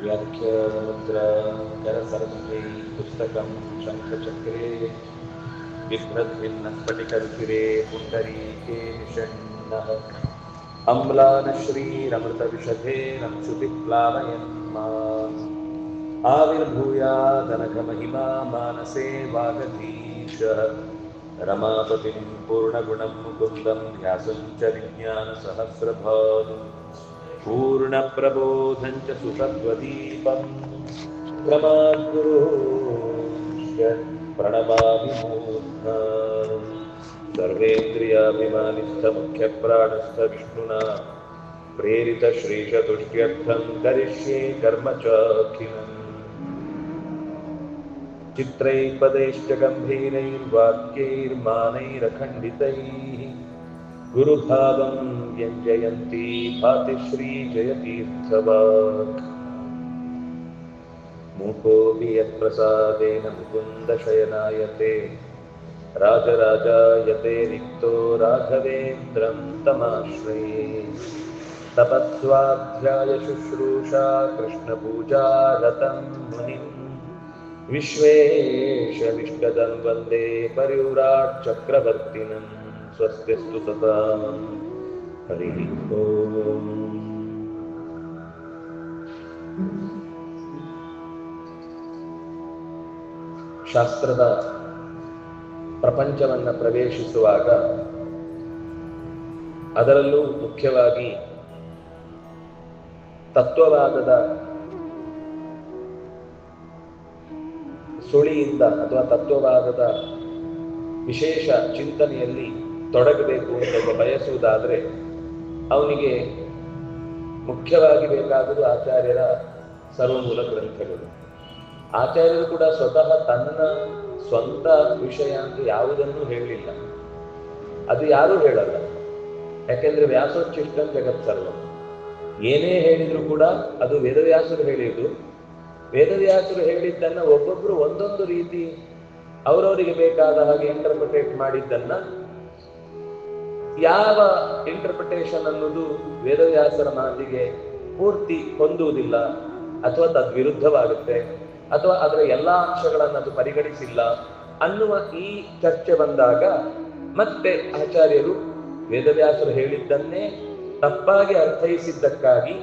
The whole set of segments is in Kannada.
व्याख्यामुद्रा करसरस्वती पुस्तकं शङ्खचक्रे बिभ्रद्भिन्नस्फटिकरुचिरे पुण्डरीके निषण्णः अम्लानश्रीरमृतविषधेनं श्रुतिप्लावयन्माम् आविर्भूयादनघमहिमा मानसे वागधीशः रमापतिं पूर्णगुणं मुकुन्दं ध्यासं च विज्ञानसहस्रभानुं पूर्णप्रबोधं च सुतत्वदीपं प्रमाद्गुरुश्च प्रणमामि मूर्धा सर्वेन्द्रियाभिमानिस्थमुख्यप्राणस्थ विष्णुना प्रेरितश्रीशतुष्ट्यर्थं करिष्ये कर्म चाखिलम् चित्रैः पदैश्च गम्भीरैर्वाक्यैर्मानैरखण्डितैः गुरुभावं व्यञ्जयन्ती भाति श्रीजयतीर्थवाक् मूकोऽपि यत्प्रसादेन मुकुन्दशयनायते राजराजायते रिक्तो राघवेन्द्रं तमाश्रये तपस्वाध्यायशुश्रूषा कृष्णपूजा रतं मुनिम् विश्वेशविष्टदं वन्दे परिव्राट् चक्रवर्तिनं स्वस्तिस्तु सतां हरिः ओम्। ಶಾಸ್ತ್ರದ ಪ್ರಪಂಚವನ್ನು ಪ್ರವೇಶಿಸುವಾಗ ಅದರಲ್ಲೂ ಮುಖ್ಯವಾಗಿ ತತ್ವವಾದದ ಸುಳಿಯಿಂದ ಅಥವಾ ತತ್ವವಾದದ ವಿಶೇಷ ಚಿಂತನೆಯಲ್ಲಿ ತೊಡಗಬೇಕು ಅಂತ ಬಯಸುವುದಾದರೆ ಅವನಿಗೆ ಮುಖ್ಯವಾಗಿ ಬೇಕಾದುದು ಆಚಾರ್ಯರ ಸರ್ವಮೂಲ ಗ್ರಂಥಗಳು. ಆಚಾರ್ಯರು ಕೂಡ ಸ್ವತಃ ತನ್ನ ಸ್ವಂತ ವಿಷಯ ಅಂತ ಯಾವುದನ್ನು ಹೇಳಲಿಲ್ಲ, ಅದು ಯಾರೂ ಹೇಳಲ್ಲ. ಯಾಕೆಂದ್ರೆ ವ್ಯಾಸೋಚ್ಚಿಷ್ಟಂ ಜಗತ್ ಸರ್ವ, ಏನೇ ಹೇಳಿದ್ರು ಕೂಡ ಅದು ವೇದವ್ಯಾಸರು ಹೇಳಿದ್ದು. ವೇದವ್ಯಾಸರು ಹೇಳಿದ್ದನ್ನ ಒಬ್ಬೊಬ್ರು ಒಂದೊಂದು ರೀತಿ ಅವರವರಿಗೆ ಬೇಕಾದ ಹಾಗೆ ಇಂಟರ್ಪ್ರಿಟೇಟ್ ಮಾಡಿದ್ದನ್ನ, ಯಾವ ಇಂಟರ್ಪ್ರಿಟೇಷನ್ ಅನ್ನೋದು ವೇದವ್ಯಾಸರ ಮಾತಿಗೆ ಪೂರ್ತಿ ಹೊಂದುವುದಿಲ್ಲ, ಅಥವಾ ತದ್ವಿರುದ್ಧವಾಗುತ್ತೆ, ಅಥವಾ ಅದರ ಎಲ್ಲಾ ಅಂಶಗಳನ್ನು ಅದು ಪರಿಗಣಿಸಿಲ್ಲ ಅನ್ನುವ ಈ ಚರ್ಚೆ ಬಂದಾಗ ಮತ್ತೆ ಆಚಾರ್ಯರು ವೇದವ್ಯಾಸರು ಹೇಳಿದ್ದನ್ನೇ ತಪ್ಪಾಗಿ ಅರ್ಥೈಸಿದ್ದಕ್ಕಾಗಿ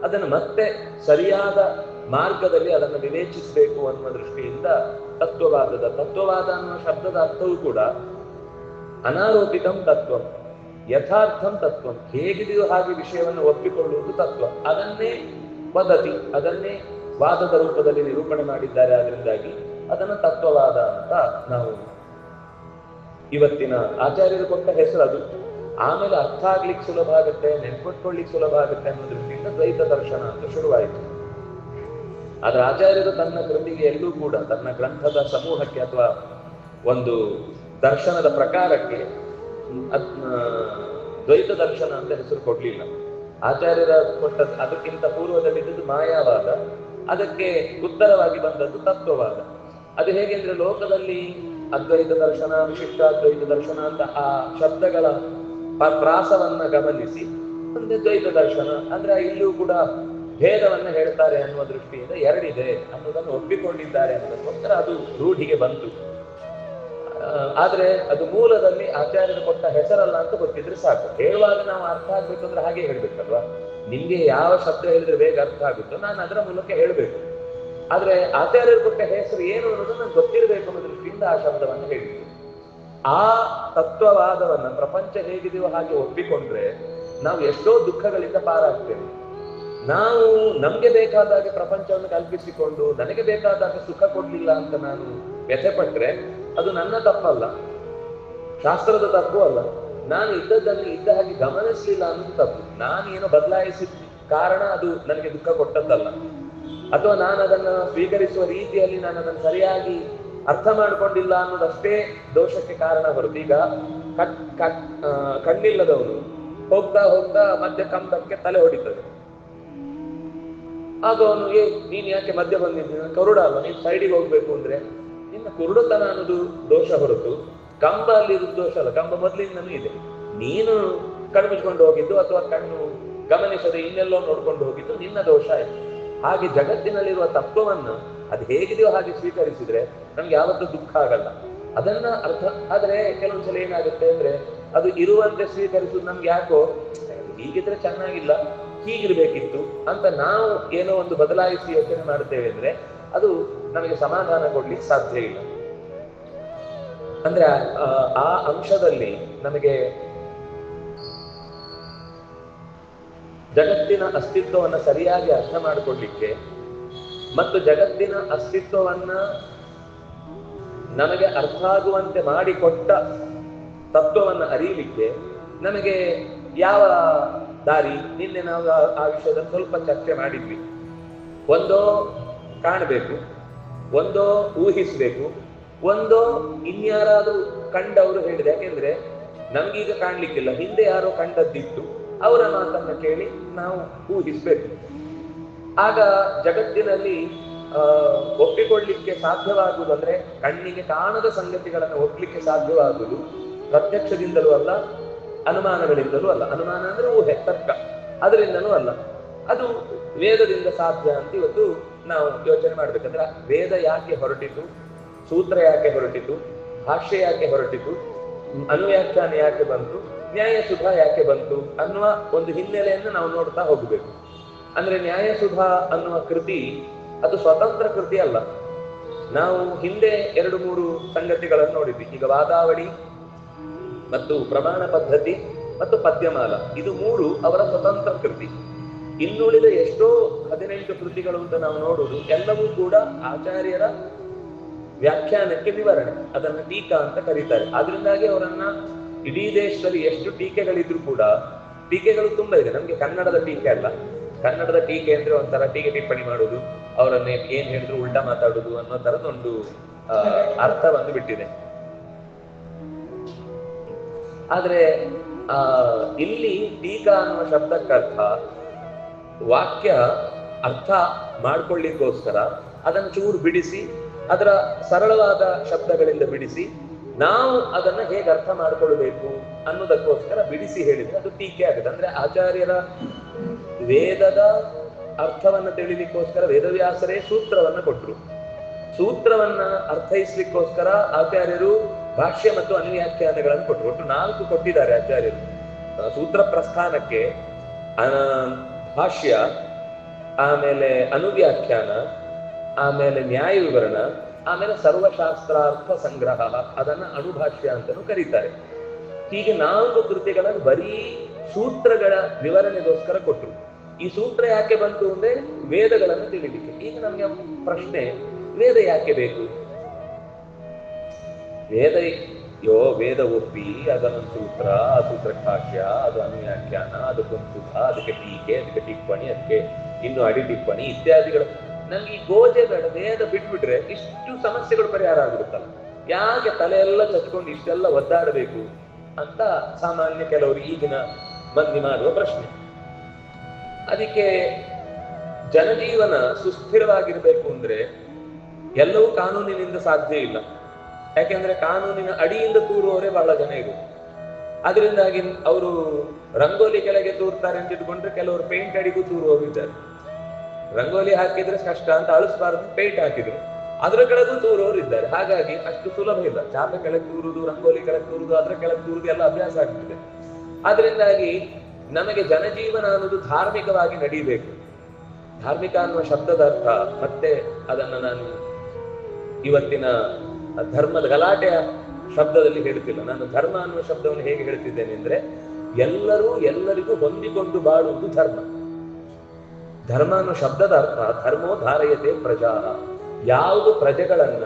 ಅದನ್ನು ಮತ್ತೆ ಸರಿಯಾದ ಮಾರ್ಗದಲ್ಲಿ ಅದನ್ನು ವಿವೇಚಿಸಬೇಕು ಅನ್ನುವ ದೃಷ್ಟಿಯಿಂದ ತತ್ವವಾದ ಅನ್ನುವ ಶಬ್ದದ ಅರ್ಥವೂ ಕೂಡ ಅನಾರೋಪಿತಂ ತತ್ವಂ, ಯಥಾರ್ಥಂ ತತ್ವಂ, ಹೇಗಿದೆಯೋ ಹಾಗೆ ವಿಷಯವನ್ನು ಒಪ್ಪಿಕೊಳ್ಳುವುದು ತತ್ವ. ಅದನ್ನೇ ವದತಿ, ಅದನ್ನೇ ವಾದದ ರೂಪದಲ್ಲಿ ನಿರೂಪಣೆ ಮಾಡಿದ್ದಾರೆ. ಅದರಿಂದಾಗಿ ಅದನ್ನು ತತ್ವವಾದ ಅಂತ ನಾವು ಇವತ್ತಿನ ಆಚಾರ್ಯರು ಕೊಟ್ಟ ಹೆಸರು ಅದು. ಆಮೇಲೆ ಅರ್ಥ ಆಗ್ಲಿಕ್ಕೆ ಸುಲಭ ಆಗುತ್ತೆ, ನೆನ್ಪಿಟ್ಕೊಳ್ಳಿಕ್ಕೆ ಸುಲಭ ಆಗುತ್ತೆ ಅನ್ನೋ ದೃಷ್ಟಿಯಿಂದ ದ್ವೈತ ದರ್ಶನ ಅಂತ ಶುರುವಾಯಿತು. ಆದ್ರೆ ಆಚಾರ್ಯರು ತನ್ನ ಕೃತಿಗೆ ಎಲ್ಲೂ ಕೂಡ ತನ್ನ ಗ್ರಂಥದ ಸಮೂಹಕ್ಕೆ ಅಥವಾ ಒಂದು ದರ್ಶನದ ಪ್ರಕಾರಕ್ಕೆ ದ್ವೈತ ದರ್ಶನ ಅಂತ ಹೆಸರು ಕೊಡ್ಲಿಲ್ಲ. ಆಚಾರ್ಯರ ಕೊಟ್ಟ ಅದಕ್ಕಿಂತ ಪೂರ್ವದಲ್ಲಿದ್ದು ಮಾಯಾವಾದ, ಅದಕ್ಕೆ ಉತ್ತರವಾಗಿ ಬಂದದ್ದು ತತ್ವವಾದ. ಅದು ಹೇಗೆಂದ್ರೆ ಲೋಕದಲ್ಲಿ ಅದ್ವೈತ ದರ್ಶನ, ವಿಶಿಷ್ಟಾದ್ವೈತ ದರ್ಶನ ಅಂತ ಆ ಶಬ್ದಗಳ ಪ್ರಾಸವನ್ನ ಗಮನಿಸಿ ಒಂದು ದ್ವೈತ ದರ್ಶನ ಅಂದ್ರೆ ಇಲ್ಲೂ ಕೂಡ ಭೇದವನ್ನ ಹೇಳ್ತಾರೆ ಅನ್ನುವ ದೃಷ್ಟಿಯಿಂದ ಎರಡಿದೆ ಅನ್ನೋದನ್ನು ಒಪ್ಪಿಕೊಂಡಿದ್ದಾರೆ ಅನ್ನೋದಕ್ಕೋಸ್ಕರ ಅದು ರೂಢಿಗೆ ಬಂತು. ಆದ್ರೆ ಅದು ಮೂಲದಲ್ಲಿ ಆಚಾರ್ಯರು ಕೊಟ್ಟ ಹೆಸರಲ್ಲ ಅಂತ ಗೊತ್ತಿದ್ರೆ ಸಾಕು. ಹೇಳುವಾಗ ನಾವು ಅರ್ಥ ಆಗ್ಬೇಕು ಅಂದ್ರೆ ಹಾಗೆ ಹೇಳ್ಬೇಕಲ್ವಾ. ನಿಮ್ಗೆ ಯಾವ ಶಬ್ದ ಹೇಳಿದ್ರೆ ಬೇಗ ಅರ್ಥ ಆಗುತ್ತೋ ನಾನು ಅದರ ಮೂಲಕ ಹೇಳ್ಬೇಕು. ಆದ್ರೆ ಆಚಾರ್ಯರು ಕೊಟ್ಟ ಹೆಸರು ಏನು ಅನ್ನೋದು ನನಗೆ ಗೊತ್ತಿರಬೇಕು ಅನ್ನೋ ದೃಷ್ಟಿಯಿಂದ ಆ ಶಬ್ದವನ್ನು ಹೇಳಿದ್ರು. ಆ ತತ್ವವಾದವನ್ನ ಪ್ರಪಂಚ ಹೇಗಿದೆಯೋ ಹಾಗೆ ಒಪ್ಪಿಕೊಂಡ್ರೆ ನಾವು ಎಷ್ಟೋ ದುಃಖಗಳಿಂದ ಪಾರಾಗ್ತೇವೆ. ನಾವು ನಮ್ಗೆ ಬೇಕಾದಾಗ ಪ್ರಪಂಚವನ್ನು ಕಲ್ಪಿಸಿಕೊಂಡು ನನಗೆ ಬೇಕಾದಾಗ ಸುಖ ಕೊಡ್ಲಿಲ್ಲ ಅಂತ ನಾನು ವ್ಯಥೆ ಪಟ್ರೆ ಅದು ನನ್ನ ತಪ್ಪಲ್ಲ, ಶಾಸ್ತ್ರದ ತಪ್ಪು ಅಲ್ಲ. ನಾನು ಇದ್ದದ್ದನ್ನು ಇದ್ದ ಹಾಗೆ ಗಮನಿಸಲಿಲ್ಲ ಅನ್ನೋದು ತಪ್ಪು. ನಾನೇನೋ ಬದಲಾಯಿಸಿದ ಕಾರಣ ಅದು ನನಗೆ ದುಃಖ ಕೊಟ್ಟದ್ದಲ್ಲ, ಅಥವಾ ನಾನು ಅದನ್ನ ಸ್ವೀಕರಿಸುವ ರೀತಿಯಲ್ಲಿ ನಾನು ಅದನ್ನು ಸರಿಯಾಗಿ ಅರ್ಥ ಮಾಡ್ಕೊಂಡಿಲ್ಲ ಅನ್ನೋದಷ್ಟೇ ದೋಷಕ್ಕೆ ಕಾರಣ ಹೊರತು. ಈಗ ಕಣ್ಣಿಲ್ಲದವನು ಹೋಗ್ತಾ ಹೋಗ್ತಾ ಮಧ್ಯ ಕಂಬಕ್ಕೆ ತಲೆ ಹೊಡಿತದೆ. ಆಗ ಅವನು ನೀನ್ ಯಾಕೆ ಮಧ್ಯ ಬಂದಿದ್ದೀನಿ, ಕರುಡ ಅಲ್ಲ, ನೀನ್ ಸೈಡಿಗೆ ಹೋಗ್ಬೇಕು ಅಂದ್ರೆ ನಿನ್ನ ಕುರುಡುತನ ಅನ್ನೋದು ದೋಷ ಹೊರತು ಕಂಬ ಅಲ್ಲಿ ದೋಷ ಅಲ್ಲ. ಕಂಬ ಮೊದಲಿಂದನೂ ಇದೆ. ನೀನು ಕಣ್ಣು ಮುಚ್ಕೊಂಡು ಹೋಗಿದ್ದು ಅಥವಾ ಕಣ್ಣು ಗಮನಿಸದೆ ಇನ್ನೆಲ್ಲೋ ನೋಡ್ಕೊಂಡು ಹೋಗಿದ್ದು ನಿನ್ನ ದೋಷ ಆಯ್ತು. ಹಾಗೆ ಜಗತ್ತಿನಲ್ಲಿರುವ ತತ್ವವನ್ನು ಅದು ಹೇಗಿದೆಯೋ ಹಾಗೆ ಸ್ವೀಕರಿಸಿದ್ರೆ ನಮ್ಗೆ ಯಾವತ್ತೂ ದುಃಖ ಆಗಲ್ಲ. ಅದನ್ನ ಅರ್ಥ ಆದ್ರೆ ಕೆಲವೊಂದ್ಸಲ ಏನಾಗುತ್ತೆ ಅಂದ್ರೆ ಅದು ಇರುವಂತೆ ಸ್ವೀಕರಿಸುದು ನಮ್ಗೆ ಯಾಕೋ ಹೀಗಿದ್ರೆ ಚೆನ್ನಾಗಿಲ್ಲ, ಹೀಗಿರ್ಬೇಕಿತ್ತು ಅಂತ ನಾವು ಏನೋ ಒಂದು ಬದಲಾಯಿಸಿ ಯೋಚನೆ ಮಾಡ್ತೇವೆ ಅಂದ್ರೆ ಅದು ನಮಗೆ ಸಮಾಧಾನ ಕೊಡ್ಲಿಕ್ಕೆ ಸಾಧ್ಯ ಇಲ್ಲ. ಅಂದ್ರೆ ಆ ಅಂಶದಲ್ಲಿ ನಮಗೆ ಜಗತ್ತಿನ ಅಸ್ತಿತ್ವವನ್ನ ಸರಿಯಾಗಿ ಅರ್ಥ ಮಾಡಿಕೊಳ್ಳಿಕ್ಕೆ ಮತ್ತು ಜಗತ್ತಿನ ಅಸ್ತಿತ್ವವನ್ನ ನಮಗೆ ಅರ್ಥ ಆಗುವಂತೆ ಮಾಡಿಕೊಟ್ಟ ತತ್ವವನ್ನು ಅರಿಯಲಿಕ್ಕೆ ನಮಗೆ ಯಾವ ದಾರಿ? ನಿನ್ನೆ ನಾವು ಆ ವಿಷಯದಲ್ಲಿ ಸ್ವಲ್ಪ ಚರ್ಚೆ ಮಾಡಿದ್ವಿ. ಒಂದೋ ಕಾಣಬೇಕು, ಒಂದೋ ಊಹಿಸ್ಬೇಕು, ಒಂದೋ ಇನ್ಯಾರಾದ್ರೂ ಕಂಡವರು ಹೇಳಿದೆ. ಯಾಕೆಂದ್ರೆ ನಮ್ಗೀಗ ಕಾಣ್ಲಿಕ್ಕಿಲ್ಲ, ಹಿಂದೆ ಯಾರೋ ಕಂಡದ್ದಿತ್ತು, ಅವರ ಮಾತನ್ನ ಕೇಳಿ ನಾವು ಊಹಿಸ್ಬೇಕು. ಆಗ ಜಗತ್ತಿನಲ್ಲಿ ಒಪ್ಪಿಕೊಳ್ಳಿಕ್ಕೆ ಸಾಧ್ಯವಾಗುವುದು ಅಂದ್ರೆ ಕಣ್ಣಿಗೆ ಕಾಣದ ಸಂಗತಿಗಳನ್ನು ಒಪ್ಪಲಿಕ್ಕೆ ಸಾಧ್ಯವಾಗುವುದು ಪ್ರತ್ಯಕ್ಷದಿಂದಲೂ ಅಲ್ಲ, ಅನುಮಾನಗಳಿಂದಲೂ ಅಲ್ಲ. ಅನುಮಾನ ಅಂದ್ರೆ ಊಹೆ, ತರ್ಕ, ಅದರಿಂದನೂ ಅಲ್ಲ. ಅದು ವೇದದಿಂದ ಸಾಧ್ಯ ಅಂತ ಇವತ್ತು ನಾವು ಯೋಚನೆ ಮಾಡ್ಬೇಕಂದ್ರೆ ವೇದ ಯಾಕೆ ಹೊರಟಿತು, ಸೂತ್ರ ಯಾಕೆ ಹೊರಟಿತು, ಭಾಷ್ಯ ಯಾಕೆ ಹೊರಟಿತು, ಅನುವ್ಯಾಖ್ಯಾನ ಯಾಕೆ ಬಂತು, ನ್ಯಾಯಸುಧಾ ಯಾಕೆ ಬಂತು ಅನ್ನುವ ಒಂದು ಹಿನ್ನೆಲೆಯನ್ನು ನಾವು ನೋಡ್ತಾ ಹೋಗ್ಬೇಕು. ಅಂದ್ರೆ ನ್ಯಾಯಸುಧಾ ಅನ್ನುವ ಕೃತಿ ಅದು ಸ್ವತಂತ್ರ ಕೃತಿ ಅಲ್ಲ. ನಾವು ಹಿಂದೆ 2-3 ಸಂಗತಿಗಳನ್ನು ನೋಡಿದ್ವಿ. ಈಗ ವಾದಾವಳಿ ಮತ್ತು ಪ್ರಮಾಣ ಪದ್ಧತಿ ಮತ್ತು ಪದ್ಯಮಾಲ, ಇದು 3 ಅವರ ಸ್ವತಂತ್ರ ಕೃತಿ. ಇನ್ನುಳಿದ ಎಷ್ಟೋ 18 ಕೃತಿಗಳು ಅಂತ ನಾವು ನೋಡುವುದು ಎಲ್ಲವೂ ಕೂಡ ಆಚಾರ್ಯರ ವ್ಯಾಖ್ಯಾನಕ್ಕೆ ವಿವರಣೆ, ಅದನ್ನ ಟೀಕಾ ಅಂತ ಕರೀತಾರೆ. ಆದ್ರಿಂದಾಗಿ ಅವರನ್ನ ಇಡೀ ದೇಶದಲ್ಲಿ ಎಷ್ಟು ಟೀಕೆಗಳಿದ್ರು ಕೂಡ, ಟೀಕೆಗಳು ತುಂಬಾ ಇದೆ. ನಮ್ಗೆ ಕನ್ನಡದ ಟೀಕೆ ಅಲ್ಲ, ಕನ್ನಡದ ಟೀಕೆ ಅಂದ್ರೆ ಒಂಥರ ಟೀಕೆ ಟಿಪ್ಪಣಿ ಮಾಡುದು, ಅವರನ್ನ ಏನ್ ಹೇಳಿದ್ರು ಉಲ್ಟಾ ಮಾತಾಡುದು ಅನ್ನೋ ತರದೊಂದು ಅರ್ಥ ಬಂದು ಬಿಟ್ಟಿದೆ. ಆದ್ರೆ ಇಲ್ಲಿ ಟೀಕಾ ಅನ್ನುವ ಶಬ್ದಕ್ಕರ್ಥ ವಾಕ್ಯ ಅರ್ಥ ಮಾಡ್ಕೊಳ್ಳಿಕ್ಕೋಸ್ಕರ ಅದನ್ನು ಚೂರು ಬಿಡಿಸಿ, ಅದರ ಸರಳವಾದ ಶಬ್ದಗಳಿಂದ ಬಿಡಿಸಿ ನಾವು ಅದನ್ನ ಹೇಗೆ ಅರ್ಥ ಮಾಡ್ಕೊಳ್ಬೇಕು ಅನ್ನೋದಕ್ಕೋಸ್ಕರ ಬಿಡಿಸಿ ಹೇಳಿದ್ರೆ ಅದು ಟೀಕೆ ಆಗುತ್ತೆ. ಅಂದ್ರೆ ಆಚಾರ್ಯರ ವೇದದ ಅರ್ಥವನ್ನ ತಿಳಿಲಿಕ್ಕೋಸ್ಕರ ವೇದವ್ಯಾಸರೇ ಸೂತ್ರವನ್ನ ಕೊಟ್ರು. ಸೂತ್ರವನ್ನ ಅರ್ಥೈಸ್ಲಿಕ್ಕೋಸ್ಕರ ಆಚಾರ್ಯರು ಭಾಷ್ಯ ಮತ್ತು ಅನುವ್ಯಾಖ್ಯಾನಗಳನ್ನು ಕೊಟ್ಟರು. ಒಟ್ಟು 4 ಕೊಟ್ಟಿದ್ದಾರೆ ಆಚಾರ್ಯರು. ಸೂತ್ರ ಪ್ರಸ್ಥಾನಕ್ಕೆ ಭಾಷ್ಯ, ಆಮೇಲೆ ಅನುವ್ಯಾಖ್ಯಾನ, ಆಮೇಲೆ ನ್ಯಾಯ ವಿವರಣ, ಆಮೇಲೆ ಸರ್ವಶಾಸ್ತ್ರಾರ್ಥ ಸಂಗ್ರಹ, ಅದನ್ನ ಅಣುಭಾಷ್ಯ ಅಂತಲೂ ಕರೀತಾರೆ. ಹೀಗೆ 4 ಕೃತಿಗಳನ್ನು ಬರೀ ಸೂತ್ರಗಳ ವಿವರಣೆಗೋಸ್ಕರ ಕೊಟ್ಟರು. ಈ ಸೂತ್ರ ಯಾಕೆ ಬಂತು ಅಂದ್ರೆ ವೇದಗಳನ್ನು ತಿಳಿಲಿಕ್ಕೆ. ಈಗ ನಮ್ಗೆ ಪ್ರಶ್ನೆ, ವೇದ ಯಾಕೆ ಬೇಕು? ವೇದ ಒಪ್ಪಿ ಅದನ್ನೊಂದು ಸೂತ್ರ, ಆ ಸೂತ್ರಕ್ಕೆ ಭಾಷ್ಯ, ಅದು ಅನುವ್ಯಾಖ್ಯಾನ, ಅದಕ್ಕೊಂದು ಸುಖ, ಅದಕ್ಕೆ ಟೀಕೆ, ಅದಕ್ಕೆ ಟಿಪ್ಪಣಿ, ಅದಕ್ಕೆ ಇನ್ನು ಅಡಿ ಟಿಪ್ಪಣಿ ಇತ್ಯಾದಿಗಳು. ನಮ್ಗೆ ಈ ಗೋಜೆ ಬೇಡ, ವೇದ ಬಿಟ್ಬಿಟ್ರೆ ಇಷ್ಟು ಸಮಸ್ಯೆಗಳು ಪರಿಹಾರ ಆಗಿರುತ್ತಲ್ಲ. ಯಾಕೆ ತಲೆಯೆಲ್ಲ ಚಚ್ಕೊಂಡು ಇಷ್ಟೆಲ್ಲ ಒದ್ದಾಡಬೇಕು ಅಂತ ಸಾಮಾನ್ಯ ಕೆಲವರು ಈಗಿನ ಮಂದಿ ಮಾಡುವ ಪ್ರಶ್ನೆ. ಅದಕ್ಕೆ ಜನಜೀವನ ಸುಸ್ಥಿರವಾಗಿರ್ಬೇಕು ಅಂದ್ರೆ ಎಲ್ಲವೂ ಕಾನೂನಿನಿಂದ ಸಾಧ್ಯ ಇಲ್ಲ. ಯಾಕೆಂದ್ರೆ ಕಾನೂನಿನ ಅಡಿಯಿಂದ ತೂರುವವರೇ ಬಹಳ ಜನ ಇರುವುದು. ಅದರಿಂದಾಗಿ ಅವರು ರಂಗೋಲಿ ಕೆಳಗೆ ತೂರ್ತಾರೆ ಅಂತ ಇಟ್ಕೊಂಡ್ರೆ ಕೆಲವರು ಪೇಂಟ್ ಅಡಿಗೂ ತೂರುವವರು ಇದ್ದಾರೆ. ರಂಗೋಲಿ ಹಾಕಿದ್ರೆ ಕಷ್ಟ ಅಂತ ಅಳಿಸಬಾರದು, ಪೇಂಟ್ ಹಾಕಿದ್ರು ಅದ್ರ ಕೆಳಗೂ ತೂರುವವರು ಇದ್ದಾರೆ. ಹಾಗಾಗಿ ಅಷ್ಟು ಸುಲಭ ಇಲ್ಲ. ಚಾಪೆ ಕೆಳಗೆ ತೂರುದು, ರಂಗೋಲಿ ಕೆಳಗೆ ತೂರುದು, ಅದ್ರ ಕೆಳಗೆ ತೂರುದು ಎಲ್ಲ ಅಭ್ಯಾಸ ಆಗ್ತಿದೆ. ಆದ್ರಿಂದಾಗಿ ನಮಗೆ ಜನಜೀವನ ಅನ್ನೋದು ಧಾರ್ಮಿಕವಾಗಿ ನಡೀಬೇಕು. ಧಾರ್ಮಿಕ ಅನ್ನುವ ಶಬ್ದದ ಅರ್ಥ ಮತ್ತೆ ಅದನ್ನ ನಾನು ಇವತ್ತಿನ ಧರ್ಮದ ಗಲಾಟೆಯ ಶಬ್ದದಲ್ಲಿ ಹೇಳ್ತಿಲ್ಲ. ನಾನು ಧರ್ಮ ಅನ್ನುವ ಶಬ್ದವನ್ನು ಹೇಗೆ ಹೇಳ್ತಿದ್ದೇನೆ ಅಂದ್ರೆ ಎಲ್ಲರಿಗೂ ಹೊಂದಿಕೊಂಡು ಬಾಳುವುದು ಧರ್ಮ. ಧರ್ಮ ಅನ್ನೋ ಶಬ್ದದ ಅರ್ಥ ಧರ್ಮೋ ಧಾರಯತೆ ಪ್ರಜಾ, ಯಾವುದು ಪ್ರಜೆಗಳನ್ನ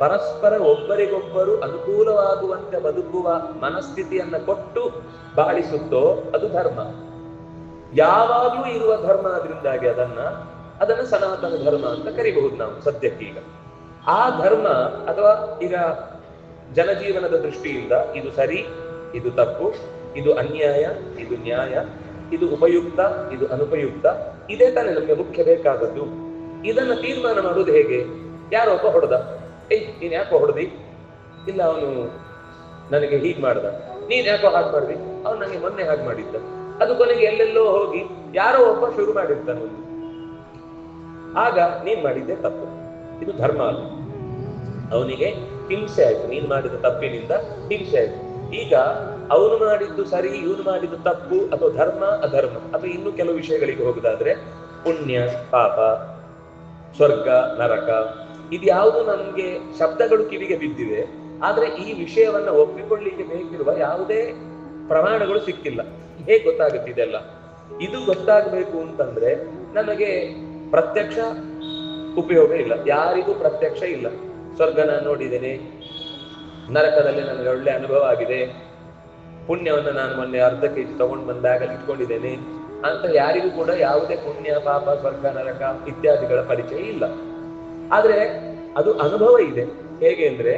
ಪರಸ್ಪರ ಒಬ್ಬರಿಗೊಬ್ಬರು ಅನುಕೂಲವಾಗುವಂತೆ ಬದುಕುವ ಮನಸ್ಥಿತಿಯನ್ನ ಕೊಟ್ಟು ಬಾಳಿಸುತ್ತೋ ಅದು ಧರ್ಮ. ಯಾವಾಗ್ಲೂ ಇರುವ ಧರ್ಮ. ಅದರಿಂದಾಗಿ ಅದನ್ನ ಸನಾತನ ಧರ್ಮ ಅಂತ ಕರಿಬಹುದು ನಾವು ಸದ್ಯಕ್ಕೀಗ. ಆ ಧರ್ಮ ಅಥವಾ ಈಗ ಜನಜೀವನದ ದೃಷ್ಟಿಯಿಂದ ಇದು ಸರಿ, ಇದು ತಪ್ಪು, ಇದು ಅನ್ಯಾಯ, ಇದು ನ್ಯಾಯ, ಇದು ಉಪಯುಕ್ತ, ಇದು ಅನುಪಯುಕ್ತ, ಇದೇ ತಾನೇ ನಮ್ಗೆ ಮುಖ್ಯ ಬೇಕಾದದ್ದು. ಇದನ್ನ ತೀರ್ಮಾನ ಮಾಡುವುದು ಹೇಗೆ? ಯಾರೊಬ್ಬ ಹೊಡೆದ, ನೀನ್ ಯಾಕೋ ಹೊಡೆದಿ? ಇಲ್ಲ, ಅವನು ನನಗೆ ಹೀಗ್ ಮಾಡ್ದ. ನೀನ್ ಯಾಕೋ ಹಾಗೆ ಮಾಡ್ದಿ? ಅವನು ನನಗೆ ಮೊನ್ನೆ ಹಾಗೆ ಮಾಡಿದ್ದ. ಅದು ಕೊನೆಗೆ ಎಲ್ಲೆಲ್ಲೋ ಹೋಗಿ ಯಾರೋ ಒಬ್ಬ ಶುರು ಮಾಡಿರ್ತಾನೆ. ಆಗ ನೀನ್ ಮಾಡಿದ್ದೆ ತಪ್ಪು, ಇದು ಧರ್ಮ ಅಲ್ಲ. ಅವನಿಗೆ ಹಿಂಸೆ ಆಯ್ತು, ನೀನ್ ಮಾಡಿದ ತಪ್ಪಿನಿಂದ ಹಿಂಸೆ ಆಯ್ತು. ಈಗ ಅವನು ಮಾಡಿದ್ದು ಸರಿ, ಇವನು ಮಾಡಿದ್ದು ತಪ್ಪು, ಅಥವಾ ಧರ್ಮ ಅಧರ್ಮ, ಅಥವಾ ಇನ್ನು ಕೆಲವು ವಿಷಯಗಳಿಗೆ ಹೋಗುದಾದ್ರೆ ಪುಣ್ಯ ಪಾಪ, ಸ್ವರ್ಗ ನರಕ, ಇದ್ಯಾವುದು ನಮ್ಗೆ ಶಬ್ದಗಳು ಕಿವಿಗೆ ಬಿದ್ದಿವೆ. ಆದ್ರೆ ಈ ವಿಷಯವನ್ನ ಒಪ್ಪಿಕೊಳ್ಳಿಕ್ಕೆ ಬೇಕಿರುವ ಯಾವುದೇ ಪ್ರಮಾಣಗಳು ಸಿಕ್ಕಿಲ್ಲ. ಹೇಗೆ ಗೊತ್ತಾಗುತ್ತೆ ಇದೆಲ್ಲ? ಇದು ಗೊತ್ತಾಗಬೇಕು ಅಂತಂದ್ರೆ ನಮಗೆ ಪ್ರತ್ಯಕ್ಷ ಉಪಯೋಗ ಇಲ್ಲ, ಯಾರಿಗೂ ಪ್ರತ್ಯಕ್ಷ ಇಲ್ಲ. ಸ್ವರ್ಗ ನಾನು ನೋಡಿದ್ದೇನೆ, ನರಕದಲ್ಲಿ ನನಗೆ ಒಳ್ಳೆ ಅನುಭವ ಆಗಿದೆ, ಪುಣ್ಯವನ್ನು ನಾನು ಮೊನ್ನೆ ಅರ್ಧ ಕೆಜಿ ತಗೊಂಡು ಬಂದಾಗ ಇಟ್ಕೊಂಡಿದ್ದೇನೆ ಅಂತ ಯಾರಿಗೂ ಕೂಡ ಯಾವುದೇ ಪುಣ್ಯ ಪಾಪ ಸ್ವರ್ಗ ನರಕ ಇತ್ಯಾದಿಗಳ ಪರಿಚಯ ಇಲ್ಲ. ಆದ್ರೆ ಅದು ಅನುಭವ ಇದೆ. ಹೇಗೆ ಅಂದ್ರೆ,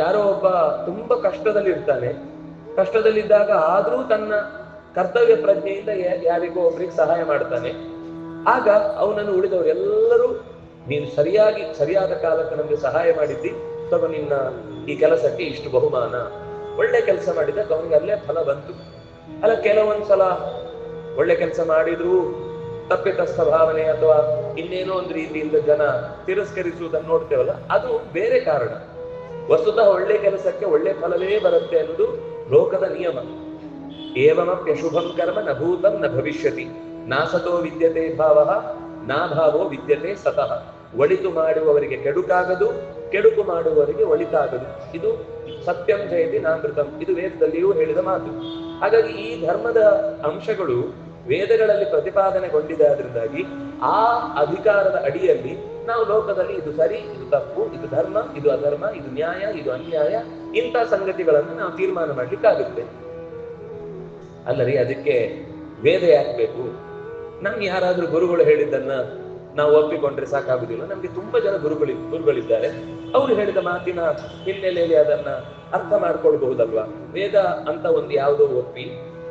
ಯಾರೋ ಒಬ್ಬ ತುಂಬಾ ಕಷ್ಟದಲ್ಲಿರ್ತಾನೆ, ಕಷ್ಟದಲ್ಲಿದ್ದಾಗ ಆದ್ರೂ ತನ್ನ ಕರ್ತವ್ಯ ಪ್ರಜ್ಞೆಯಿಂದ ಯಾರಿಗೋ ಒಬ್ರಿಗೆ ಸಹಾಯ ಮಾಡ್ತಾನೆ. ಆಗ ಅವನನ್ನು ಉಳಿದವರೆಲ್ಲರೂ ನೀನು ಸರಿಯಾದ ಕಾಲಕ್ಕೆ ನಮ್ಗೆ ಸಹಾಯ ಮಾಡಿದ್ದಿ, ತಗೋ ನಿನ್ನ ಈ ಕೆಲಸಕ್ಕೆ ಇಷ್ಟು ಬಹುಮಾನ, ಒಳ್ಳೆ ಕೆಲಸ ಮಾಡಿದಾಗ ಅವನಿಗೆ ಅಲ್ಲೇ ಫಲ ಬಂತು. ಅಲ್ಲ, ಕೆಲವೊಂದ್ಸಲ ಒಳ್ಳೆ ಕೆಲಸ ಮಾಡಿದ್ರು ತಪ್ಪಿತಸ್ಥ ಭಾವನೆ ಅಥವಾ ಇನ್ನೇನೋ ಒಂದು ರೀತಿಯಿಂದ ಜನ ತಿರಸ್ಕರಿಸುವುದನ್ನು ನೋಡ್ತೇವಲ್ಲ, ಅದು ಬೇರೆ ಕಾರಣ. ವಸ್ತುತಃ ಒಳ್ಳೆ ಕೆಲಸಕ್ಕೆ ಒಳ್ಳೆ ಫಲವೇ ಬರುತ್ತೆ ಅನ್ನೋದು ಲೋಕದ ನಿಯಮ. ಏವಮಪ್ಯಶುಭಂ ಕರ್ಮ ನ ಭೂತಂ ನ ಭವಿಷ್ಯತಿ, ನಾಸತೋ ವಿದ್ಯತೆ ಭಾವ ನಾ ಭಾವೋ ವಿದ್ಯತೆ ಸತಃ. ಒಳಿತು ಮಾಡುವವರಿಗೆ ಕೆಡುಕಾಗದು, ಕೆಡುಕು ಮಾಡುವವರಿಗೆ ಒಳಿತಾಗದು. ಇದು ಸತ್ಯಂ ಜಯತಿ ನಾಮೃತಂ, ಇದು ವೇದದಲ್ಲಿಯೂ ಹೇಳಿದ ಮಾತು. ಹಾಗಾಗಿ ಈ ಧರ್ಮದ ಅಂಶಗಳು ವೇದಗಳಲ್ಲಿ ಪ್ರತಿಪಾದನೆಗೊಂಡಿದೆ. ಅದರಿಂದಾಗಿ ಆ ಅಧಿಕಾರದ ಅಡಿಯಲ್ಲಿ ನಾವು ಲೋಕದಲ್ಲಿ ಇದು ಸರಿ, ಇದು ತಪ್ಪು, ಇದು ಧರ್ಮ, ಇದು ಅಧರ್ಮ, ಇದು ನ್ಯಾಯ, ಇದು ಅನ್ಯಾಯ, ಇಂಥ ಸಂಗತಿಗಳನ್ನು ನಾವು ತೀರ್ಮಾನ ಮಾಡ್ಲಿಕ್ಕಾಗುತ್ತೆ. ಅಲ್ಲರಿ, ಅದಕ್ಕೆ ವೇದ ಯಾಕೆ ಬೇಕು? ನಮ್ಗೆ ಯಾರಾದ್ರೂ ಗುರುಗಳು ಹೇಳಿದ್ದನ್ನ ನಾವು ಒಪ್ಪಿಕೊಂಡ್ರೆ ಸಾಕಾಗುದಿಲ್ಲ. ನಮ್ಗೆ ತುಂಬಾ ಜನ ಗುರುಗಳಿದ್ದಾರೆ, ಅವರು ಹೇಳಿದ ಮಾತಿನ ಹಿನ್ನೆಲೆಯಲ್ಲಿ ಅದನ್ನ ಅರ್ಥ ಮಾಡ್ಕೊಳ್ಬಹುದಲ್ವಾ? ವೇದ ಅಂತ ಒಂದು ಯಾವುದೋ ಒಪ್ಪಿ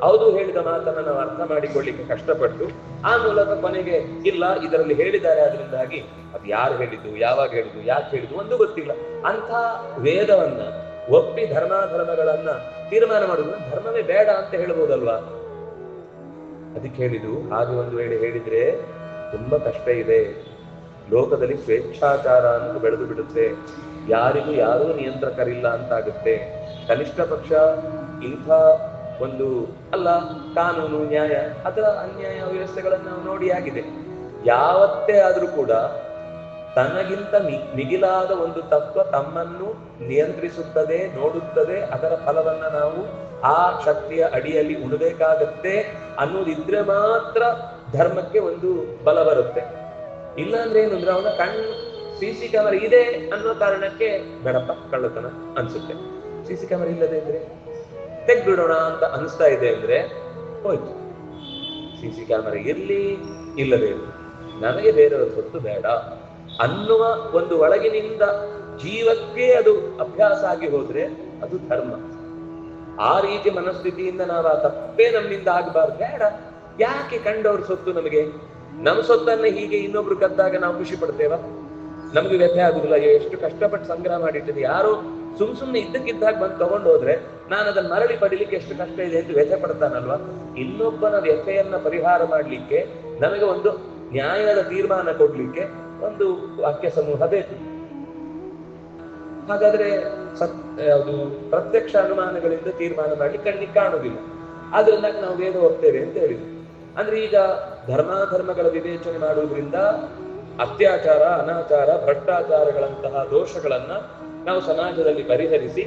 ಅವರು ಹೇಳಿದ ಮಾತನ್ನ ನಾವು ಅರ್ಥ ಮಾಡಿಕೊಳ್ಳಿಕ್ಕೆ ಕಷ್ಟಪಟ್ಟು ಆ ಮೂಲಕ ಕೊನೆಗೆ ಇಲ್ಲ ಇದರಲ್ಲಿ ಹೇಳಿದ್ದಾರೆ, ಅದರಿಂದಾಗಿ ಅದು ಯಾರು ಹೇಳಿದ್ದು, ಯಾವಾಗ ಹೇಳಿದ್ದು, ಯಾಕೆ ಹೇಳಿದ್ದು ಒಂದು ಗೊತ್ತಿಲ್ಲ ಅಂತ ವೇದವನ್ನ ಒಪ್ಪಿ ಧರ್ಮಾಧರ್ಮಗಳನ್ನ ತೀರ್ಮಾನ ಮಾಡುವುದು ಧರ್ಮವೇ ಬೇಡ ಅಂತ ಹೇಳ್ಬೋದಲ್ವಾ? ಅದಕ್ಕೆ ಹೇಳಿದ್ದು. ಹಾಗೆ ಒಂದು ವೇಳೆ ಹೇಳಿದ್ರೆ ತುಂಬಾ ಕಷ್ಟ ಇದೆ. ಲೋಕದಲ್ಲಿ ಸ್ವೇಚ್ಛಾಚಾರ ಅಂತ ಬೆಳೆದು ಬಿಡುತ್ತೆ, ಯಾರಿಗೂ ಯಾರೂ ನಿಯಂತ್ರಕರಿಲ್ಲ ಅಂತಾಗುತ್ತೆ. ಕನಿಷ್ಠ ಪಕ್ಷ ಇಂಥ ಒಂದು ಅಲ್ಲ, ಕಾನೂನು ನ್ಯಾಯ ಅದರ ಅನ್ಯಾಯ ವ್ಯವಸ್ಥೆಗಳನ್ನು ನಾವು ನೋಡಿ ಆಗಿದೆ. ಯಾವತ್ತೇ ಆದ್ರೂ ಕೂಡ ತನಗಿಂತ ಮಿಗಿಲಾದ ಒಂದು ತತ್ವ ತಮ್ಮನ್ನು ನಿಯಂತ್ರಿಸುತ್ತದೆ, ನೋಡುತ್ತದೆ, ಅದರ ಫಲವನ್ನ ನಾವು ಆ ಶಕ್ತಿಯ ಅಡಿಯಲ್ಲಿ ಉಣಬೇಕಾಗತ್ತೆ ಅನ್ನೋದಿದ್ರೆ ಮಾತ್ರ ಧರ್ಮಕ್ಕೆ ಒಂದು ಬಲ ಬರುತ್ತೆ. ಇಲ್ಲ ಅಂದ್ರೆ ಏನು ಅಂದ್ರೆ ಅವನ ಸಿಸಿ ಕ್ಯಾಮರಾ ಇದೆ ಅನ್ನೋ ಕಾರಣಕ್ಕೆ ಬೇಡಪ್ಪ ಕಳ್ಳತನ ಅನ್ಸುತ್ತೆ. ಸಿಸಿ ಕ್ಯಾಮರಾ ಇಲ್ಲದೆ ಇದ್ರೆ ತೆಗ್ಬಿಡೋಣ ಅಂತ ಅನಿಸ್ತಾ ಇದೆ ಅಂದ್ರೆ ಹೋಯ್ತು. ಸಿಸಿ ಕ್ಯಾಮರಾ ಇರ್ಲಿ ಇಲ್ಲದೆ ಇರಲಿ, ನನಗೆ ಬೇರೆಯವ್ರ ಸೊತ್ತು ಬೇಡ ಅನ್ನುವ ಒಂದು ಒಳಗಿನಿಂದ ಜೀವಕ್ಕೆ ಅದು ಅಭ್ಯಾಸ ಆಗಿ ಹೋದ್ರೆ ಅದು ಧರ್ಮ. ಆ ರೀತಿ ಮನಸ್ಥಿತಿಯಿಂದ ನಾವು ಆ ತಪ್ಪೇ ನಮ್ಮಿಂದ ಆಗಬಾರ್ದು. ಬೇಡ, ಯಾಕೆ ಕಂಡವ್ರ ಸೊತ್ತು ನಮಗೆ? ನಮ್ಮ ಸೊತ್ತನ್ನ ಹೀಗೆ ಇನ್ನೊಬ್ರು ಕದ್ದಾಗ ನಾವು ಖುಷಿ ಪಡ್ತೇವ? ನಮ್ಗೆ ವ್ಯಥೆ ಆಗುದಿಲ್ಲ? ಎಷ್ಟು ಕಷ್ಟಪಟ್ಟು ಸಂಗ್ರಹ ಮಾಡಿಟ್ಟಿದೆ, ಯಾರೋ ಸುಮ್ನೆ ಇದ್ದಕ್ಕಿದ್ದಾಗ ಬಂದು ತಗೊಂಡು ಹೋದ್ರೆ ನಾನು ಅದನ್ನ ಮರಳಿ ಪಡಿಲಿಕ್ಕೆ ಎಷ್ಟು ಕಷ್ಟ ಇದೆ ಅಂತ ವ್ಯಥೆ ಪಡ್ತಾನಲ್ವಾ? ಇನ್ನೊಬ್ಬನ ವ್ಯಥೆಯನ್ನ ಪರಿಹಾರ ಮಾಡ್ಲಿಕ್ಕೆ ನಮಗೆ ಒಂದು ನ್ಯಾಯದ ತೀರ್ಮಾನ ಕೊಡ್ಲಿಕ್ಕೆ ಒಂದು ವಾಕ್ಯ ಸಮೂಹ ಬೇಕು. ಹಾಗಾದ್ರೆ ಅದು ಪ್ರತ್ಯಕ್ಷ ಅನುಮಾನಗಳಿಂದ ತೀರ್ಮಾನ ಮಾಡ್ಲಿಕ್ಕೆ ಕಣ್ಣಿಗೆ ಕಾಣುವುದಿಲ್ಲ. ಆದ್ರಿಂದ ನಾವು ವೇದ ಹೋಗ್ತೇವೆ ಅಂತ ಹೇಳಿದ್ವಿ. ಅಂದ್ರೆ ಈಗ ಧರ್ಮಾಧರ್ಮಗಳ ವಿವೇಚನೆ ಮಾಡುವುದರಿಂದ ಅತ್ಯಾಚಾರ, ಅನಾಚಾರ, ಭ್ರಷ್ಟಾಚಾರಗಳಂತಹ ದೋಷಗಳನ್ನ ನಾವು ಸಮಾಜದಲ್ಲಿ ಪರಿಹರಿಸಿ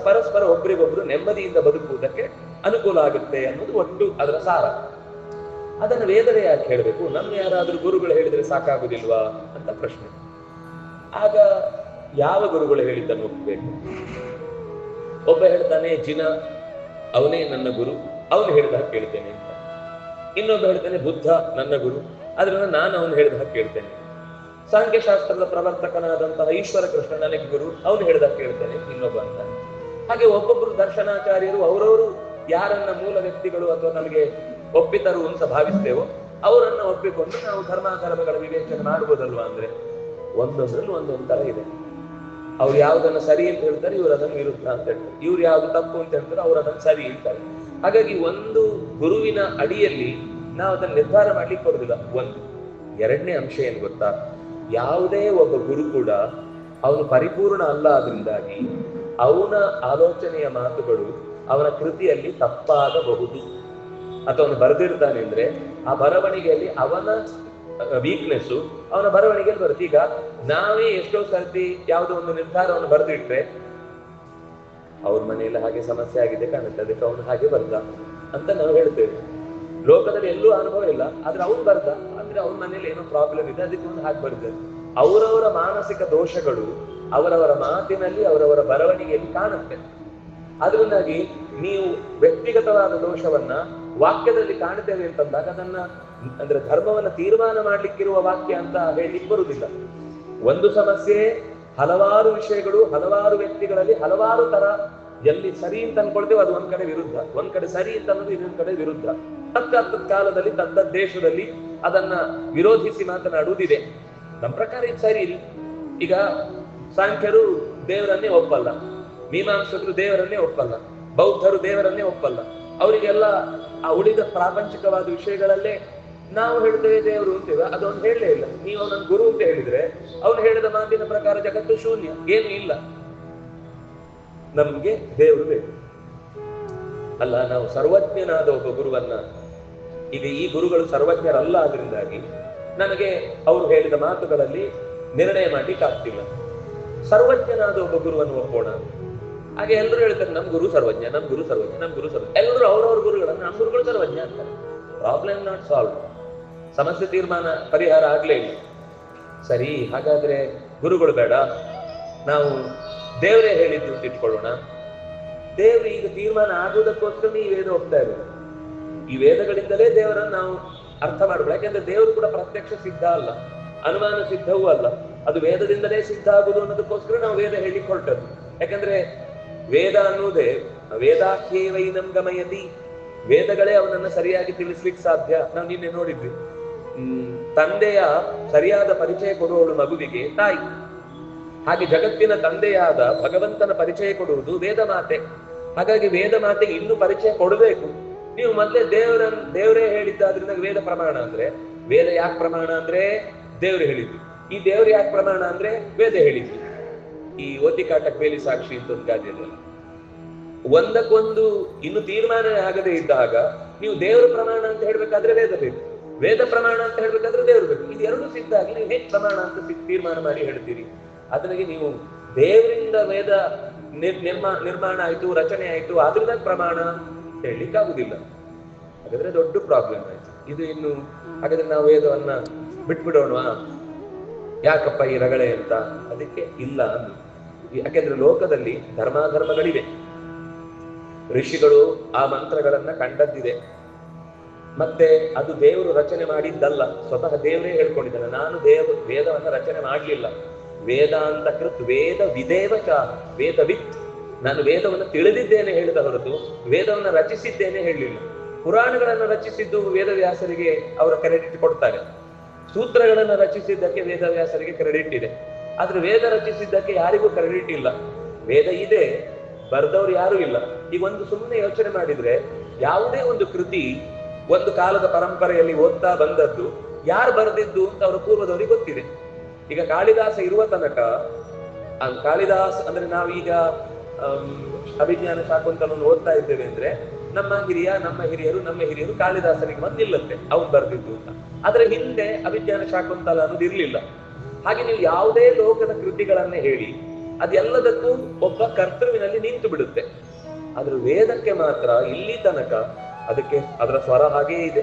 ಪರಸ್ಪರ ಒಬ್ಬರಿಗೊಬ್ರು ನೆಮ್ಮದಿಯಿಂದ ಬದುಕುವುದಕ್ಕೆ ಅನುಕೂಲ ಆಗುತ್ತೆ ಅನ್ನೋದು ಒಟ್ಟು ಅದರ ಸಾರ. ಅದನ್ನು ವೇದವೇ ಯಾಕೆ ಹೇಳಬೇಕು? ನಮ್ಮ ಯಾರಾದ್ರೂ ಗುರುಗಳು ಹೇಳಿದ್ರೆ ಸಾಕಾಗುದಿಲ್ವಾ ಅಂತ ಪ್ರಶ್ನೆ. ಆಗ ಯಾವ ಗುರುಗಳು ಹೇಳಿದ್ದನ್ನು ಒಪ್ಪಬೇಕು? ಒಬ್ಬ ಹೇಳ್ತಾನೆ ಜಿನ ಅವನೇ ನನ್ನ ಗುರು, ಅವನು ಹೇಳಿದ ಹಾಗೆ ಕೇಳ್ತೇನೆ ಅಂತ. ಇನ್ನೊಬ್ಬ ಹೇಳ್ತಾನೆ ಬುದ್ಧ ನನ್ನ ಗುರು, ಆದ್ರಿಂದ ನಾನು ಅವನು ಹೇಳಿದ ಹಾಗೆ ಕೇಳ್ತೇನೆ. ಸಾಂಖ್ಯಶಾಸ್ತ್ರದ ಪ್ರವರ್ತಕನಾದಂತಹ ಈಶ್ವರ ಕೃಷ್ಣ ನನಗೆ ಗುರು, ಅವನು ಹೇಳಿದ ಕೇಳ್ತೇನೆ ಇನ್ನೊಬ್ಬ ಅಂತ. ಹಾಗೆ ಒಬ್ಬೊಬ್ರು ದರ್ಶನಾಚಾರ್ಯರು ಅವರವರು ಯಾರನ್ನ ಮೂಲ ವ್ಯಕ್ತಿಗಳು ಅಥವಾ ನಮಗೆ ಒಪ್ಪಿತರು ಅಂತ ಭಾವಿಸ್ತೇವೋ ಅವರನ್ನ ಒಪ್ಪಿಕೊಂಡು ನಾವು ಧರ್ಮಾಧರ್ಮಗಳ ವಿವೇಚನೆ ಮಾಡ್ಬೋದಲ್ವಾ? ಅಂದ್ರೆ ಒಂದೊಂದ್ರಲ್ಲಿ ಒಂದೊಂದ್ ತರ ಇದೆ. ಅವ್ರು ಯಾವ್ದನ್ನ ಸರಿ ಅಂತ ಹೇಳ್ತಾರೆ, ಇವ್ರು ಅದನ್ನು ವಿರುದ್ಧ ಅಂತ ಹೇಳ್ತಾರೆ. ಇವ್ರು ಯಾವ್ದು ತಪ್ಪು ಅಂತ ಹೇಳ್ತಾರೆ, ಅವ್ರು ಅದನ್ನು ಸರಿ ಅಂತಾರೆ. ಹಾಗಾಗಿ ಒಂದು ಗುರುವಿನ ಅಡಿಯಲ್ಲಿ ನಾವು ಅದನ್ನ ನಿರ್ಧಾರ ಮಾಡ್ಲಿಕ್ಕೆ ಬರುದಿಲ್ಲ. ಒಂದು ಎರಡನೇ ಅಂಶ ಏನ್ ಗೊತ್ತಾ, ಯಾವುದೇ ಒಬ್ಬ ಗುರು ಕೂಡ ಅವನು ಪರಿಪೂರ್ಣ ಅಲ್ಲ. ಅದರಿಂದಾಗಿ ಅವನ ಆಲೋಚನೆಯ ಮಾತುಗಳು ಅವನ ಕೃತಿಯಲ್ಲಿ ತಪ್ಪಾಗಬಹುದು. ಅಥವಾ ಅವನು ಬರೆದಿರ್ತಾನೆ ಅಂದ್ರೆ ಆ ಬರವಣಿಗೆಯಲ್ಲಿ ಅವನ ವೀಕ್ನೆಸ್ ಅವನ ಬರವಣಿಗೆಯಲ್ಲಿ ಬರುತ್ತೆ. ಈಗ ನಾವೇ ಎಷ್ಟೋ ಸರ್ತಿ ಯಾವುದೋ ಒಂದು ನಿರ್ಧಾರವನ್ನು ಬರೆದಿಟ್ರೆ ಅವ್ರ ಮನೆಯಲ್ಲಿ ಹಾಗೆ ಸಮಸ್ಯೆ ಆಗಿದೆ ಕಾಣುತ್ತೆ, ಅದಕ್ಕೆ ಅವನು ಹಾಗೆ ಬರ್ದ ಅಂತ ನಾವು ಹೇಳ್ತೇವೆ. ಲೋಕದಲ್ಲಿ ಎಲ್ಲೂ ಅನುಭವ ಇಲ್ಲ, ಆದ್ರೆ ಅವ್ನು ಬರ್ದ ಅಂದ್ರೆ ಅವ್ನ ಮನೇಲಿ ಏನೋ ಪ್ರಾಬ್ಲಮ್ ಇದೆ, ಅದಕ್ಕೆ ಅವನು ಹಾಗೆ ಬರ್ದ. ಅವರವರ ಮಾನಸಿಕ ದೋಷಗಳು ಅವರವರ ಮಾತಿನಲ್ಲಿ ಅವರವರ ಬರವಣಿಗೆಯಲ್ಲಿ ಕಾಣುತ್ತೆ. ಅದರಿಂದಾಗಿ ನೀವು ವ್ಯಕ್ತಿಗತವಾದ ದೋಷವನ್ನ ವಾಕ್ಯದಲ್ಲಿ ಕಾಣುತ್ತೇವೆ ಅಂತಂದಾಗ ಅದನ್ನ ಅಂದ್ರೆ ಧರ್ಮವನ್ನ ತೀರ್ಮಾನ ಮಾಡ್ಲಿಕ್ಕಿರುವ ವಾಕ್ಯ ಅಂತ ಹೇಳಲಿಕ್ಕೆ ಬರುವುದಿಲ್ಲ. ಒಂದು ಸಮಸ್ಯೆ ಹಲವಾರು ವಿಷಯಗಳು ಹಲವಾರು ವ್ಯಕ್ತಿಗಳಲ್ಲಿ ಹಲವಾರು ತರ ಎಲ್ಲಿ ಸರಿ ಅಂತ ಅನ್ಕೊಳ್ತೇವೆ ಅದು ಒಂದ್ ಕಡೆ ವಿರುದ್ಧ, ಒಂದ್ ಕಡೆ ಸರಿ ಅಂತ ಅನ್ನೋದು ಇನ್ನೊಂದ್ ಕಡೆ ವಿರುದ್ಧ. ತಕ್ಕ ಕಾಲದಲ್ಲಿ ತಕ್ಕ ದೇಶದಲ್ಲಿ ಅದನ್ನ ವಿರೋಧಿಸಿ ಮಾತನಾಡುವುದಿದೆ. ನಮ್ಮ ಪ್ರಕಾರ ಇದು ಸರಿ ಇಲ್ಲ. ಈಗ ಸಾಂಖ್ಯರು ದೇವರನ್ನೇ ಒಪ್ಪಲ್ಲ, ಮೀಮಾಂಸಕರು ದೇವರನ್ನೇ ಒಪ್ಪಲ್ಲ, ಬೌದ್ಧರು ದೇವರನ್ನೇ ಒಪ್ಪಲ್ಲ. ಅವರಿಗೆಲ್ಲ ಆ ಉಳಿದ ಪ್ರಾಪಂಚಿಕವಾದ ವಿಷಯಗಳಲ್ಲೇ ನಾವು ಹೇಳ್ತೇವೆ ದೇವರು ಅಂತೇವೆ, ಅದೊಂದು ಹೇಳಲೇ ಇಲ್ಲ. ನೀವು ಅವನನ್ನು ಗುರು ಅಂತ ಹೇಳಿದ್ರೆ ಅವನು ಹೇಳಿದ ಮಾತಿನ ಪ್ರಕಾರ ಜಗತ್ತು ಶೂನ್ಯ, ಏನು ಇಲ್ಲ. ನಮ್ಗೆ ದೇವರು ಬೇಕು ಅಲ್ಲ. ನಾವು ಸರ್ವಜ್ಞನಾದ ಒಬ್ಬ ಗುರುವನ್ನ, ಈಗ ಈ ಗುರುಗಳು ಸರ್ವಜ್ಞರಲ್ಲ, ಆದ್ರಿಂದಾಗಿ ನನಗೆ ಅವರು ಹೇಳಿದ ಮಾತುಗಳಲ್ಲಿ ನಿರ್ಣಯ ಮಾಡ್ಲಿಕ್ಕೆ ಆಗ್ತಿಲ್ಲ. ಸರ್ವಜ್ಞನಾದ ಒಬ್ಬ ಗುರುವನ್ನು ಒಪ್ಪೋಣ. ಹಾಗೆ ಎಲ್ಲರೂ ಹೇಳ್ತಾರೆ ನಮ್ ಗುರು ಸರ್ವಜ್ಞ, ನಮ್ ಗುರು ಸರ್ವಜ್ಞ, ನಮ್ ಗುರು ಸರ್ವಜ್ಞ. ಎಲ್ಲರೂ ಅವ್ರವ್ರ ಗುರುಗಳನ್ನ ನಮ್ ಗುರುಗಳು ಸರ್ವಜ್ಞ ಅಂತಾರೆ. ಪ್ರಾಬ್ಲಮ್ ನಾಟ್ ಸಾಲ್ವ್, ಸಮಸ್ಯೆ ತೀರ್ಮಾನ ಪರಿಹಾರ ಆಗ್ಲೇ ಇಲ್ಲ. ಸರಿ, ಹಾಗಾದ್ರೆ ಗುರುಗಳು ಬೇಡ, ನಾವು ದೇವರೇ ಹೇಳಿದ್ದು ಅಂತ ಇಟ್ಕೊಳ್ಳೋಣ. ದೇವ್ರು ಈಗ ತೀರ್ಮಾನ ಆಗುವುದಕ್ಕೋಸ್ಕರ ಈ ವೇದ ಹೋಗ್ತಾ ಇರೋದು. ಈ ವೇದಗಳಿಂದಲೇ ದೇವರನ್ನು ನಾವು ಅರ್ಥ ಮಾಡ್ಬೋದು. ಯಾಕೆಂದ್ರೆ ದೇವರು ಕೂಡ ಪ್ರತ್ಯಕ್ಷ ಸಿದ್ಧ ಅಲ್ಲ, ಅನುಮಾನ ಸಿದ್ಧವೂ ಅಲ್ಲ. ಅದು ವೇದದಿಂದಲೇ ಸಿದ್ಧ ಆಗುದು ಅನ್ನೋದಕ್ಕೋಸ್ಕರ ನಾವು ವೇದ ಹೇಳಿಕ್ ಹೊರಟದ್ದು. ಯಾಕಂದ್ರೆ ವೇದ ಅನ್ನುವುದೇ ವೇದಾಖ್ಯೇವೈನಂ ಗಮಯತಿ, ವೇದಗಳೇ ಅವನನ್ನ ಸರಿಯಾಗಿ ತಿಳಿಸ್ಲಿಕ್ಕೆ ಸಾಧ್ಯ. ನಾವು ನಿನ್ನೆ ನೋಡಿದ್ವಿ, ತಂದೆಯ ಸರಿಯಾದ ಪರಿಚಯ ಕೊಡುವವಳು ಮಗುವಿಗೆ ತಾಯಿ. ಹಾಗೆ ಜಗತ್ತಿನ ತಂದೆಯಾದ ಭಗವಂತನ ಪರಿಚಯ ಕೊಡುವುದು ವೇದ ಮಾತೆ. ಹಾಗಾಗಿ ವೇದ ಮಾತೆಗೆ ಇನ್ನೂ ಪರಿಚಯ ಕೊಡಬೇಕು. ನೀವು ಮೊದಲೇ ದೇವರೇ ಹೇಳಿದ್ದಾದ್ರಿಂದ ವೇದ ಪ್ರಮಾಣ ಅಂದ್ರೆ, ವೇದ ಯಾಕೆ ಪ್ರಮಾಣ ಅಂದ್ರೆ ದೇವ್ರು ಹೇಳಿದ್ದು, ಈ ದೇವ್ರು ಯಾಕೆ ಪ್ರಮಾಣ ಅಂದ್ರೆ ವೇದ ಹೇಳಿದ್ದು. ಈ ಓತಿಕಾಟಕ್ ಬೇಲಿ ಸಾಕ್ಷಿ ಅಂತ ಒಂದು ಗಾದೆಯಲ್ಲ, ಒಂದಕ್ಕೊಂದು ಇನ್ನು ತೀರ್ಮಾನ ಆಗದೆ ಇದ್ದಾಗ ನೀವು ದೇವರು ಪ್ರಮಾಣ ಅಂತ ಹೇಳ್ಬೇಕಾದ್ರೆ ವೇದ ಬೇಕು, ವೇದ ಪ್ರಮಾಣ ಅಂತ ಹೇಳ್ಬೇಕಾದ್ರೆ ದೇವರು ಬೇಕು. ಇದು ಎರಡು ಸಿದ್ಧ ಆಗಿ ನೀವು ಹೇಗೆ ಪ್ರಮಾಣ ಅಂತ ತೀರ್ಮಾನ ಮಾಡಿ ಹೇಳ್ತೀರಿ? ಅದನಿಗೆ ನೀವು ದೇವರಿಂದ ವೇದ ನಿರ್ಮಾಣ ಆಯ್ತು, ರಚನೆ ಆಯ್ತು, ಆದ್ರಿಂದ ಪ್ರಮಾಣ ಹೇಳಲಿಕ್ಕೆ ಆಗುದಿಲ್ಲ. ಹಾಗಾದ್ರೆ ದೊಡ್ಡ ಪ್ರಾಬ್ಲಮ್ ಆಯ್ತು ಇದು. ಇನ್ನು ಹಾಗಾದ್ರೆ ನಾವು ವೇದವನ್ನ ಬಿಟ್ಬಿಡೋಣವಾ, ಯಾಕಪ್ಪ ಈ ರಗಳೆ ಅಂತ? ಅದಕ್ಕೆ ಇಲ್ಲ ಅಂದು. ಯಾಕೆಂದ್ರೆ ಲೋಕದಲ್ಲಿ ಧರ್ಮಾಧರ್ಮಗಳಿವೆ. ಋಷಿಗಳು ಆ ಮಂತ್ರಗಳನ್ನ ಕಂಡದ್ದಿದೆ. ಮತ್ತೆ ಅದು ದೇವರು ರಚನೆ ಮಾಡಿದ್ದಲ್ಲ, ಸ್ವತಃ ದೇವರೇ ಹೇಳ್ಕೊಂಡಿದ್ದಾನೆ, ನಾನು ವೇದವನ್ನ ರಚನೆ ಮಾಡ್ಲಿಲ್ಲ. ವೇದಾಂತ ಕೃತ್ ವೇದ ವಿದೇವ ಚ ವೇದವಿತ್, ನಾನು ವೇದವನ್ನು ತಿಳಿದಿದ್ದೇನೆ ಹೇಳಿದ ಹೊರತು ವೇದವನ್ನ ರಚಿಸಿದ್ದೇನೆ ಹೇಳಲಿಲ್ಲ. ಪುರಾಣಗಳನ್ನು ರಚಿಸಿದ್ದು ವೇದವ್ಯಾಸರಿಗೆ ಅವರ ಕ್ರೆಡಿಟ್ ಕೊಡ್ತಾರೆ. ಸೂತ್ರಗಳನ್ನು ರಚಿಸಿದ್ದಕ್ಕೆ ವೇದವ್ಯಾಸರಿಗೆ ಕ್ರೆಡಿಟ್ ಇದೆ. ಆದ್ರೆ ವೇದ ರಚಿಸಿದ್ದಕ್ಕೆ ಯಾರಿಗೂ ಕ್ರೆಡಿಟ್ ಇಲ್ಲ. ವೇದ ಇದೆ, ಬರೆದವ್ರು ಯಾರು ಇಲ್ಲ. ಈಗ ಒಂದು ಸುಮ್ಮನೆ ಯೋಚನೆ ಮಾಡಿದ್ರೆ ಯಾವುದೇ ಒಂದು ಕೃತಿ ಒಂದು ಕಾಲದ ಪರಂಪರೆಯಲ್ಲಿ ಓದ್ತಾ ಬಂದದ್ದು ಯಾರು ಬರೆದಿದ್ದು ಅಂತ ಅವರ ಪೂರ್ವದವರಿಗೆ ಗೊತ್ತಿದೆ. ಈಗ ಕಾಳಿದಾಸ ಇರುವ ತನಕ, ಕಾಳಿದಾಸ ಅಂದ್ರೆ ನಾವೀಗ ಅಭಿಜ್ಞಾನ ಶಾಕುಂತಲವನ್ನು ಓದ್ತಾ ಇದ್ದೇವೆ ಅಂದ್ರೆ ನಮ್ಮ ಹಿರಿಯರು ಕಾಳಿದಾಸನಿಗೆ ಬಂದು ನಿಲ್ಲುತ್ತೆ ಅವ್ನು ಬರೆದಿದ್ದು ಅಂತ. ಆದ್ರೆ ಹಿಂದೆ ಅಭಿಜ್ಞಾನ ಶಾಕುಂತಲ ಅನ್ನೋದು ಇರ್ಲಿಲ್ಲ. ಹಾಗೆ ನೀವು ಯಾವುದೇ ಲೋಕದ ಕೃತಿಗಳನ್ನೇ ಹೇಳಿ ಅದೆಲ್ಲದಕ್ಕೂ ಒಬ್ಬ ಕರ್ತೃವಿನಲ್ಲಿ ನಿಂತು ಬಿಡುತ್ತೆ. ಆದ್ರೆ ವೇದಕ್ಕೆ ಮಾತ್ರ ಇಲ್ಲಿ ತನಕ ಅದಕ್ಕೆ ಅದರ ಸ್ವರ ಹಾಗೇ ಇದೆ.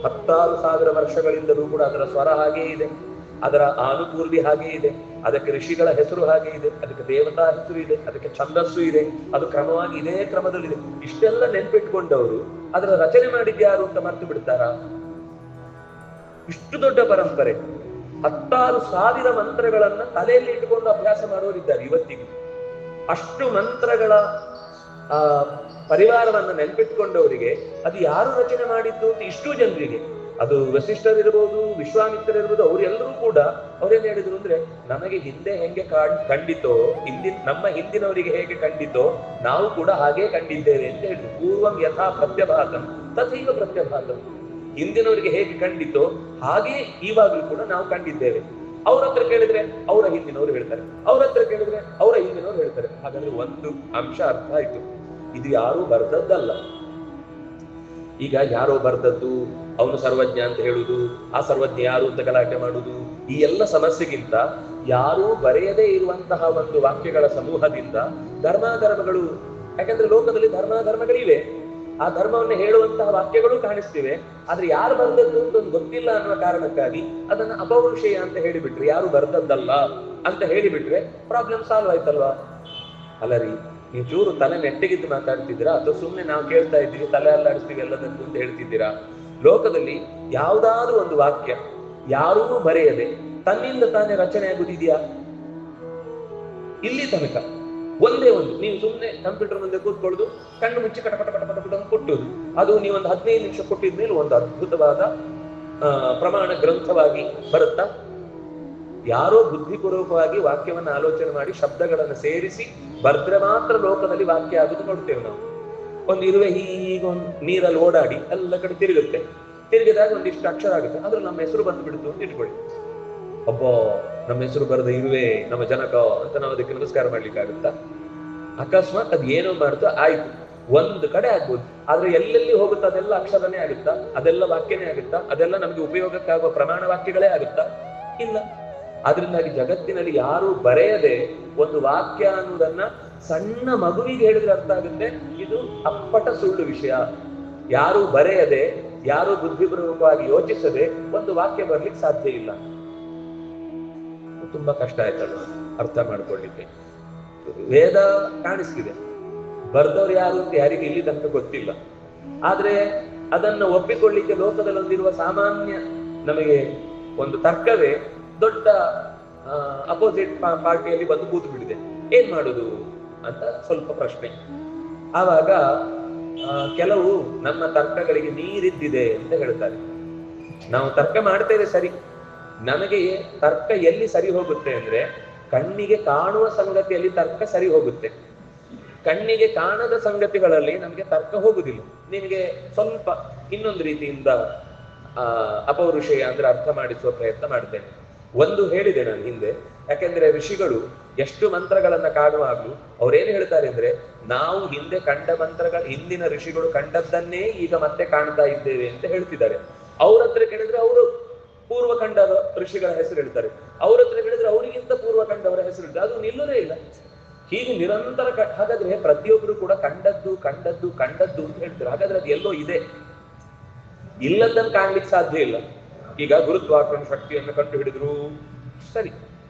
16,000 ವರ್ಷಗಳಿಂದಲೂ ಕೂಡ ಅದರ ಸ್ವರ ಹಾಗೇ ಇದೆ, ಅದರ ಆನುಪೂರ್ವಿ ಹಾಗೆ ಇದೆ, ಅದಕ್ಕೆ ಋಷಿಗಳ ಹೆಸರು ಹಾಗೆ ಇದೆ, ಅದಕ್ಕೆ ದೇವತಾ ಹೆಸರು ಇದೆ, ಅದಕ್ಕೆ ಛಂದಸ್ಸು ಇದೆ, ಅದು ಕ್ರಮವಾಗಿ ಇದೇ ಕ್ರಮದಲ್ಲಿದೆ. ಇಷ್ಟೆಲ್ಲ ನೆನ್ಪಿಟ್ಕೊಂಡವರು ಅದರ ರಚನೆ ಮಾಡಿದ್ಯಾರು ಅಂತ ಮರ್ತು ಬಿಡ್ತಾರ? ಇಷ್ಟು ದೊಡ್ಡ ಪರಂಪರೆ, 16,000 ಮಂತ್ರಗಳನ್ನ ತಲೆಯಲ್ಲಿ ಇಟ್ಟುಕೊಂಡು ಅಭ್ಯಾಸ ಮಾಡೋರಿದ್ದಾರೆ ಇವತ್ತಿಗೂ. ಅಷ್ಟು ಮಂತ್ರಗಳ ಪರಿವಾರವನ್ನ ನೆನ್ಪಿಟ್ಕೊಂಡವರಿಗೆ ಅದು ಯಾರು ರಚನೆ ಮಾಡಿದ್ದು ಅಂತ ಇಷ್ಟು ಜನರಿಗೆ, ಅದು ವಸಿಷ್ಠರಿರ್ಬೋದು, ವಿಶ್ವಾಮಿತ್ರರಿರ್ಬೋದು, ಅವರೆಲ್ಲರೂ ಕೂಡ ಅವ್ರೇನ್ ಹೇಳಿದ್ರು ಅಂದ್ರೆ, ನಮಗೆ ಹಿಂದೆ ಹೆಂಗೆ ಕಂಡಿತೋ, ನಮ್ಮ ಹಿಂದಿನವರಿಗೆ ಹೇಗೆ ಕಂಡಿತೋ ನಾವು ಕೂಡ ಹಾಗೆ ಕಂಡಿದ್ದೇವೆ ಅಂತ ಹೇಳಿದ್ರು. ಪೂರ್ವಂ ಯಥಾ ಪ್ರತ್ಯಭಾತಂ ತಥೈವ ಪ್ರತ್ಯಭಾತಂ. ಹಿಂದಿನವರಿಗೆ ಹೇಗೆ ಕಂಡಿತೋ ಹಾಗೆ ಇವಾಗಲೂ ಕೂಡ ನಾವು ಕಂಡಿದ್ದೇವೆ. ಅವ್ರ ಹತ್ರ ಕೇಳಿದ್ರೆ ಅವರ ಹಿಂದಿನವರು ಹೇಳ್ತಾರೆ, ಅವ್ರ ಹತ್ರ ಕೇಳಿದ್ರೆ ಅವರ ಹಿಂದಿನವರು ಹೇಳ್ತಾರೆ. ಹಾಗಾದ್ರೆ ಒಂದು ಅಂಶ ಅರ್ಥ ಆಯ್ತು, ಇದು ಯಾರು ಬರ್ದದ್ದಲ್ಲ. ಈಗ ಯಾರೋ ಬರ್ದದ್ದು, ಅವನು ಸರ್ವಜ್ಞ ಅಂತ ಹೇಳುದು, ಆ ಸರ್ವಜ್ಞ ಯಾರು ಅಂತ ಗಲಾಟೆ ಮಾಡುದು, ಈ ಎಲ್ಲ ಸಮಸ್ಯೆಗಿಂತ ಯಾರೂ ಬರೆಯದೇ ಇರುವಂತಹ ಒಂದು ವಾಕ್ಯಗಳ ಸಮೂಹದಿಂದ ಧರ್ಮಾಧರ್ಮಗಳು, ಯಾಕಂದ್ರೆ ಲೋಕದಲ್ಲಿ ಧರ್ಮಾಧರ್ಮಗಳಿವೆ, ಆ ಧರ್ಮವನ್ನು ಹೇಳುವಂತಹ ವಾಕ್ಯಗಳು ಕಾಣಿಸ್ತಿವೆ. ಆದ್ರೆ ಯಾರು ಬರ್ದದ್ದು ಅಂತ ಒಂದು ಗೊತ್ತಿಲ್ಲ ಅನ್ನುವ ಕಾರಣಕ್ಕಾಗಿ ಅದನ್ನ ಅಪೌರುಷೇಯ ಅಂತ ಹೇಳಿಬಿಟ್ರೆ, ಯಾರು ಬರ್ದದ್ದಲ್ಲ ಅಂತ ಹೇಳಿಬಿಟ್ರೆ ಪ್ರಾಬ್ಲಮ್ ಸಾಲ್ವ್ ಆಯ್ತಲ್ವಾ? ಅಲ್ಲ ರೀ, ನೀವು ಚೂರು ತಲೆ ನೆಟ್ಟಗಿದ್ದು ಮಾತಾಡ್ತಿದ್ದೀರಾ ಅಥವಾ ಸುಮ್ಮನೆ ನಾವು ಕೇಳ್ತಾ ಇದ್ದೀವಿ ತಲೆ ಅಲ್ಲಾಡಿಸ್ತೀವಿ ಎಲ್ಲದಕ್ಕೂ ಅಂತ ಹೇಳ್ತಿದ್ದೀರಾ? ಲೋಕದಲ್ಲಿ ಯಾವ್ದಾದ್ರು ಒಂದು ವಾಕ್ಯ ಯಾರೂ ಬರೆಯದೆ ತನ್ನಿಂದ ತಾನೇ ರಚನೆ ಆಗುದಿದೆಯಾ? ಇಲ್ಲಿ ತನಕ ಒಂದೇ ಒಂದು, ನೀವು ಸುಮ್ಮನೆ ಕಂಪ್ಯೂಟರ್ ಮುಂದೆ ಕೂತ್ಕೊಳ್ಳೋದು, ಕಣ್ಣು ಮುಚ್ಚಿ ಕಟಪಟ ಪಟ ಪಟ ಪಟ ಕೊಟ್ಟುದು, ಅದು ನೀವೊಂದು 15 ನಿಮಿಷ ಕೊಟ್ಟಿದ್ಮೇಲೆ ಒಂದು ಅದ್ಭುತವಾದ ಪ್ರಮಾಣ ಗ್ರಂಥವಾಗಿ ಬರುತ್ತಾ? ಯಾರೋ ಬುದ್ಧಿಪೂರ್ವಕವಾಗಿ ವಾಕ್ಯವನ್ನು ಆಲೋಚನೆ ಮಾಡಿ ಶಬ್ದಗಳನ್ನು ಸೇರಿಸಿ ಬರ್ದ್ರೆ ಮಾತ್ರ ಲೋಕದಲ್ಲಿ ವಾಕ್ಯ ಆಗುದು ನೋಡ್ತೇವೆ ನಾವು. ಒಂದು ಇರುವೆ ಹೀಗೆ ಒಂದು ನೀರಲ್ಲಿ ಓಡಾಡಿ ಎಲ್ಲ ಕಡೆ ತಿರುಗುತ್ತೆ, ತಿರುಗಿದಾಗ ಒಂದಿಷ್ಟು ಅಕ್ಷರ ಆಗುತ್ತೆ, ಆದ್ರೂ ನಮ್ಮ ಹೆಸರು ಬಂದು ಬಿಡುತ್ತು ಅಂತ ಇಟ್ಕೊಳ್ಳಿ. ಅಬ್ಬೋ, ನಮ್ಮ ಹೆಸರು ಬರೆದ ಇರುವೆ ನಮ್ಮ ಜನಕ ಅಂತ ನಾವು ಅದಕ್ಕೆ ನಮಸ್ಕಾರ ಮಾಡ್ಲಿಕ್ಕಾಗುತ್ತಾ? ಅಕಸ್ಮಾತ್ ಅದು ಏನೋ ಮಾಡ್ತೋ ಆಯ್ತು, ಒಂದು ಕಡೆ ಆಗ್ಬೋದು, ಆದ್ರೆ ಎಲ್ಲೆಲ್ಲಿ ಹೋಗುತ್ತಾ ಅದೆಲ್ಲ ಅಕ್ಷರನೇ ಆಗುತ್ತಾ? ಅದೆಲ್ಲ ವಾಕ್ಯನೇ ಆಗುತ್ತಾ? ಅದೆಲ್ಲ ನಮ್ಗೆ ಉಪಯೋಗಕ್ಕಾಗುವ ಪ್ರಮಾಣ ವಾಕ್ಯಗಳೇ ಆಗುತ್ತಾ? ಇಲ್ಲ. ಆದ್ರಿಂದಾಗಿ ಜಗತ್ತಿನಲ್ಲಿ ಯಾರು ಬರೆಯದೆ ಒಂದು ವಾಕ್ಯ ಅನ್ನುವುದನ್ನ ಸಣ್ಣ ಮಗುವಿಗೆ ಹೇಳಿದ್ರೆ ಅರ್ಥ ಆಗುತ್ತೆ, ಇದು ಅಪ್ಪಟ ಸುಳ್ಳು ವಿಷಯ. ಯಾರು ಬರೆಯದೆ, ಯಾರು ಬುದ್ಧಿಪೂರ್ವಕವಾಗಿ ಯೋಚಿಸದೆ ಒಂದು ವಾಕ್ಯ ಬರ್ಲಿಕ್ಕೆ ಸಾಧ್ಯ ಇಲ್ಲ. ತುಂಬಾ ಕಷ್ಟ ಆಯ್ತಲ್ಲ ಅರ್ಥ ಮಾಡ್ಕೊಳ್ಳಿಕ್ಕೆ. ವೇದ ಕಾಣಿಸ್ತಿದೆ, ಬರ್ದವ್ರು ಯಾರು ಅಂತ ಯಾರಿಗೆ ಇಲ್ಲಿ ತನಕ ಗೊತ್ತಿಲ್ಲ. ಆದ್ರೆ ಅದನ್ನ ಒಪ್ಪಿಕೊಳ್ಳಿಕ್ಕೆ ಲೋಕದಲ್ಲಿ ಹೊಂದಿರುವ ಸಾಮಾನ್ಯ ನಮಗೆ ಒಂದು ತರ್ಕವೇ ದೊಡ್ಡ ಅಪೋಸಿಟ್ ಪಾರ್ಟಿಯಲ್ಲಿ ಬಂದು ಕೂತು ಬಿಟ್ಟಿದೆ. ಏನ್ ಮಾಡುದು ಅಂತ ಸ್ವಲ್ಪ ಪ್ರಶ್ನೆ. ಆವಾಗ ಕೆಲವು ನಮ್ಮ ತರ್ಕಗಳಿಗೆ ನೀರಿದ್ದಿದೆ ಅಂತ ಹೇಳ್ತಾರೆ. ನಾವು ತರ್ಕ ಮಾಡ್ತೇವೆ ಸರಿ, ನಮಗೆ ತರ್ಕ ಎಲ್ಲಿ ಸರಿ ಹೋಗುತ್ತೆ ಅಂದ್ರೆ ಕಣ್ಣಿಗೆ ಕಾಣುವ ಸಂಗತಿಯಲ್ಲಿ ತರ್ಕ ಸರಿ ಹೋಗುತ್ತೆ, ಕಣ್ಣಿಗೆ ಕಾಣದ ಸಂಗತಿಗಳಲ್ಲಿ ನಮಗೆ ತರ್ಕ ಹೋಗುದಿಲ್ಲ. ನಿಮಗೆ ಸ್ವಲ್ಪ ಇನ್ನೊಂದು ರೀತಿಯಿಂದ ಅಪೌರುಷೇಯ ಅಂದ್ರೆ ಅರ್ಥ ಮಾಡಿಸುವ ಪ್ರಯತ್ನ ಮಾಡ್ತೇನೆ. ಒಂದು ಹೇಳಿದೆ ನಾನು ಹಿಂದೆ, ಯಾಕೆಂದ್ರೆ ಋಷಿಗಳು ಎಷ್ಟು ಮಂತ್ರಗಳನ್ನ ಕಾಣುವಾಗ್ಲೂ ಅವ್ರೇನು ಹೇಳ್ತಾರೆ ಅಂದ್ರೆ, ನಾವು ಹಿಂದೆ ಕಂಡ ಮಂತ್ರಗಳ ಹಿಂದಿನ ಋಷಿಗಳು ಕಂಡದ್ದನ್ನೇ ಈಗ ಮತ್ತೆ ಕಾಣ್ತಾ ಇದ್ದೇವೆ ಅಂತ ಹೇಳ್ತಿದ್ದಾರೆ. ಅವ್ರ ಹತ್ರ ಕೇಳಿದ್ರೆ ಅವರು ಪೂರ್ವ ಕಂಡ ಋಷಿಗಳ ಹೆಸರು ಹೇಳ್ತಾರೆ, ಅವ್ರ ಹತ್ರ ಕೇಳಿದ್ರೆ ಅವರಿಗಿಂತ ಪೂರ್ವ ಕಂಡವರ ಹೆಸರು ಹೇಳ್ತಾರೆ. ಅದು ನಿಲ್ಲುವುದೇ ಇಲ್ಲ. ಹೀಗೆ ನಿರಂತರ ಹಾಗಾದ್ರೆ ಪ್ರತಿಯೊಬ್ಬರು ಕೂಡ ಕಂಡದ್ದು ಕಂಡದ್ದು ಕಂಡದ್ದು ಅಂತ ಹೇಳ್ತಾರೆ. ಹಾಗಾದ್ರೆ ಅದು ಎಲ್ಲೋ ಇದೆ, ಇಲ್ಲದನ್ನು ಕಾಣ್ಲಿಕ್ಕೆ ಸಾಧ್ಯ ಇಲ್ಲ. ಈಗ ಗುರುತ್ವಾಕರ್ಷಣ ಶಕ್ತಿಯನ್ನು ಕಂಡು ಹಿಡಿದ್ರು, ಸರಿ,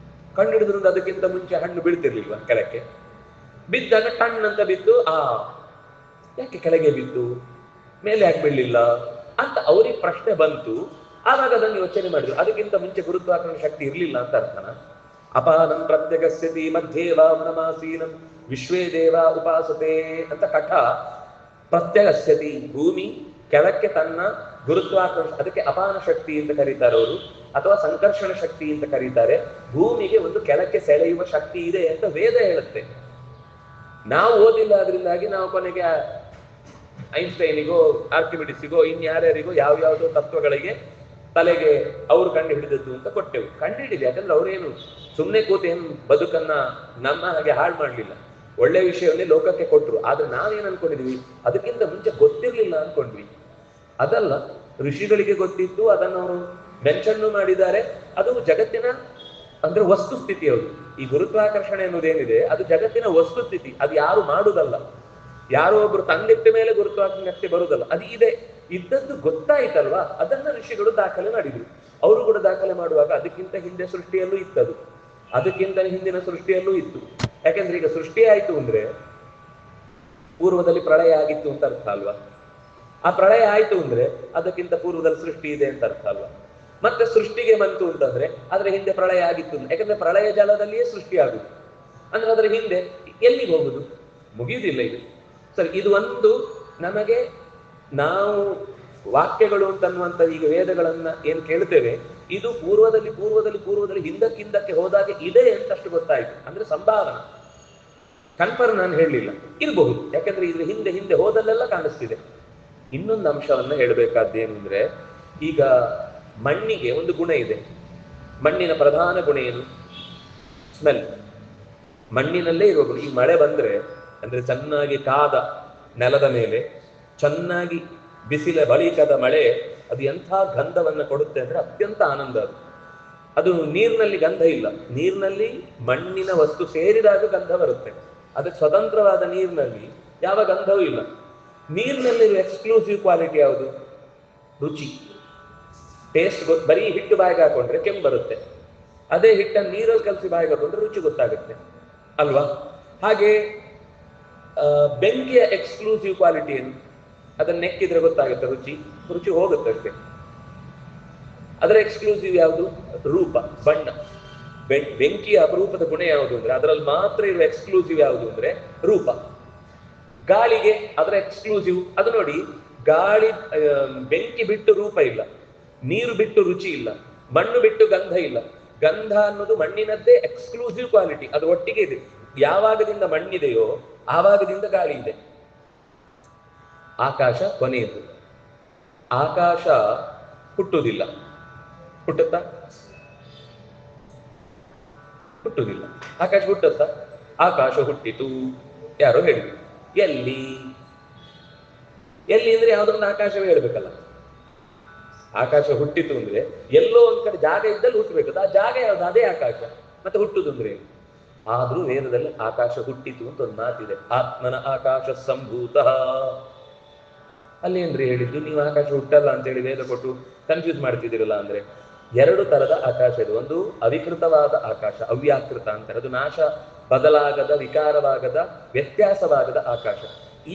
ಕಂಡು ಹಿಡಿದ್ರು ಅದಕ್ಕಿಂತ ಮುಂಚೆ ಹಣ್ಣು ಬೀಳ್ತಿರ್ಲಿಲ್ವಾ ಕೆಳಕ್ಕೆ? ಬಿದ್ದಾಗ ಟಣ್ ಅಂತ ಬಿದ್ದು, ಯಾಕೆ ಕೆಳಗೆ ಬಿದ್ದು ಮೇಲೆ ಯಾಕೆ ಬೀಳಲಿಲ್ಲ ಅಂತ ಅವ್ರಿಗೆ ಪ್ರಶ್ನೆ ಬಂತು. ಆವಾಗ ಅದನ್ನು ಯೋಚನೆ ಮಾಡಿದ್ರು, ಅದಕ್ಕಿಂತ ಮುಂಚೆ ಗುರುತ್ವಾಕರ್ಷಣ ಶಕ್ತಿ ಇರ್ಲಿಲ್ಲ ಅಂತ ಅರ್ಥನ? ಅಪಾನಂ ಪ್ರತ್ಯಗಸ್ಯತಿ ಮಧ್ಯೆ ವಾಮನಮಾಸೀನಂ ವಿಶ್ವೇ ದೇವ ಉಪಾಸತೆ ಅಂತ ಕಠ. ಪ್ರತ್ಯಗಸ್ಯತಿ, ಭೂಮಿ ಕೆಳಕ್ಕೆ ತನ್ನ ಗುರುತ್ವಾಕರ್ಷಣ, ಅದಕ್ಕೆ ಅಪಾನ ಶಕ್ತಿ ಅಂತ ಕರೀತಾರೆ ಅವರು, ಅಥವಾ ಸಂಕರ್ಷಣ ಶಕ್ತಿ ಅಂತ ಕರೀತಾರೆ. ಭೂಮಿಗೆ ಒಂದು ಕೆಳಕ್ಕೆ ಸೆಳೆಯುವ ಶಕ್ತಿ ಇದೆ ಅಂತ ವೇದ ಹೇಳುತ್ತೆ. ನಾವು ಓದಿಲ್ಲ, ಅದರಿಂದಾಗಿ ನಾವು ಕೊನೆಗೆ ಐನ್ಸ್ಟೈನಿಗೋ ಆರ್ಕಿಮಿಡಿಸ್ಗೋ ಇನ್ಯಾರ್ಯಾರಿಗೋ ಯಾವ್ಯಾವುದೋ ತತ್ವಗಳಿಗೆ ತಲೆಗೆ ಅವರು ಕಂಡು ಹಿಡಿದದ್ದು ಅಂತ ಕೊಟ್ಟೆವು. ಕಂಡು ಹಿಡಿದೆ, ಯಾಕಂದ್ರೆ ಅವರೇನು ಸುಮ್ಮನೆ ಕೂತು ಏನು ಬದುಕನ್ನ ನಮ್ಮ ಹಾಗೆ ಹಾಳು ಮಾಡ್ಲಿಲ್ಲ, ಒಳ್ಳೆ ವಿಷಯವನ್ನೇ ಲೋಕಕ್ಕೆ ಕೊಟ್ರು. ಆದ್ರೆ ನಾವೇನ್ ಅನ್ಕೊಂಡಿದ್ವಿ, ಅದಕ್ಕಿಂತ ಮುಂಚೆ ಗೊತ್ತಿರ್ಲಿಲ್ಲ ಅನ್ಕೊಂಡ್ವಿ. ಅದಲ್ಲ, ಋಷಿಗಳಿಗೆ ಗೊತ್ತಿತ್ತು, ಅದನ್ನು ಅವರು ಮೆನ್ಷನ್ ಮಾಡಿದ್ದಾರೆ. ಅದು ಜಗತ್ತಿನ ಅಂದ್ರೆ ವಸ್ತುಸ್ಥಿತಿ. ಅವರು ಈ ಗುರುತ್ವಾಕರ್ಷಣೆ ಅನ್ನೋದೇನಿದೆ ಅದು ಜಗತ್ತಿನ ವಸ್ತುಸ್ಥಿತಿ, ಅದು ಯಾರು ಮಾಡುದಲ್ಲ. ಯಾರೋ ಒಬ್ರು ತಂದಿಟ್ಟ ಮೇಲೆ ಗುರುತ್ವಾಕರ್ಷಣೆ ಬರುದಲ್ಲ, ಅದು ಇದೆ. ಇದ್ದದ್ದು ಗೊತ್ತಾಯ್ತಲ್ವಾ, ಅದನ್ನ ಋಷಿಗಳು ದಾಖಲೆ ಮಾಡಿದ್ರು. ಅವರು ಕೂಡ ದಾಖಲೆ ಮಾಡುವಾಗ ಅದಕ್ಕಿಂತ ಹಿಂದೆ ಸೃಷ್ಟಿಯಲ್ಲೂ ಇತ್ತದು, ಅದಕ್ಕಿಂತ ಹಿಂದಿನ ಸೃಷ್ಟಿಯಲ್ಲೂ ಇತ್ತು. ಯಾಕೆಂದ್ರೆ ಈಗ ಸೃಷ್ಟಿ ಆಯ್ತು ಅಂದ್ರೆ ಪೂರ್ವದಲ್ಲಿ ಪ್ರಳಯ ಆಗಿತ್ತು ಅಂತ ಅರ್ಥ ಅಲ್ವಾ? ಆ ಪ್ರಳಯ ಆಯ್ತು ಅಂದ್ರೆ ಅದಕ್ಕಿಂತ ಪೂರ್ವದಲ್ಲಿ ಸೃಷ್ಟಿ ಇದೆ ಅಂತ ಅರ್ಥ ಅಲ್ವಾ? ಮತ್ತೆ ಸೃಷ್ಟಿಗೆ ಬಂತು ಅಂತಂದ್ರೆ ಅದ್ರ ಹಿಂದೆ ಪ್ರಳಯ ಆಗಿತ್ತು, ಯಾಕಂದ್ರೆ ಪ್ರಳಯ ಜಲದಲ್ಲಿಯೇ ಸೃಷ್ಟಿ ಆಗುದು. ಅಂದ್ರೆ ಅದರ ಹಿಂದೆ ಎಲ್ಲಿಗೆ ಹೋಗುದು? ಮುಗಿಯುವುದಿಲ್ಲ ಇದು. ಸರಿ, ಇದು ಒಂದು ನಮಗೆ ನಾವು ವಾಕ್ಯಗಳು ಅಂತನ್ನುವಂತ ಈಗ ವೇದಗಳನ್ನ ಏನ್ ಕೇಳ್ತೇವೆ, ಇದು ಪೂರ್ವದಲ್ಲಿ ಪೂರ್ವದಲ್ಲಿ ಪೂರ್ವದಲ್ಲಿ ಹಿಂದಕ್ಕಿಂದಕ್ಕೆ ಹೋದಾಗ ಇದೆ ಅಂತ ಅಷ್ಟು ಗೊತ್ತಾಯ್ತು. ಅಂದ್ರೆ ಸಂಭಾವನಾ, ಕನ್ಫರ್ಮ್ ನಾನು ಹೇಳಲಿಲ್ಲ, ಇರಬಹುದು. ಯಾಕಂದ್ರೆ ಇದ್ರ ಹಿಂದೆ ಹಿಂದೆ ಹೋದಲ್ಲೆಲ್ಲ ಕಾಣಿಸ್ತಿದೆ. ಇನ್ನೊಂದು ಅಂಶವನ್ನ ಹೇಳಬೇಕಾದ್ದೇನು ಅಂದ್ರೆ, ಈಗ ಮಣ್ಣಿಗೆ ಒಂದು ಗುಣ ಇದೆ. ಮಣ್ಣಿನ ಪ್ರಧಾನ ಗುಣ ಏನು? ಸ್ಮೆಲ್. ಮಣ್ಣಿನಲ್ಲೇ ಇರುವ ಗುಣ. ಈ ಮಳೆ ಬಂದ್ರೆ ಅಂದ್ರೆ ಚೆನ್ನಾಗಿ ಕಾದ ನೆಲದ ಮೇಲೆ ಚೆನ್ನಾಗಿ ಬಿಸಿಲ ಬಳಿಕದ ಮಳೆ, ಅದು ಎಂಥ ಗಂಧವನ್ನು ಕೊಡುತ್ತೆ ಅಂದ್ರೆ ಅತ್ಯಂತ ಆನಂದ. ಅದು ನೀರಿನಲ್ಲಿ ಗಂಧ ಇಲ್ಲ. ನೀರಿನಲ್ಲಿ ಮಣ್ಣಿನ ವಸ್ತು ಸೇರಿದಾಗ ಗಂಧ ಬರುತ್ತೆ. ಅದಕ್ಕೆ ಸ್ವತಂತ್ರವಾದ ನೀರಿನಲ್ಲಿ ಯಾವ ಗಂಧವೂ ಇಲ್ಲ. ನೀರಿನಲ್ಲಿ ಎಕ್ಸ್ಕ್ಲೂಸಿವ್ ಕ್ವಾಲಿಟಿ ಯಾವುದು? ರುಚಿ, ಟೇಸ್ಟ್. ಬರೀ ಹಿಟ್ಟು ಬಾಯಿಗೆ ಹಾಕೊಂಡ್ರೆ ಕೆಮ್ಮು ಬರುತ್ತೆ. ಅದೇ ಹಿಟ್ಟನ್ನು ನೀರಲ್ಲಿ ಕಲಸಿ ಬಾಯಿಗೆ ಹಾಕೊಂಡ್ರೆ ರುಚಿ ಗೊತ್ತಾಗುತ್ತೆ ಅಲ್ವಾ? ಹಾಗೆ ಬೆಂಕಿಯ ಎಕ್ಸ್ಕ್ಲೂಸಿವ್ ಕ್ವಾಲಿಟಿ ಏನು? ಅದನ್ನ ನೆಕ್ಕಿದ್ರೆ ಗೊತ್ತಾಗುತ್ತೆ ರುಚಿ. ರುಚಿ ಹೋಗುತ್ತೆ ಅಷ್ಟೇ. ಅದರ ಎಕ್ಸ್ಕ್ಲೂಸಿವ್ ಯಾವುದು? ರೂಪ, ಬಣ್ಣ. ಬೆಂಕಿಯ ಅಪರೂಪದ ಗುಣ ಯಾವುದು ಅಂದ್ರೆ ಅದರಲ್ಲಿ ಮಾತ್ರ ಇರುವ ಎಕ್ಸ್ಕ್ಲೂಸಿವ್ ಯಾವುದು ಅಂದ್ರೆ ರೂಪ. ಗಾಳಿಗೆ ಅದರ ಎಕ್ಸ್ಕ್ಲೂಸಿವ್ ಅದು ನೋಡಿ, ಗಾಳಿ ಬೆಂಕಿ ಬಿಟ್ಟು ರೂಪ ಇಲ್ಲ, ನೀರು ಬಿಟ್ಟು ರುಚಿ ಇಲ್ಲ, ಮಣ್ಣು ಬಿಟ್ಟು ಗಂಧ ಇಲ್ಲ. ಗಂಧ ಅನ್ನೋದು ಮಣ್ಣಿನದ್ದೇ ಎಕ್ಸ್ಕ್ಲೂಸಿವ್ ಕ್ವಾಲಿಟಿ. ಅದು ಒಟ್ಟಿಗೆ ಇದೆ. ಯಾವಾಗದಿಂದ ಮಣ್ಣಿದೆಯೋ ಆವಾಗದಿಂದ ಗಾಳಿ ಇದೆ. ಆಕಾಶ ಕೊನೆಯದು. ಆಕಾಶ ಹುಟ್ಟುವುದಿಲ್ಲ. ಹುಟ್ಟುತ್ತಾ? ಹುಟ್ಟುವುದಿಲ್ಲ. ಆಕಾಶ ಹುಟ್ಟುತ್ತಾ? ಆಕಾಶ ಹುಟ್ಟಿತು ಯಾರೋ ಹೇಳಿದ್ರು. ಎಲ್ಲಿ? ಎಲ್ಲಿ ಅಂದ್ರೆ ಯಾವ್ದೊಂದು ಆಕಾಶವೇ ಹೇಳ್ಬೇಕಲ್ಲ. ಆಕಾಶ ಹುಟ್ಟಿತು ಅಂದ್ರೆ ಎಲ್ಲೋ ಒಂದ್ ಕಡೆ ಜಾಗ ಇದ್ದಲ್ಲಿ ಹುಟ್ಟಬೇಕು. ಆ ಜಾಗ ಯಾವ್ದು? ಅದೇ ಆಕಾಶ. ಮತ್ತೆ ಹುಟ್ಟುದು ಅಂದ್ರೆ ಆದ್ರೂ ವೇದದಲ್ಲಿ ಆಕಾಶ ಹುಟ್ಟಿತು ಅಂತ ಒಂದು ಮಾತಿದೆ. ಆತ್ಮನ ಆಕಾಶ ಸಂಭೂತ. ಅಲ್ಲೇನ್ರಿ ಹೇಳಿದ್ದು? ನೀವು ಆಕಾಶ ಹುಟ್ಟಲ್ಲ ಅಂತ ಹೇಳಿ ವೇದ ಕೊಟ್ಟು ಕನ್ಫ್ಯೂಸ್ ಮಾಡ್ತಿದ್ದೀರಲ್ಲ ಅಂದ್ರೆ, ಎರಡು ತರದ ಆಕಾಶ ಇದೆ. ಒಂದು ಅವಿಕೃತವಾದ ಆಕಾಶ, ಅವ್ಯಾಕೃತ ಅಂತಾರೆ. ಅದು ನಾಶ, ಬದಲಾಗದ, ವಿಕಾರವಾಗದ, ವ್ಯತ್ಯಾಸವಾಗದ ಆಕಾಶ.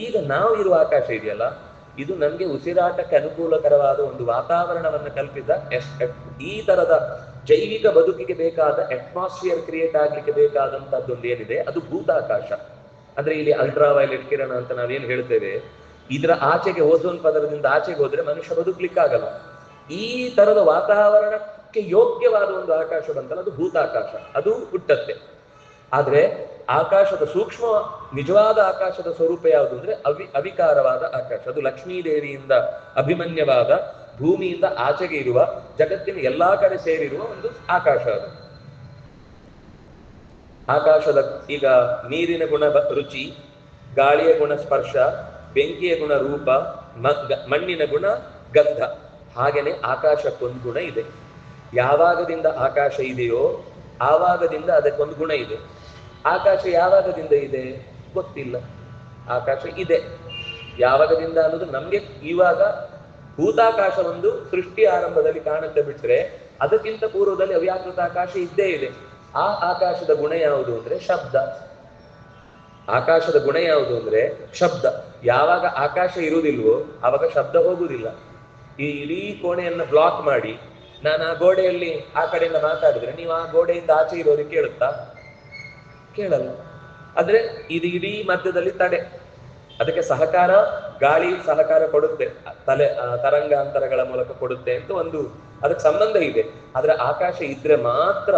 ಈಗ ನಾವು ಇರುವ ಆಕಾಶ ಇದೆಯಲ್ಲ, ಇದು ನಮ್ಗೆ ಉಸಿರಾಟಕ್ಕೆ ಅನುಕೂಲಕರವಾದ ಒಂದು ವಾತಾವರಣವನ್ನು ಕಲ್ಪಿಸಿದ ಈ ತರದ ಜೈವಿಕ ಬದುಕಿಗೆ ಬೇಕಾದ ಅಟ್ಮಾಸ್ಫಿಯರ್ ಕ್ರಿಯೇಟ್ ಆಗ್ಲಿಕ್ಕೆ ಬೇಕಾದಂತದ್ದೊಂದು ಏನಿದೆ ಅದು ಭೂತಾಕಾಶ. ಅಂದ್ರೆ ಇಲ್ಲಿ ಅಲ್ಟ್ರಾ ವೈಲೆಟ್ ಕಿರಣ ಅಂತ ನಾವೇನು ಹೇಳ್ತೇವೆ, ಇದರ ಆಚೆಗೆ ಓಝೋನ್ ಪದರದಿಂದ ಆಚೆಗೆ ಹೋದ್ರೆ ಮನುಷ್ಯ ಬದುಕಲಿಕ್ಕಾಗಲ್ಲ. ಈ ತರದ ವಾತಾವರಣಕ್ಕೆ ಯೋಗ್ಯವಾದ ಒಂದು ಆಕಾಶ ಬಂತಲ್ಲ, ಅದು ಭೂತಾಕಾಶ. ಅದು ಹುಟ್ಟತ್ತೆ. ಆದ್ರೆ ಆಕಾಶದ ಸೂಕ್ಷ್ಮ ನಿಜವಾದ ಆಕಾಶದ ಸ್ವರೂಪ ಯಾವುದು ಅಂದ್ರೆ ಅವಿಕಾರವಾದ ಆಕಾಶ. ಅದು ಲಕ್ಷ್ಮೀದೇವಿಯಿಂದ ಅಭಿಮನ್ಯವಾದ, ಭೂಮಿಯಿಂದ ಆಚೆಗೆ ಇರುವ, ಜಗತ್ತಿನ ಎಲ್ಲಾ ಕಡೆ ಸೇರಿರುವ ಒಂದು ಆಕಾಶ. ಅದು ಆಕಾಶದ ಈಗ ನೀರಿನ ಗುಣ ರುಚಿ, ಗಾಳಿಯ ಗುಣ ಸ್ಪರ್ಶ, ಬೆಂಕಿಯ ಗುಣ ರೂಪ, ಮಣ್ಣಿನ ಗುಣ ಗಂಧ. ಹಾಗೇನೆ ಆಕಾಶಕ್ಕೊಂದು ಗುಣ ಇದೆ. ಯಾವಾಗದಿಂದ ಆಕಾಶ ಇದೆಯೋ ಆವಾಗದಿಂದ ಅದಕ್ಕೊಂದು ಗುಣ ಇದೆ. ಆಕಾಶ ಯಾವಾಗದಿಂದ ಇದೆ ಗೊತ್ತಿಲ್ಲ. ಆಕಾಶ ಇದೆ ಯಾವಾಗದಿಂದ ಅನ್ನೋದು ನಮ್ಗೆ ಇವಾಗ ಭೂತಾಕಾಶ ಒಂದು ಸೃಷ್ಟಿ ಆರಂಭದಲ್ಲಿ ಕಾಣುತ್ತೆ ಬಿಟ್ರೆ, ಅದಕ್ಕಿಂತ ಪೂರ್ವದಲ್ಲಿ ಅವ್ಯಾಕೃತ ಆಕಾಶ ಇದ್ದೇ ಇದೆ. ಆ ಆಕಾಶದ ಗುಣ ಯಾವುದು ಅಂದ್ರೆ ಶಬ್ದ. ಆಕಾಶದ ಗುಣ ಯಾವುದು ಅಂದ್ರೆ ಶಬ್ದ. ಯಾವಾಗ ಆಕಾಶ ಇರುವುದಿಲ್ವೋ ಆವಾಗ ಶಬ್ದ ಹೋಗುವುದಿಲ್ಲ. ಈ ಇಡೀ ಕೋಣೆಯನ್ನ ಬ್ಲಾಕ್ ಮಾಡಿ ನಾನು ಆ ಗೋಡೆಯಲ್ಲಿ ಆ ಕಡೆಯಿಂದ ಮಾತಾಡಿದ್ರೆ ನೀವು ಆ ಗೋಡೆಯಿಂದ ಆಚೆ ಇರೋರಿಗೆ ಕೇಳುತ್ತಾ? ಕೇಳಲ್ಲ. ಆದ್ರೆ ಇದು ಇಡೀ ಮಧ್ಯದಲ್ಲಿ ತಡೆ. ಅದಕ್ಕೆ ಸಹಕಾರ, ಗಾಳಿ ಸಹಕಾರ ಕೊಡುತ್ತೆ, ತರಂಗಾಂತರಗಳ ಮೂಲಕ ಕೊಡುತ್ತೆ ಅಂತ ಒಂದು ಅದಕ್ಕೆ ಸಂಬಂಧ ಇದೆ. ಆದ್ರೆ ಆಕಾಶ ಇದ್ರೆ ಮಾತ್ರ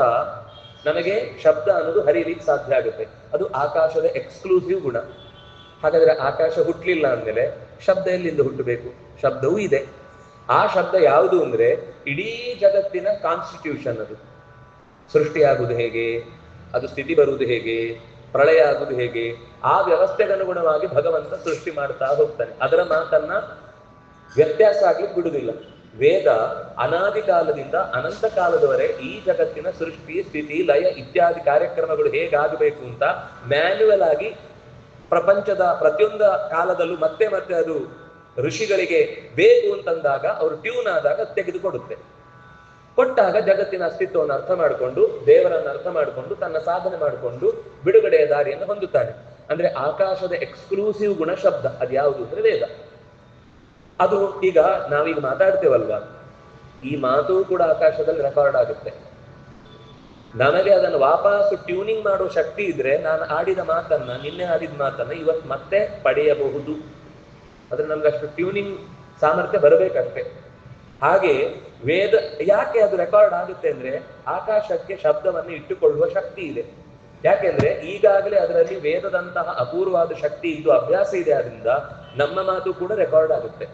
ನಮಗೆ ಶಬ್ದ ಅನ್ನೋದು ಹರಿಲಿಕ್ಕೆ ಸಾಧ್ಯ ಆಗುತ್ತೆ. ಅದು ಆಕಾಶದ ಎಕ್ಸ್ಕ್ಲೂಸಿವ್ ಗುಣ. ಹಾಗಾದ್ರೆ ಆಕಾಶ ಹುಟ್ಟಲಿಲ್ಲ ಅಂದ್ಮೇಲೆ ಶಬ್ದ ಎಲ್ಲಿಂದ ಹುಟ್ಟಬೇಕು? ಶಬ್ದವೂ ಇದೆ. ಆ ಶಬ್ದ ಯಾವುದು ಅಂದ್ರೆ ಇಡೀ ಜಗತ್ತಿನ ಕಾನ್ಸ್ಟಿಟ್ಯೂಷನ್. ಅದು ಸೃಷ್ಟಿಯಾಗುವುದು ಹೇಗೆ, ಅದು ಸ್ಥಿತಿ ಬರುವುದು ಹೇಗೆ, ಪ್ರಳಯ ಆಗುವುದು ಹೇಗೆ, ಆ ವ್ಯವಸ್ಥೆಗನುಗುಣವಾಗಿ ಭಗವಂತ ಸೃಷ್ಟಿ ಮಾಡ್ತಾ ಹೋಗ್ತಾನೆ. ಅದರ ಮಾತನ್ನ ವ್ಯತ್ಯಾಸ ಆಗ್ಲಿಕ್ಕೆ ಬಿಡುವುದಿಲ್ಲ. ವೇದ ಅನಾದಿ ಕಾಲದಿಂದ ಅನಂತ ಕಾಲದವರೆ ಈ ಜಗತ್ತಿನ ಸೃಷ್ಟಿ, ಸ್ಥಿತಿ, ಲಯ ಇತ್ಯಾದಿ ಕಾರ್ಯಕ್ರಮಗಳು ಹೇಗಾಗಬೇಕು ಅಂತ ಮ್ಯಾನ್ಯುವಲ್ ಆಗಿ ಪ್ರಪಂಚದ ಪ್ರತಿಯೊಂದು ಕಾಲದಲ್ಲೂ ಮತ್ತೆ ಮತ್ತೆ ಅದು ಋಷಿಗಳಿಗೆ ಬೇಕು ಅಂತಂದಾಗ ಅವರು ಟ್ಯೂನ್ ಆದಾಗ ತೆಗೆದುಕೊಡುತ್ತೆ. ಕೊಟ್ಟಾಗ ಜಗತ್ತಿನ ಅಸ್ತಿತ್ವವನ್ನು ಅರ್ಥ ಮಾಡಿಕೊಂಡು, ದೇವರನ್ನು ಅರ್ಥ ಮಾಡಿಕೊಂಡು, ತನ್ನ ಸಾಧನೆ ಮಾಡಿಕೊಂಡು ಬಿಡುಗಡೆಯ ದಾರಿಯನ್ನು ಹೊಂದುತ್ತಾನೆ. ಅಂದ್ರೆ ಆಕಾಶದ ಎಕ್ಸ್ಕ್ಲೂಸಿವ್ ಗುಣ ಶಬ್ದ. ಅದು ಯಾವುದು ಅಂದ್ರೆ ವೇದ. ಅದು ಈಗ ನಾವೀಗ ಮಾತಾಡ್ತೇವಲ್ವಾ, ಈ ಮಾತು ಕೂಡ ಆಕಾಶದಲ್ಲಿ ರೆಕಾರ್ಡ್ ಆಗುತ್ತೆ. ನನಗೆ ಅದನ್ನು ವಾಪಸ್ ಟ್ಯೂನಿಂಗ್ ಮಾಡೋ ಶಕ್ತಿ ಇದ್ರೆ ನಾನು ಆಡಿದ ಮಾತನ್ನ, ನಿನ್ನೆ ಆಡಿದ ಮಾತನ್ನ ಇವತ್ತು ಮತ್ತೆ ಪಡೆಯಬಹುದು. ಆದ್ರೆ ನಮ್ಗೆ ಅಷ್ಟು ಟ್ಯೂನಿಂಗ್ ಸಾಮರ್ಥ್ಯ ಬರಬೇಕಷ್ಟೇ. ಹಾಗೆ ವೇದ ಯಾಕೆ ಅದು ರೆಕಾರ್ಡ್ ಆಗುತ್ತೆ ಅಂದ್ರೆ ಆಕಾಶಕ್ಕೆ ಶಬ್ದವನ್ನು ಇಟ್ಟುಕೊಳ್ಳುವ ಶಕ್ತಿ ಇದೆ. ಯಾಕೆಂದ್ರೆ ಈಗಾಗಲೇ ಅದರಲ್ಲಿ ವೇದದಂತಹ ಅಪೂರ್ವವಾದ ಶಕ್ತಿ ಇದು ಅಭ್ಯಾಸ ಇದೆ. ಆದ್ರಿಂದ ನಮ್ಮ ಮಾತು ಕೂಡ ರೆಕಾರ್ಡ್ ಆಗುತ್ತೆ.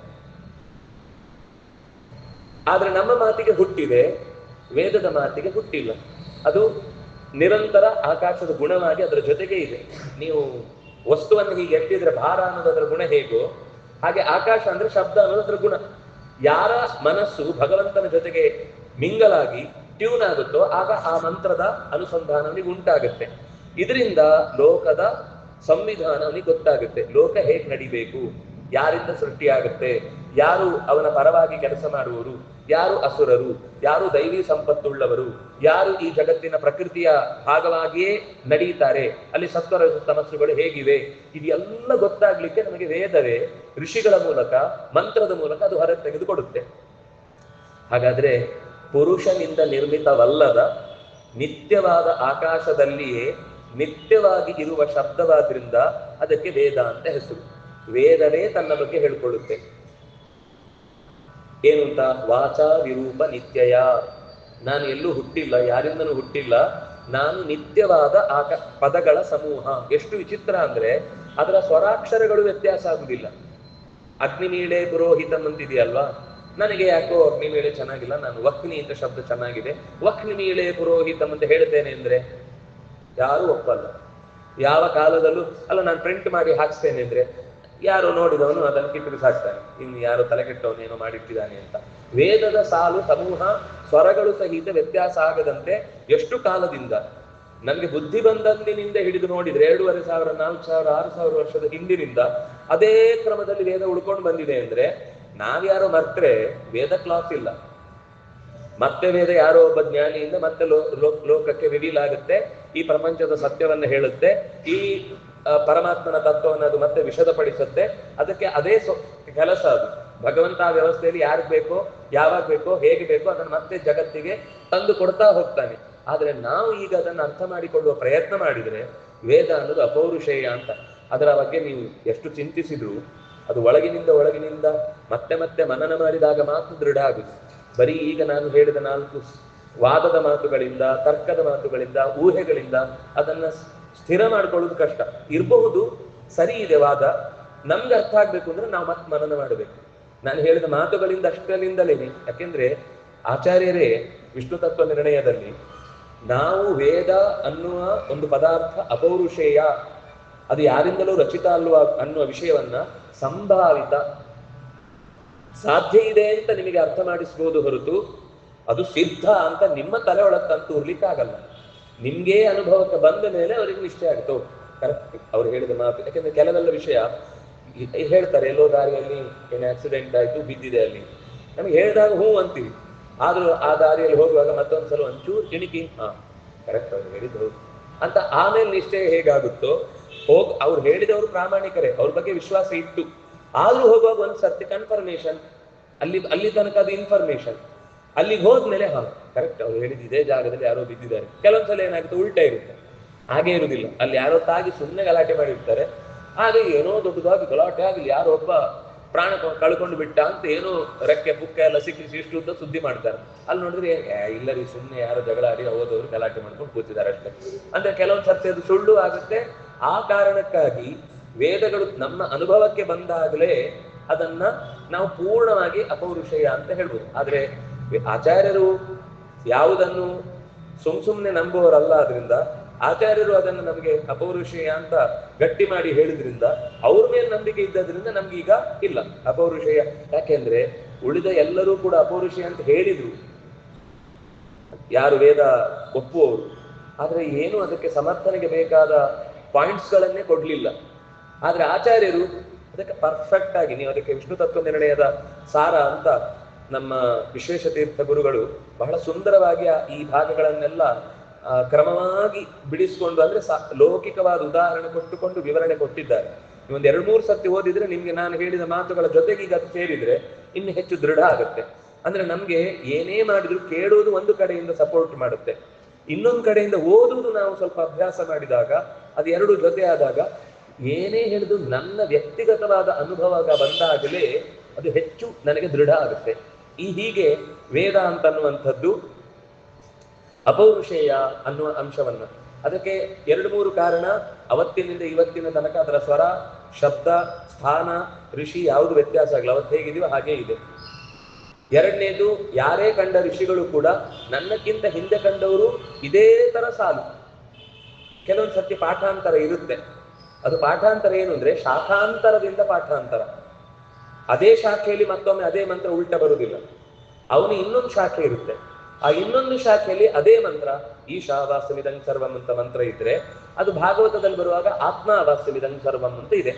ಆದ್ರೆ ನಮ್ಮ ಮಾತಿಗೆ ಹುಟ್ಟಿದೆ, ವೇದದ ಮಾತಿಗೆ ಹುಟ್ಟಿಲ್ಲ. ಅದು ನಿರಂತರ ಆಕಾಶದ ಗುಣವಾಗಿ ಅದರ ಜೊತೆಗೆ ಇದೆ. ನೀವು ವಸ್ತುವನ್ನು ಹೀಗೆ ಎತ್ತಿದ್ರೆ ಭಾರ ಅನ್ನೋದು ಅದರ ಗುಣ ಹೇಗೋ ಹಾಗೆ ಆಕಾಶ ಅಂದ್ರೆ ಶಬ್ದ ಅನ್ನೋದು ಅದರ ಗುಣ. ಯಾರ ಮನಸ್ಸು ಭಗವಂತನ ಜೊತೆಗೆ ಮಿಂಗಲಾಗಿ ಟ್ಯೂನ್ ಆಗುತ್ತೋ ಆಗ ಆ ಮಂತ್ರದ ಅನುಸಂಧಾನ ಅವನಿಗೆ ಉಂಟಾಗುತ್ತೆ. ಇದರಿಂದ ಲೋಕದ ಸಂವಿಧಾನ ಅವನಿಗೆ ಗೊತ್ತಾಗುತ್ತೆ. ಲೋಕ ಹೇಗ್ ನಡಿಬೇಕು, ಯಾರಿಂದ ಸೃಷ್ಟಿಯಾಗುತ್ತೆ, ಯಾರು ಅವನ ಪರವಾಗಿ ಕೆಲಸ ಮಾಡುವವರು, ಯಾರು ಅಸುರರು, ಯಾರು ದೈವಿ ಸಂಪತ್ತುಳ್ಳವರು, ಯಾರು ಈ ಜಗತ್ತಿನ ಪ್ರಕೃತಿಯ ಭಾಗವಾಗಿಯೇ ನಡೀತಾರೆ, ಅಲ್ಲಿ ಸತ್ವರ ತಮಸ್ಸುಗಳು ಹೇಗಿವೆ, ಇದೆಲ್ಲ ಗೊತ್ತಾಗ್ಲಿಕ್ಕೆ ನಮಗೆ ವೇದವೇ ಋಷಿಗಳ ಮೂಲಕ ಮಂತ್ರದ ಮೂಲಕ ಅದು ಹೊರ ತೆಗೆದುಕೊಡುತ್ತೆ. ಹಾಗಾದ್ರೆ ಪುರುಷನಿಂದ ನಿರ್ಮಿತವಲ್ಲದ ನಿತ್ಯವಾದ ಆಕಾಶದಲ್ಲಿಯೇ ನಿತ್ಯವಾಗಿ ಇರುವ ಶಬ್ದವಾದ್ರಿಂದ ಅದಕ್ಕೆ ವೇದ ಅಂತ ಹೆಸರು. ವೇದವೇ ತನ್ನ ಬಗ್ಗೆ ಹೇಳ್ಕೊಳ್ಳುತ್ತೆ. ಏನು ಅಂತ? ವಾಚಾ ವಿರೂಪ ನಿತ್ಯಯ. ನಾನು ಎಲ್ಲೂ ಹುಟ್ಟಿಲ್ಲ, ಯಾರಿಂದನೂ ಹುಟ್ಟಿಲ್ಲ, ನಾನು ನಿತ್ಯವಾದ ಪದಗಳ ಸಮೂಹ. ಎಷ್ಟು ವಿಚಿತ್ರ ಅಂದ್ರೆ ಅದರ ಸ್ವರಾಕ್ಷರಗಳು ವ್ಯತ್ಯಾಸ ಆಗುದಿಲ್ಲ. ಅಗ್ನಿಮೀಳೆ ಪುರೋಹಿತಂ ಅಂತಿದೆಯಲ್ವಾ, ನನಗೆ ಯಾಕೋ ಅಗ್ನಿಮೀಳೆ ಚೆನ್ನಾಗಿಲ್ಲ, ನಾನು ವಕ್ನಿ ಅಂತ ಶಬ್ದ ಚೆನ್ನಾಗಿದೆ, ವಕ್ನಿಮೀಳೆ ಪುರೋಹಿತಂ ಅಂತ ಹೇಳ್ತೇನೆ ಅಂದ್ರೆ ಯಾರು ಒಪ್ಪಲ್ಲ. ಯಾವ ಕಾಲದಲ್ಲೂ ಅಲ್ಲ, ನಾನು ಪ್ರಿಂಟ್ ಮಾಡಿ ಹಾಕ್ಸ್ತೇನೆ ಅಂದ್ರೆ ಯಾರೋ ನೋಡಿದವನು ಅದನ್ನು ಕಿತ್ತು ಹಾಕ್ತಾನೆ, ಇನ್ನು ಯಾರೋ ತಲೆಕೆಟ್ಟವನೇನೋ ಮಾಡಿಟ್ಟಿದ್ದಾನೆ ಅಂತ. ವೇದದ ಸಾಲು ಸಮೂಹ ಸ್ವರಗಳು ಸಹಿತ ವ್ಯತ್ಯಾಸ ಆಗದಂತೆ ಎಷ್ಟು ಕಾಲದಿಂದ, ನಮ್ಗೆ ಬುದ್ಧಿ ಬಂದಂದಿನಿಂದ ಹಿಡಿದು ನೋಡಿದ್ರೆ 2500, 4000, 6000 ವರ್ಷದ ಹಿಂದಿನಿಂದ ಅದೇ ಕ್ರಮದಲ್ಲಿ ವೇದ ಉಳ್ಕೊಂಡು ಬಂದಿದೆ ಅಂದ್ರೆ ನಾವ್ಯಾರೋ ಮರ್ತ್ರೆ ವೇದ ಕ್ಲಾಸ್ ಇಲ್ಲ. ಮತ್ತೆ ವೇದ ಯಾರೋ ಒಬ್ಬ ಜ್ಞಾನಿಯಿಂದ ಮತ್ತೆ ಲೋಕಕ್ಕೆ ರಿವೀಲ್ ಆಗುತ್ತೆ, ಈ ಪ್ರಪಂಚದ ಸತ್ಯವನ್ನ ಹೇಳುತ್ತೆ, ಈ ಪರಮಾತ್ಮನ ತತ್ವವನ್ನು ಅದು ಮತ್ತೆ ವಿಷದಪಡಿಸುತ್ತೆ. ಅದಕ್ಕೆ ಅದೇ ಕೆಲಸ. ಅದು ಭಗವಂತ ಆ ವ್ಯವಸ್ಥೆಯಲ್ಲಿ ಯಾರಿಗೆ ಬೇಕೋ, ಯಾವಾಗ ಬೇಕೋ, ಹೇಗೆ ಬೇಕೋ ಅದನ್ನು ಮತ್ತೆ ಜಗತ್ತಿಗೆ ತಂದು ಕೊಡ್ತಾ ಹೋಗ್ತಾನೆ. ಆದ್ರೆ ನಾವು ಈಗ ಅದನ್ನು ಅರ್ಥ ಮಾಡಿಕೊಳ್ಳುವ ಪ್ರಯತ್ನ ಮಾಡಿದ್ರೆ ವೇದ ಅನ್ನೋದು ಅಪೌರುಷೇಯ ಅಂತ. ಅದರ ಬಗ್ಗೆ ನೀವು ಎಷ್ಟು ಚಿಂತಿಸಿದ್ರು ಅದು ಒಳಗಿನಿಂದ ಮತ್ತೆ ಮತ್ತೆ ಮನನ ಮಾಡಿದಾಗ ಮಾತ್ರ ದೃಢ ಆಗುತ್ತೆ. ಬರೀ ಈಗ ನಾನು ಹೇಳಿದ 4 ವಾದದ ಮಾತುಗಳಿಂದ, ತರ್ಕದ ಮಾತುಗಳಿಂದ, ಊಹೆಗಳಿಂದ ಅದನ್ನ ಸ್ಥಿರ ಮಾಡ್ಕೊಳ್ಳೋದು ಕಷ್ಟ. ಇರಬಹುದು, ಸರಿ ಇದೆ ವಾದ, ನಮ್ಗೆ ಅರ್ಥ ಆಗ್ಬೇಕು ಅಂದ್ರೆ ನಾವು ಮತ್ತೆ ಮನನ ಮಾಡಬೇಕು. ನಾನು ಹೇಳಿದ ಮಾತುಗಳಿಂದ ಅಷ್ಟರಿಂದಲೇನೆ. ಯಾಕೆಂದ್ರೆ ಆಚಾರ್ಯರೇ ವಿಷ್ಣು ತತ್ವ ನಿರ್ಣಯದಲ್ಲಿ ನಾವು ವೇದ ಅನ್ನುವ ಒಂದು ಪದಾರ್ಥ ಅಪೌರುಷೇಯ, ಅದು ಯಾರಿಂದಲೂ ರಚಿತ ಅಲ್ವಾ ಅನ್ನುವ ವಿಷಯವನ್ನ ಸಂಭಾವಿತ, ಸಾಧ್ಯ ಇದೆ ಅಂತ ನಿಮಗೆ ಅರ್ಥ ಮಾಡಿಸ್ಬೋದು ಹೊರತು ಅದು ಸಿದ್ಧ ಅಂತ ನಿಮ್ಮ ತಲೆ ಒಳಕ್ಕಂತೂ ಇರ್ಲಿಕ್ಕಾಗಲ್ಲ. ನಿಮ್ಗೆ ಅನುಭವಕ್ಕೆ ಬಂದ ಮೇಲೆ ಅವರಿಗೆ ನಿಶ್ಚಯ ಆಗುತ್ತೆ, ಕರೆಕ್ಟ್ ಅವ್ರು ಹೇಳಿದ ಮಾತು. ಯಾಕೆಂದ್ರೆ ಕೆಲವೆಲ್ಲ ವಿಷಯ ಹೇಳ್ತಾರೆ, ಎಲ್ಲೋ ದಾರಿಯಲ್ಲಿ ಏನು ಆಕ್ಸಿಡೆಂಟ್ ಆಯ್ತು, ಬಿದ್ದಿದೆ ಅಲ್ಲಿ, ನಮ್ಗೆ ಹೇಳಿದಾಗ ಹೂ ಅಂತೀವಿ, ಆದ್ರೂ ಆ ದಾರಿಯಲ್ಲಿ ಹೋಗುವಾಗ ಮತ್ತೊಂದ್ಸಲ ಒಂಚೂರು ಚಿಣಿಕಿ, ಕರೆಕ್ಟ್ ಅವ್ರು ಹೇಳಿದ್ರು ಅಂತ ಆಮೇಲೆ ನಿಶ್ಚಯ ಹೇಗಾಗುತ್ತೋ, ಅವ್ರು ಹೇಳಿದವರು ಪ್ರಾಮಾಣಿಕರೇ, ಅವ್ರ ಬಗ್ಗೆ ವಿಶ್ವಾಸ ಇತ್ತು, ಆದ್ರೂ ಹೋಗುವಾಗ ಒಂದ್ ಸರ್ತಿ ಕನ್ಫರ್ಮೇಶನ್, ಅಲ್ಲಿ ತನಕ ಅದು ಇನ್ಫಾರ್ಮೇಶನ್, ಅಲ್ಲಿಗೆ ಹೋದ್ಮೇಲೆ ಕರೆಕ್ಟ್ ಅವ್ರು ಹೇಳಿದ ಇದೇ ಜಾಗದಲ್ಲಿ ಯಾರೋ ಬಿದ್ದಿದ್ದಾರೆ. ಕೆಲವೊಂದ್ಸಲ ಏನಾಗುತ್ತೆ, ಉಲ್ಟಾ ಇರುತ್ತೆ, ಹಾಗೆ ಇರುವುದಿಲ್ಲ, ಅಲ್ಲಿ ಯಾರೋ ತಾಗಿ ಸುಮ್ಮನೆ ಗಲಾಟೆ ಮಾಡಿರ್ತಾರೆ, ಹಾಗೆ ಏನೋ ದೊಡ್ಡದಾಗಿ ಗಲಾಟೆ ಆಗಲಿ, ಯಾರೋ ಒಬ್ಬ ಪ್ರಾಣ ಕಳ್ಕೊಂಡು ಬಿಟ್ಟ ಅಂತ ಏನೋ ರೆಕ್ಕೆ ಪುಕ್ಕ ಎಲ್ಲ ಸಿಕ್ಕಿಸಿ ಇಷ್ಟು ಉದ್ದ ಸುದ್ದಿ ಮಾಡ್ತಾರೆ. ಅಲ್ಲಿ ನೋಡಿದ್ರೆ ಇಲ್ಲರಿ ಸುಮ್ಮನೆ ಯಾರೋ ಜಗಳ ಆಡಿ ಹೋದವರು ಗಲಾಟೆ ಮಾಡ್ಕೊಂಡು ಕೂತಿದ್ದಾರೆ ಅಷ್ಟೇ. ಅಂದ್ರೆ ಕೆಲವೊಂದ್ ಸರ್ತಿ ಅದು ಸುಳ್ಳು ಆಗುತ್ತೆ. ಆ ಕಾರಣಕ್ಕಾಗಿ ವೇದಗಳು ನಮ್ಮ ಅನುಭವಕ್ಕೆ ಬಂದಾಗಲೇ ಅದನ್ನ ನಾವು ಪೂರ್ಣವಾಗಿ ಅಪೌರುಷೇಯ ಅಂತ ಹೇಳ್ಬೋದು. ಆದ್ರೆ ಆಚಾರ್ಯರು ಯಾವುದನ್ನು ಸುಮ್ನೆ ನಂಬುವವರಲ್ಲ. ಆದ್ರಿಂದ ಆಚಾರ್ಯರು ಅದನ್ನು ನಮಗೆ ಅಪೌರುಷೇಯ ಅಂತ ಗಟ್ಟಿ ಮಾಡಿ ಹೇಳಿದ್ರಿಂದ ಅವ್ರ ಮೇಲೆ ನಂಬಿಕೆ ಇದ್ದದ್ರಿಂದ ನಮ್ಗೀಗ ಇಲ್ಲ ಅಪೌರುಷೇಯ. ಯಾಕೆಂದ್ರೆ ಉಳಿದ ಎಲ್ಲರೂ ಕೂಡ ಅಪೌರುಷೇಯ ಅಂತ ಹೇಳಿದ್ರು, ಯಾರು ವೇದ ಒಪ್ಪುವವರು. ಆದ್ರೆ ಏನು ಅದಕ್ಕೆ ಸಮರ್ಥನೆಗೆ ಬೇಕಾದ ಪಾಯಿಂಟ್ಸ್ ಗಳನ್ನೇ ಕೊಡ್ಲಿಲ್ಲ. ಆದ್ರೆ ಆಚಾರ್ಯರು ಅದಕ್ಕೆ ಪರ್ಫೆಕ್ಟ್ ಆಗಿ, ನೀವು ಅದಕ್ಕೆ ವಿಷ್ಣು ತತ್ವ ನಿರ್ಣಯದ ಸಾರ ಅಂತ ನಮ್ಮ ವಿಶ್ವೇಶತೀರ್ಥ ಗುರುಗಳು ಬಹಳ ಸುಂದರವಾಗಿ ಈ ಭಾಗಗಳನ್ನೆಲ್ಲ ಕ್ರಮವಾಗಿ ಬಿಡಿಸ್ಕೊಂಡು, ಅಂದ್ರೆ ಲೌಕಿಕವಾದ ಉದಾಹರಣೆ ಕೊಟ್ಟುಕೊಂಡು ವಿವರಣೆ ಕೊಟ್ಟಿದ್ದಾರೆ. ನೀವೊಂದು 2-3 ಸರ್ತಿ ಓದಿದ್ರೆ ನಿಮ್ಗೆ ನಾನು ಹೇಳಿದ ಮಾತುಗಳ ಜೊತೆಗೆ ಈಗ ಅದು ಸೇರಿದ್ರೆ ಇನ್ನು ಹೆಚ್ಚು ದೃಢ ಆಗುತ್ತೆ. ಅಂದ್ರೆ ನಮ್ಗೆ ಏನೇ ಮಾಡಿದ್ರು ಕೇಳುವುದು ಒಂದು ಕಡೆಯಿಂದ ಸಪೋರ್ಟ್ ಮಾಡುತ್ತೆ, ಇನ್ನೊಂದು ಕಡೆಯಿಂದ ಓದುವುದು ನಾವು ಸ್ವಲ್ಪ ಅಭ್ಯಾಸ ಮಾಡಿದಾಗ, ಅದು ಎರಡು ಜೊತೆ ಆದಾಗ ಏನೇ ಹೇಳಿದ್ರು ನನ್ನ ವ್ಯಕ್ತಿಗತವಾದ ಅನುಭವ ಬಂದಾಗಲೇ ಅದು ಹೆಚ್ಚು ನನಗೆ ದೃಢ ಆಗುತ್ತೆ. ಹೀಗೆ ವೇದ ಅಂತನ್ನುವಂಥದ್ದು ಅಪೌರುಷೇಯ ಅನ್ನುವ ಅಂಶವನ್ನ, ಅದಕ್ಕೆ 2-3 ಕಾರಣ. ಅವತ್ತಿನಿಂದ ಇವತ್ತಿನ ತನಕ ಅದರ ಸ್ವರ, ಶಬ್ದ, ಸ್ಥಾನ, ಋಷಿ ಯಾವುದು ವ್ಯತ್ಯಾಸ ಆಗಲ್ಲ, ಅವತ್ತು ಹೇಗಿದೆಯೋ ಹಾಗೇ ಇದೆ. ಎರಡನೇದು, ಯಾರೇ ಕಂಡ ಋಷಿಗಳು ಕೂಡ ನನ್ನಕ್ಕಿಂತ ಹಿಂದೆ ಕಂಡವರು ಇದೇ ತರ ಸಾಲು. ಕೆಲವೊಂದು ಸತ್ಯ ಪಾಠಾಂತರ ಇರುತ್ತೆ. ಅದು ಪಾಠಾಂತರ ಏನು ಅಂದ್ರೆ ಶಾಖಾಂತರದಿಂದ ಪಾಠಾಂತರ. ಅದೇ ಶಾಖೆಯಲ್ಲಿ ಮತ್ತೊಮ್ಮೆ ಅದೇ ಮಂತ್ರ ಉಲ್ಟ ಬರುವುದಿಲ್ಲ. ಅವನು ಇನ್ನೊಂದು ಶಾಖೆ ಇರುತ್ತೆ, ಆ ಇನ್ನೊಂದು ಶಾಖೆಯಲ್ಲಿ ಅದೇ ಮಂತ್ರ ಈಶಾವಾಸ್ಯಮಿದಂ ಸರ್ವಂ ಅಂತ ಮಂತ್ರ ಇದ್ರೆ ಅದು ಭಾಗವತದಲ್ಲಿ ಬರುವಾಗ ಆತ್ಮಾವಾಸ್ಯಮಿದಂ ಸರ್ವಂ ಅಂತ ಇದೆ.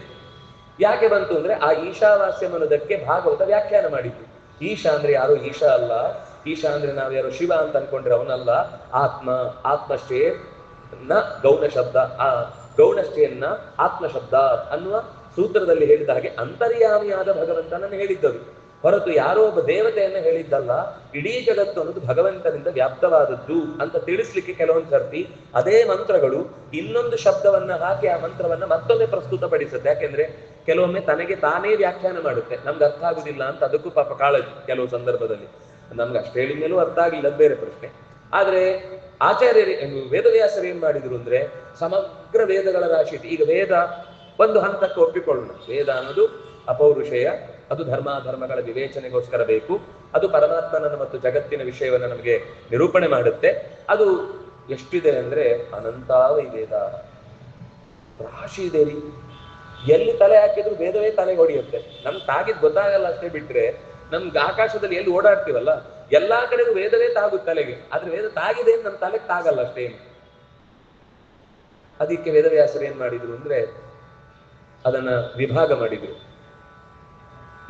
ಯಾಕೆ ಬಂತು ಅಂದ್ರೆ ಆ ಈಶಾವಾಸ್ಯಂ ಅನ್ನೋದಕ್ಕೆ ಭಾಗವತ ವ್ಯಾಖ್ಯಾನ ಮಾಡಿದ್ದು. ಈಶಾ ಅಂದ್ರೆ ಯಾರು? ಈಶಾ ಅಲ್ಲ. ಈಶಾ ಅಂದ್ರೆ ನಾವು ಯಾರು ಶಿವ ಅಂತ ಅನ್ಕೊಂಡ್ರೆ ಅವನಲ್ಲ. ಆತ್ಮ, ಆತ್ಮಶ್ಚೇ ನ ಗೌಣ ಶಬ್ದ, ಆ ಗೌಣಶ್ಚೇನ್ನ ಆತ್ಮ ಶಬ್ದ ಅನ್ನುವ ಸೂತ್ರದಲ್ಲಿ ಹೇಳಿದ ಹಾಗೆ ಅಂತರ್ಯಾಮಿಯಾದ ಭಗವಂತನನ್ನು ಹೇಳಿದ್ದರು ಹೊರತು ಯಾರೋ ಒಬ್ಬ ದೇವತೆಯನ್ನ ಹೇಳಿದ್ದಲ್ಲ. ಇಡೀ ಜಗತ್ತು ಅನ್ನೋದು ಭಗವಂತನಿಂದ ವ್ಯಾಪ್ತವಾದದ್ದು ಅಂತ ತಿಳಿಸ್ಲಿಕ್ಕೆ ಕೆಲವೊಂದು ಸರ್ತಿ ಅದೇ ಮಂತ್ರಗಳು ಇನ್ನೊಂದು ಶಬ್ದವನ್ನ ಹಾಕಿ ಆ ಮಂತ್ರವನ್ನ ಮತ್ತೊಮ್ಮೆ ಪ್ರಸ್ತುತಪಡಿಸುತ್ತೆ. ಯಾಕೆಂದ್ರೆ ಕೆಲವೊಮ್ಮೆ ತನಗೆ ತಾನೇ ವ್ಯಾಖ್ಯಾನ ಮಾಡುತ್ತೆ, ನಮ್ಗೆ ಅರ್ಥ ಆಗುದಿಲ್ಲ ಅಂತ. ಅದಕ್ಕೂ ಪಾಪ ಕಾಳಜಿ ಕೆಲವು ಸಂದರ್ಭದಲ್ಲಿ. ನಮ್ಗೆ ಅಷ್ಟು ಹೇಳಿದ ಮೇಲೂ ಅರ್ಥ ಆಗಿಲ್ಲ, ಬೇರೆ ಪ್ರಶ್ನೆ. ಆದ್ರೆ ಆಚಾರ್ಯರು ವೇದವ್ಯಾಸರು ಏನ್ ಮಾಡಿದ್ರು ಅಂದ್ರೆ ಸಮಗ್ರ ವೇದಗಳ ರಾಶಿ. ಈಗ ವೇದ ಒಂದು ಹಂತಕ್ಕೆ ಒಪ್ಪಿಕೊಳ್ಳೋಣ, ವೇದ ಅನ್ನೋದು ಅಪೌರುಷೇಯ, ಅದು ಧರ್ಮಾಧರ್ಮಗಳ ವಿವೇಚನೆಗೋಸ್ಕರ ಬೇಕು. ಅದು ಪರಮಾತ್ಮನನ್ನು ಮತ್ತು ಜಗತ್ತಿನ ವಿಷಯವನ್ನು ನಮಗೆ ನಿರೂಪಣೆ ಮಾಡುತ್ತೆ. ಅದು ಎಷ್ಟಿದೆ ಅಂದ್ರೆ ಅನಂತಾವೈ ವೇದ, ರಾಶಿ ಇದೆ ರೀ. ಎಲ್ಲಿ ತಲೆ ಹಾಕಿದ್ರು ವೇದವೇ ತಲೆಗೆ ಹೊಡೆಯುತ್ತೆ. ನಮ್ಗೆ ತಾಗಿದ್ ಗೊತ್ತಾಗಲ್ಲ ಅಷ್ಟೇ ಬಿಟ್ರೆ, ನಮ್ಗೆ ಆಕಾಶದಲ್ಲಿ ಎಲ್ಲಿ ಓಡಾಡ್ತೀವಲ್ಲ ಎಲ್ಲಾ ಕಡೆಗೂ ವೇದವೇ ತಾಗುತ್ತೆ ತಲೆಗೆ. ಆದ್ರೆ ವೇದ ತಾಗಿದೆ ನಮ್ಮ ತಲೆಗೆ ತಾಗಲ್ಲ ಅಷ್ಟೇ. ಅದಕ್ಕೆ ವೇದವ್ಯಾಸರು ಏನ್ ಮಾಡಿದ್ರು ಅಂದ್ರೆ ಅದನ್ನ ವಿಭಾಗ ಮಾಡಿದ್ರು.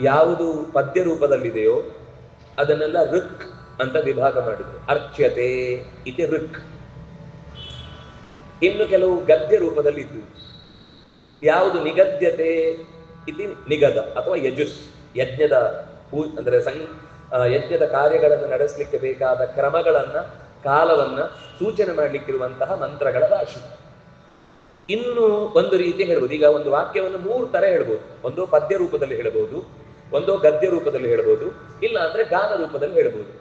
ಯಾವುದು ಪದ್ಯ ರೂಪದಲ್ಲಿದೆಯೋ ಅದನ್ನೆಲ್ಲ ಋಕ್ ಅಂತ ವಿಭಾಗ ಮಾಡಿದ್ರು. ಅರ್ಚ್ಯತೆ ಇತಿ ಋಕ್. ಇನ್ನು ಕೆಲವು ಗದ್ಯ ರೂಪದಲ್ಲಿ ಇದ್ದು, ಯಾವುದು ನಿಗದ್ಯತೆ ಇತಿ ನಿಗದ ಅಥವಾ ಯಜುಸ್, ಯಜ್ಞದ ಅಂದ್ರೆ ಯಜ್ಞದ ಕಾರ್ಯಗಳನ್ನು ನಡೆಸಲಿಕ್ಕೆ ಬೇಕಾದ ಕ್ರಮಗಳನ್ನ, ಕಾಲವನ್ನ ಸೂಚನೆ ಮಾಡ್ಲಿಕ್ಕಿರುವಂತಹ ಮಂತ್ರಗಳ ರಾಶಿ. ಇನ್ನು ಒಂದು ರೀತಿ ಹೇಳ್ಬೋದು. ಈಗ ಒಂದು ವಾಕ್ಯವನ್ನು 3 ತರ ಹೇಳ್ಬೋದು. ಒಂದು ಪದ್ಯ ರೂಪದಲ್ಲಿ ಹೇಳ್ಬೋದು, ಒಂದು ಗದ್ಯ ರೂಪದಲ್ಲಿ ಹೇಳ್ಬೋದು, ಇಲ್ಲ ಅಂದ್ರೆ ಗಾನ ರೂಪದಲ್ಲಿ ಹೇಳ್ಬೋದು.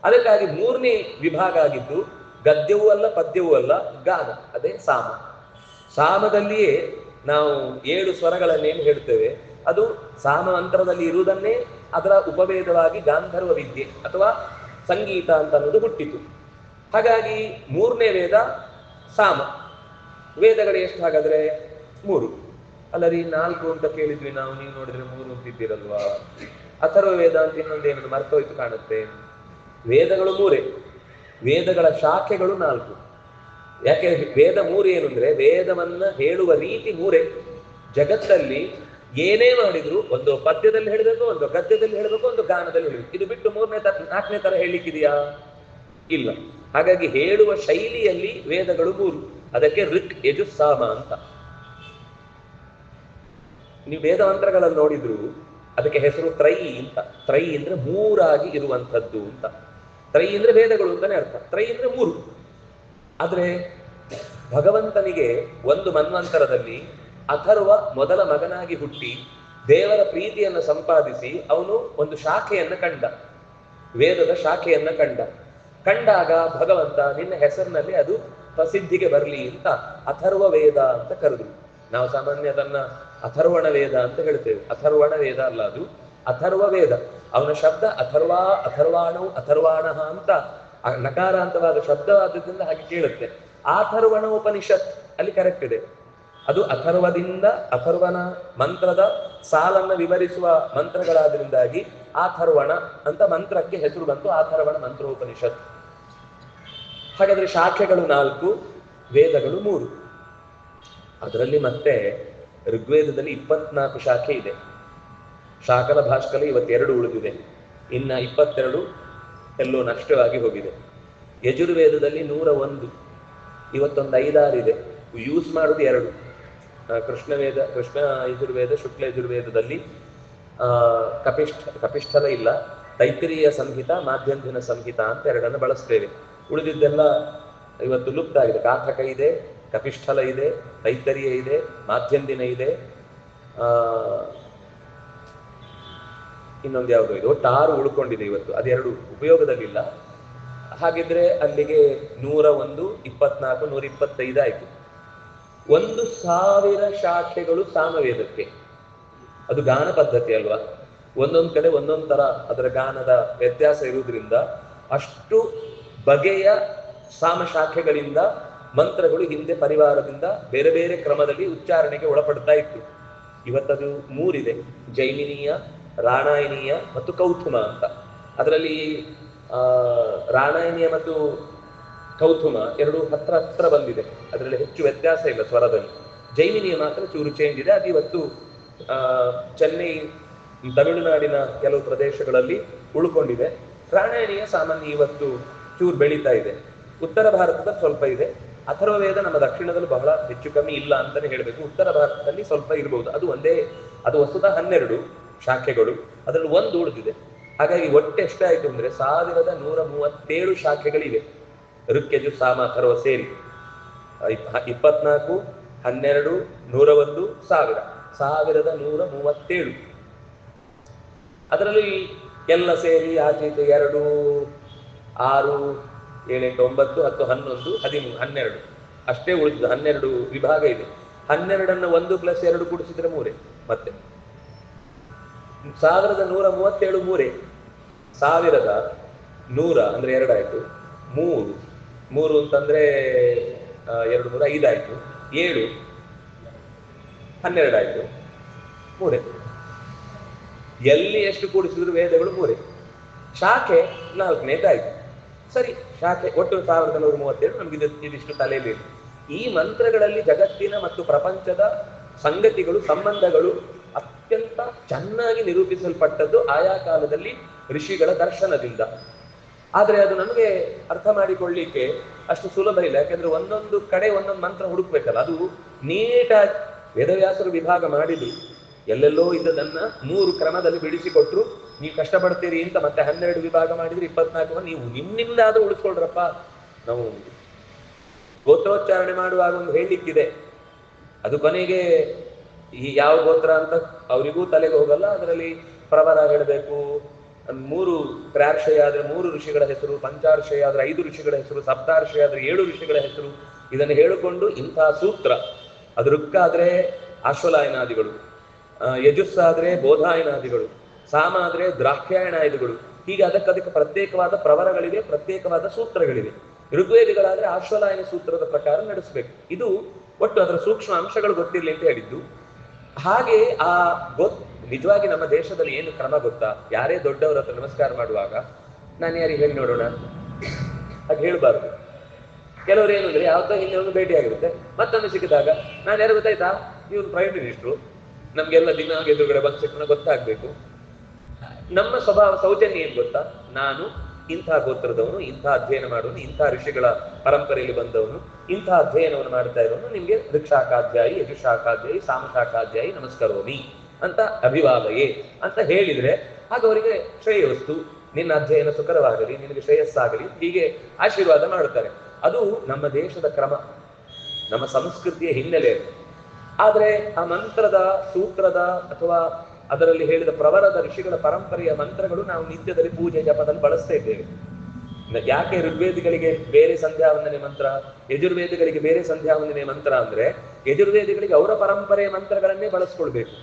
ಅದಕ್ಕಾಗಿ 3ನೇ ವಿಭಾಗ ಆಗಿದ್ದು ಗದ್ಯವೂ ಅಲ್ಲ ಪದ್ಯವೂ ಅಲ್ಲ, ಗಾನ. ಅದೇ ಸಾಮ. ಸಾಮದಲ್ಲಿಯೇ ನಾವು 7 ಸ್ವರಗಳನ್ನೇನು ಹೇಳ್ತೇವೆ ಅದು ಸಾಮ ಮಂತ್ರದಲ್ಲಿ ಇರುವುದನ್ನೇ ಅದರ ಉಪವೇದವಾಗಿ ಗಾಂಧರ್ವ ವಿದ್ಯೆ ಅಥವಾ ಸಂಗೀತ ಅಂತ ಅನ್ನೋದು ಹುಟ್ಟಿತು. ಹಾಗಾಗಿ 3ನೇ ವೇದ ಸಾಮ. ವೇದಗಳು ಎಷ್ಟು ಹಾಗಾದ್ರೆ 3 ಅಲ್ಲರಿ, 4 ಅಂತ ಕೇಳಿದ್ವಿ ನಾವು, ನೀವು ನೋಡಿದ್ರೆ 3 ಅಂತಿದ್ದೀರಲ್ವಾ. ಅಥರ್ವ ವೇದ ಅಂತ ಇನ್ನೊಂದೇನದು ಮರ್ತೋಯ್ತು ಕಾಣುತ್ತೆ. ವೇದಗಳು 3, ವೇದಗಳ ಶಾಖೆಗಳು 4. ಯಾಕೆ ವೇದ 3 ಏನು ಅಂದ್ರೆ ವೇದವನ್ನ ಹೇಳುವ ರೀತಿ 3. ಜಗತ್ತಲ್ಲಿ ಏನೇ ಮಾಡಿದ್ರು ಒಂದು ಪದ್ಯದಲ್ಲಿ ಹೇಳಬೇಕು, ಒಂದು ಗದ್ಯದಲ್ಲಿ ಹೇಳಬೇಕು, ಒಂದು ಗಾನದಲ್ಲಿ ಹೇಳಬೇಕು. ಇದು ಬಿಟ್ಟು 4ನೇ ತರ ಹೇಳಲಿಕ್ಕಿದೆಯಾ? ಇಲ್ಲ. ಹಾಗಾಗಿ ಹೇಳುವ ಶೈಲಿಯಲ್ಲಿ ವೇದಗಳು 3. ಅದಕ್ಕೆ ಋಕ್ ಯಜು ಸಾಮ ಅಂತ. ನೀವು ವೇದ ಮಂತ್ರಗಳನ್ನು ನೋಡಿದ್ರು ಅದಕ್ಕೆ ಹೆಸರು ತ್ರೈ ಅಂತ. ತ್ರೈ ಅಂದ್ರೆ 3 ಇರುವಂಥದ್ದು ಅಂತ. ತ್ರೈ ಅಂದ್ರೆ ವೇದಗಳು ಅಂತಾನೆ ಅರ್ಥ. ತ್ರೈ ಅಂದ್ರೆ 3. ಆದ್ರೆ ಭಗವಂತನಿಗೆ ಒಂದು ಮನ್ವಂತರದಲ್ಲಿ ಅಥರ್ವ ಮೊದಲ ಮಗನಾಗಿ ಹುಟ್ಟಿ ದೇವರ ಪ್ರೀತಿಯನ್ನು ಸಂಪಾದಿಸಿ ಅವನು ಒಂದು ಶಾಖೆಯನ್ನ ಕಂಡ, ವೇದದ ಶಾಖೆಯನ್ನ ಕಂಡಾಗ ಭಗವಂತ ನಿನ್ನ ಹೆಸರಿನಲ್ಲಿ ಅದು ಪ್ರಸಿದ್ಧಿಗೆ ಬರಲಿ ಅಂತ ಅಥರ್ವ ವೇದ ಅಂತ ಕರೆದ್ರು. ನಾವು ಸಾಮಾನ್ಯ ಅದನ್ನ ಅಥರ್ವಣ ವೇದ ಅಂತ ಹೇಳ್ತೇವೆ. ಅಥರ್ವಣ ವೇದ ಅಲ್ಲ, ಅದು ಅಥರ್ವ ವೇದ. ಅವನ ಶಬ್ದ ಅಥರ್ವಾ, ಅಥರ್ವಾಣವು, ಅಥರ್ವಾಣ ಅಂತ ನಕಾರಾಂತವಾದ ಶಬ್ದವಾದದಿಂದ ಹಾಗೆ ಕೇಳುತ್ತೆ. ಅಥರ್ವಣ ಉಪನಿಷತ್ ಅಲ್ಲಿ ಕರೆಕ್ಟ್ ಇದೆ. ಅದು ಅಥರ್ವದಿಂದ, ಅಥರ್ವನ ಮಂತ್ರದ ಸಾಲನ್ನ ವಿವರಿಸುವ ಮಂತ್ರಗಳಾದ್ರಿಂದಾಗಿ ಅಥರ್ವಣ ಅಂತ ಮಂತ್ರಕ್ಕೆ ಹೆಸರು ಬಂತು, ಅಥರ್ವಣ ಮಂತ್ರೋಪನಿಷತ್. ಹಾಗಾದ್ರೆ ಶಾಖೆಗಳು 4, ವೇದಗಳು 3. ಅದರಲ್ಲಿ ಮತ್ತೆ ಋಗ್ವೇದದಲ್ಲಿ 24 ಶಾಖೆ ಇದೆ. ಶಾಕಲ ಭಾಷ್ಕಲ ಇವತ್ತು 2 ಉಳಿದಿದೆ, ಇನ್ನ 22 ಎಲ್ಲೋ ನಷ್ಟವಾಗಿ ಹೋಗಿದೆ. ಯಜುರ್ವೇದದಲ್ಲಿ 101, ಇವತ್ತೊಂದು 5-6 ಇದೆ. ಯೂಸ್ ಮಾಡುದು 2. ಕೃಷ್ಣ ಯಜುರ್ವೇದ, ಶುಕ್ಲ ಯಜುರ್ವೇದದಲ್ಲಿ ಕಪಿಷ್ಠಲ ಇಲ್ಲ, ತೈತ್ರಿಯ ಸಂಹಿತ, ಮಾಧ್ಯಂಧಿನ ಸಂಹಿತ ಅಂತ 2 ಬಳಸ್ತೇವೆ. ಉಳಿದಿದ್ದೆಲ್ಲ ಇವತ್ತು ಲುಪ್ತ ಆಗಿದೆ. ಕಾಥಕ ಇದೆ, ಕಪಿಷ್ಠಲ ಇದೆ, ತೈತ್ತರಿಯ ಇದೆ, ಮಾಧ್ಯಂದಿನ ಇದೆ, ಇನ್ನೊಂದು ಯಾವುದೋ ಇದೆ. ಒಟ್ಟು 6 ಉಳ್ಕೊಂಡಿದೆ ಇವತ್ತು. ಅದು 2 ಉಪಯೋಗದಲ್ಲಿಲ್ಲ. ಹಾಗಿದ್ರೆ ಅಲ್ಲಿಗೆ 101, 24, 125 ಆಯ್ತು. 1000 ಶಾಖೆಗಳು ಸಾಮವೇದಕ್ಕೆ. ಅದು ಗಾನ ಪದ್ಧತಿ ಅಲ್ವಾ. ಒಂದೊಂದು ಕಡೆ ಒಂದೊಂದು ತರ ಅದರ ಗಾನದ ವ್ಯತ್ಯಾಸ ಇರುವುದರಿಂದ ಅಷ್ಟು ಬಗೆಯ ಸಾಮಶಾಖೆಗಳಿಂದ ಮಂತ್ರಗಳು ಹಿಂದೆ ಪರಿವಾರದಿಂದ ಬೇರೆ ಬೇರೆ ಕ್ರಮದಲ್ಲಿ ಉಚ್ಚಾರಣೆಗೆ ಒಳಪಡ್ತಾ ಇತ್ತು. ಇವತ್ತದು ಮೂರಿದೆ: ಜೈಮಿನೀಯ, ರಾಣಾಯಣೀಯ ಮತ್ತು ಕೌಥುಮ ಅಂತ. ಅದರಲ್ಲಿ ರಾಣಾಯಣೀಯ ಮತ್ತು ಕೌಥುಮ ಎರಡು ಹತ್ರ ಹತ್ರ ಬಂದಿದೆ, ಅದರಲ್ಲಿ ಹೆಚ್ಚು ವ್ಯತ್ಯಾಸ ಇಲ್ಲ ಸ್ವರದಲ್ಲಿ. ಜೈಮಿನಿಯ ಮಾತ್ರ ಚೂರು ಚೇಂಜ್ ಇದೆ. ಅದು ಇವತ್ತು ಚೆನ್ನೈ, ತಮಿಳುನಾಡಿನ ಕೆಲವು ಪ್ರದೇಶಗಳಲ್ಲಿ ಉಳ್ಕೊಂಡಿದೆ. ರಾಣಾಯಣೀಯ ಸಾಮಾನ್ಯ ಇವತ್ತು ಚೂರು ಬೆಳೀತಾ ಇದೆ. ಉತ್ತರ ಭಾರತದಲ್ಲಿ ಸ್ವಲ್ಪ ಇದೆ. ಅಥರ್ವವೇದ ನಮ್ಮ ದಕ್ಷಿಣದಲ್ಲಿ ಬಹಳ ಹೆಚ್ಚು ಕಮ್ಮಿ ಇಲ್ಲ ಅಂತಾನೆ ಹೇಳಬೇಕು. ಉತ್ತರ ಭಾರತದಲ್ಲಿ ಸ್ವಲ್ಪ ಇರಬಹುದು. ಅದು ವಸ್ತುತಃ 12 ಶಾಖೆಗಳು, ಅದರಲ್ಲಿ ಒಂದು ಉಳಿದಿದೆ. ಹಾಗಾಗಿ ಒಟ್ಟು ಎಷ್ಟಾಯ್ತು ಅಂದ್ರೆ 1137 ಶಾಖೆಗಳಿವೆ. ಋಕ್ಯಜು, ಸಾಮ, ಅಥರ್ವ ಸೇರಿ 24, 12, 101, 1137. ಅದರಲ್ಲಿ ಎಲ್ಲ ಸೇರಿ ಆಚೀಚೆ 2, 6, 7, 8, 9, 10, 11, 13, 12 ಅಷ್ಟೇ ಉಳಿದಿದ್ದು. 12 ವಿಭಾಗ ಇದೆ. 12ಅನ್ನು 1 + 2 ಕೂಡಿಸಿದ್ರೆ 3. ಮತ್ತೆ 1137 3. 1100 ಅಂದ್ರೆ 2 ಆಯ್ತು. 3 ಅಂತಂದ್ರೆ 2 3 5 ಆಯ್ತು. 7 12 ಆಯ್ತು. 3. ಎಲ್ಲಿ ಎಷ್ಟು ಕೂಡಿಸಿದ್ರು ವೇದಗಳು 3. ಶಾಖೆ 4ನೇದಾಯ್ತು. ಸರಿ, ಶಾಖೆ ಒಟ್ಟು 1137. ನಮ್ಗೆ ಇದಿಷ್ಟು ತಲೆಯಲ್ಲಿ. ಈ ಮಂತ್ರಗಳಲ್ಲಿ ಜಗತ್ತಿನ ಮತ್ತು ಪ್ರಪಂಚದ ಸಂಗತಿಗಳು, ಸಂಬಂಧಗಳು ಅತ್ಯಂತ ಚೆನ್ನಾಗಿ ನಿರೂಪಿಸಲ್ಪಟ್ಟದ್ದು ಆಯಾ ಕಾಲದಲ್ಲಿ ಋಷಿಗಳ ದರ್ಶನದಿಂದ. ಆದ್ರೆ ಅದು ನಮಗೆ ಅರ್ಥ ಮಾಡಿಕೊಳ್ಳಿಕ್ಕೆ ಅಷ್ಟು ಸುಲಭ ಇಲ್ಲ. ಯಾಕಂದ್ರೆ ಒಂದೊಂದು ಕಡೆ ಒಂದೊಂದು ಮಂತ್ರ ಹುಡುಕ್ಬೇಕಲ್ಲ. ಅದು ನೀಟಾಗಿ ವೇದವ್ಯಾಸರು ವಿಭಾಗ ಮಾಡಿದ್ರು. ಎಲ್ಲೆಲ್ಲೋ ಇದ್ದದನ್ನ 3 ಕ್ರಮದಲ್ಲಿ ಬಿಡಿಸಿಕೊಟ್ರು. ನೀವು ಕಷ್ಟಪಡ್ತೀರಿ ಅಂತ ಮತ್ತೆ 12 ವಿಭಾಗ ಮಾಡಿದ್ರೆ 24. ನೀವು ನಿಮ್ಮಿಂದಾದ್ರೂ ಉಳಿಸ್ಕೊಳ್ರಪ್ಪ. ನಾವು ಗೋತ್ರೋಚ್ಚಾರಣೆ ಮಾಡುವಾಗ ಒಂದು ಹೇಳಿಕ್ಕಿದೆ, ಅದು ಕೊನೆಗೆ ಈ ಯಾವ ಗೋತ್ರ ಅಂತ ಅವರಿಗೂ ತಲೆಗೆ ಹೋಗಲ್ಲ. ಅದರಲ್ಲಿ ಪ್ರವರ ಹೇಳಬೇಕು, 3 ತ್ರಾರ್ಷಯ ಆದ್ರೆ 3 ಋಷಿಗಳ ಹೆಸರು, ಪಂಚಾರ್ಷಯ ಆದ್ರೆ 5 ಋಷಿಗಳ ಹೆಸರು, ಸಪ್ತಾರ್ಷಯ ಆದ್ರೆ 7 ಋಷಿಗಳ ಹೆಸರು. ಇದನ್ನು ಹೇಳಿಕೊಂಡು ಇಂತಹ ಸೂತ್ರ. ಅದು ಋಕ್ಕಾದ್ರೆ ಆಶ್ವಲಾಯನಾದಿಗಳು, ಯಜುಸ್ಸಾದ್ರೆ ಬೋಧಾಯನಾದಿಗಳು, ಸಾಮ ಆದ್ರೆ ದ್ರಾಕ್ಷಾಯಣಾದಿಗಳು. ಹೀಗೆ ಅದಕ್ಕೆ ಪ್ರತ್ಯೇಕವಾದ ಪ್ರವರಗಳಿವೆ, ಪ್ರತ್ಯೇಕವಾದ ಸೂತ್ರಗಳಿವೆ. ಋಗ್ವೇದಿಗಳಾದ್ರೆ ಆಶ್ವಲಾಯನ ಸೂತ್ರದ ಪ್ರಕಾರ ನಡೆಸಬೇಕು. ಇದು ಒಟ್ಟು ಅದರ ಸೂಕ್ಷ್ಮ ಅಂಶಗಳು ಗೊತ್ತಿರಲಿ ಅಂತ ಹೇಳಿದ್ದು. ಹಾಗೆ ನಿಜವಾಗಿ ನಮ್ಮ ದೇಶದಲ್ಲಿ ಏನು ಕ್ರಮ ಗೊತ್ತಾ? ಯಾರೇ ದೊಡ್ಡವರ ಹತ್ರ ನಮಸ್ಕಾರ ಮಾಡುವಾಗ ನಾನು ಯಾರಿಗೆ ಹೇಳಿ ನೋಡೋಣ ಹಾಗೆ ಹೇಳ್ಬಾರ್ದು. ಕೆಲವರು ಏನು ಅಂದ್ರೆ ಯಾವ್ದೋ ಹಿಂದೆ ಒಂದು ಭೇಟಿ ಆಗಿರುತ್ತೆ, ಮತ್ತೊಂದು ಸಿಕ್ಕಿದಾಗ ನಾನು ಯಾರು ಗೊತ್ತಾಯ್ತಾ, ಇವ್ರು ಪ್ರೈಮ್ ಮಿನಿಸ್ಟ್ರು, ನಮ್ಗೆಲ್ಲ ದಿನ ಎದುರುಗಡೆ ಬಂದ ಸಿಕ್ಕ ಗೊತ್ತಾಗ್ಬೇಕು. ನಮ್ಮ ಸ್ವಭಾವ ಸೌಜನ್ಯ ಏನ್ ಗೊತ್ತಾ? ನಾನು ಇಂಥ ಗೋತ್ರದವನು, ಇಂಥ ಅಧ್ಯಯನ ಮಾಡುವನು, ಇಂಥ ಋಷಿಗಳ ಪರಂಪರೆಯಲ್ಲಿ ಬಂದವನು, ಇಂಥ ಅಧ್ಯಯನವನ್ನು ಮಾಡ್ತಾ ಇರೋನು, ನಿಮ್ಗೆ ಋಕ್ಷಾಖಾಧ್ಯಾಯಿ, ಯಜುಶಾಖಾಧ್ಯಾಯಿ, ಸಾಮಶಾಖಾಧ್ಯಾಯಿ ನಮಸ್ಕರೋಮಿ ಅಂತ ಅಭಿವಾದಯೇ ಅಂತ ಹೇಳಿದ್ರೆ ಆಗ ಅವರಿಗೆ ಶ್ರೇಯಸ್ಸು, ನಿನ್ನ ಅಧ್ಯಯನ ಸುಖರವಾಗಲಿ, ನಿನಗೆ ಶ್ರೇಯಸ್ಸಾಗಲಿ, ಹೀಗೆ ಆಶೀರ್ವಾದ ಮಾಡುತ್ತಾರೆ. ಅದು ನಮ್ಮ ದೇಶದ ಕ್ರಮ, ನಮ್ಮ ಸಂಸ್ಕೃತಿಯ ಹಿನ್ನೆಲೆ. ಆದ್ರೆ ಆ ಮಂತ್ರದ, ಸೂತ್ರದ ಅಥವಾ ಅದರಲ್ಲಿ ಹೇಳಿದ ಪ್ರವರದ ಋಷಿಗಳ ಪರಂಪರೆಯ ಮಂತ್ರಗಳು ನಾವು ನಿತ್ಯದಲ್ಲಿ ಪೂಜೆ ಜಪದಲ್ಲಿ ಬಳಸ್ತಾ ಇದ್ದೇವೆ. ಯಾಕೆ ಋಗ್ವೇದಿಗಳಿಗೆ ಬೇರೆ ಸಂಧ್ಯಾವಂದನೆ ಮಂತ್ರ, ಯಜುರ್ವೇದಿಗಳಿಗೆ ಬೇರೆ ಸಂಧ್ಯಾವಂದನೆ ಮಂತ್ರ ಅಂದ್ರೆ ಯಜುರ್ವೇದಿಗಳಿಗೆ ಅವರ ಪರಂಪರೆಯ ಮಂತ್ರಗಳನ್ನೇ ಬಳಸ್ಕೊಳ್ಬೇಕು.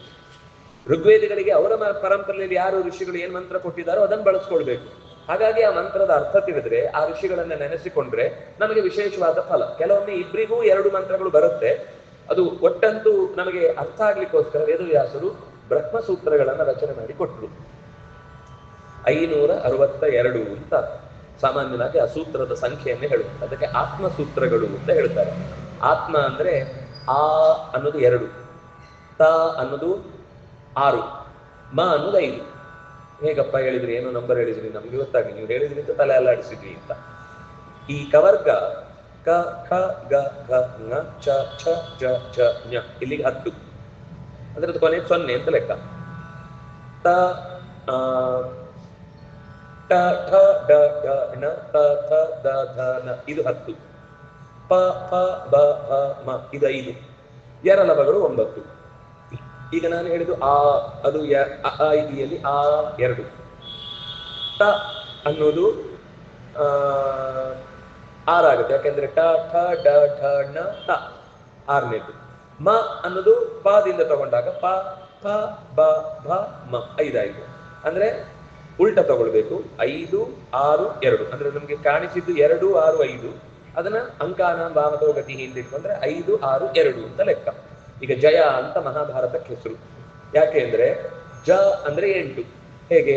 ಋಗ್ವೇದಿಗಳಿಗೆ ಅವರ ಪರಂಪರೆಯಲ್ಲಿ ಯಾರು ಋಷಿಗಳು ಏನ್ ಮಂತ್ರ ಕೊಟ್ಟಿದ್ದಾರೋ ಅದನ್ನು ಬಳಸ್ಕೊಳ್ಬೇಕು. ಹಾಗಾಗಿ ಆ ಮಂತ್ರದ ಅರ್ಥ ತಿಳಿದ್ರೆ, ಆ ಋಷಿಗಳನ್ನ ನೆನೆಸಿಕೊಂಡ್ರೆ ನಮಗೆ ವಿಶೇಷವಾದ ಫಲ. ಕೆಲವೊಮ್ಮೆ ಇಬ್ಬರಿಗೂ 2 ಮಂತ್ರಗಳು ಬರುತ್ತೆ. ಅದು ಒಟ್ಟಂತೂ ನಮಗೆ ಅರ್ಥ ಆಗ್ಲಿಕ್ಕೋಸ್ಕರ ವೇದವ್ಯಾಸರು ಬ್ರಹ್ಮಸೂತ್ರಗಳನ್ನ ರಚನೆ ಮಾಡಿ ಕೊಟ್ಟರು. 562 ಅಂತ ಸಾಮಾನ್ಯವಾಗಿ ಆ ಸೂತ್ರದ ಸಂಖ್ಯೆಯನ್ನೇ ಹೇಳುತ್ತೆ. ಅದಕ್ಕೆ ಆತ್ಮಸೂತ್ರಗಳು ಅಂತ ಹೇಳ್ತಾರೆ. ಆತ್ಮ ಅಂದ್ರೆ ಆ ಅನ್ನೋದು 2, ತ ಅನ್ನೋದು 6, ಮ ಅನ್ನೋದು 5. ಹೇಗಪ್ಪ ಹೇಳಿದ್ರಿ, ಏನೋ ನಂಬರ್ ಹೇಳಿದ್ರಿ, ನಮ್ಗೆ ಗೊತ್ತಾಗಿ ನೀವು ಹೇಳಿದ್ರಿ ಅಂತ ತಲೆ ಅಲ್ಲಾಡಿಸಿದ್ವಿ ಅಂತ. ಈ ಕವರ್ಗ ಕ ಖ ಗ ಘ ङ ಚ ಛ ಜ ಝ ಞ ಇಲ್ಲಿಗೆ 10, ಅದ್ರದ್ದು ಕೊನೆ 0 ಅಂತ ಲೆಕ್ಕ. ತ ಟ ಠ ಡ ಢ ಣ ತ ಥ ದ ಧ ನ ಇದು 10. ಪ ಫ ಬ ಭ ಮ ಇದು 5. ಎರಲಭಗಳು 9. ಈಗ ನಾನು ಹೇಳಿದ್ದು ಆ, ಅದು ಇದಿಯಲ್ಲಿ ಆ 2. ಟ ಅನ್ನೋದು 6 ಆಗುತ್ತೆ, ಯಾಕೆಂದ್ರೆ ಟ ಠ ಡ ಠ ಣ ತ 6ನೇದು. ಮ ಅನ್ನೋದು ಪಾದಿಂದ ತಗೊಂಡಾಗ ಪ ಫ ಬ ಭ ಮ 5 ಆಯ್ತು. ಅಂದ್ರೆ ಉಲ್ಟ ತಗೊಳ್ಬೇಕು. 5, 6, 2 ಅಂದ್ರೆ ನಮ್ಗೆ ಕಾಣಿಸಿದ್ದು 2, 6, 5. ಅದನ್ನ ಅಂಕಾನ ಭಾವತೋ ಗತಿ ಅಂತ ಇಟ್ಕೊಂಡ್ರೆ 5, 6, 2 ಅಂತ ಲೆಕ್ಕ. ಈಗ ಜಯ ಅಂತ ಮಹಾಭಾರತಕ್ಕೆ ಹೆಸರು. ಯಾಕೆ ಅಂದ್ರೆ ಜ ಅಂದ್ರೆ 8. ಹೇಗೆ?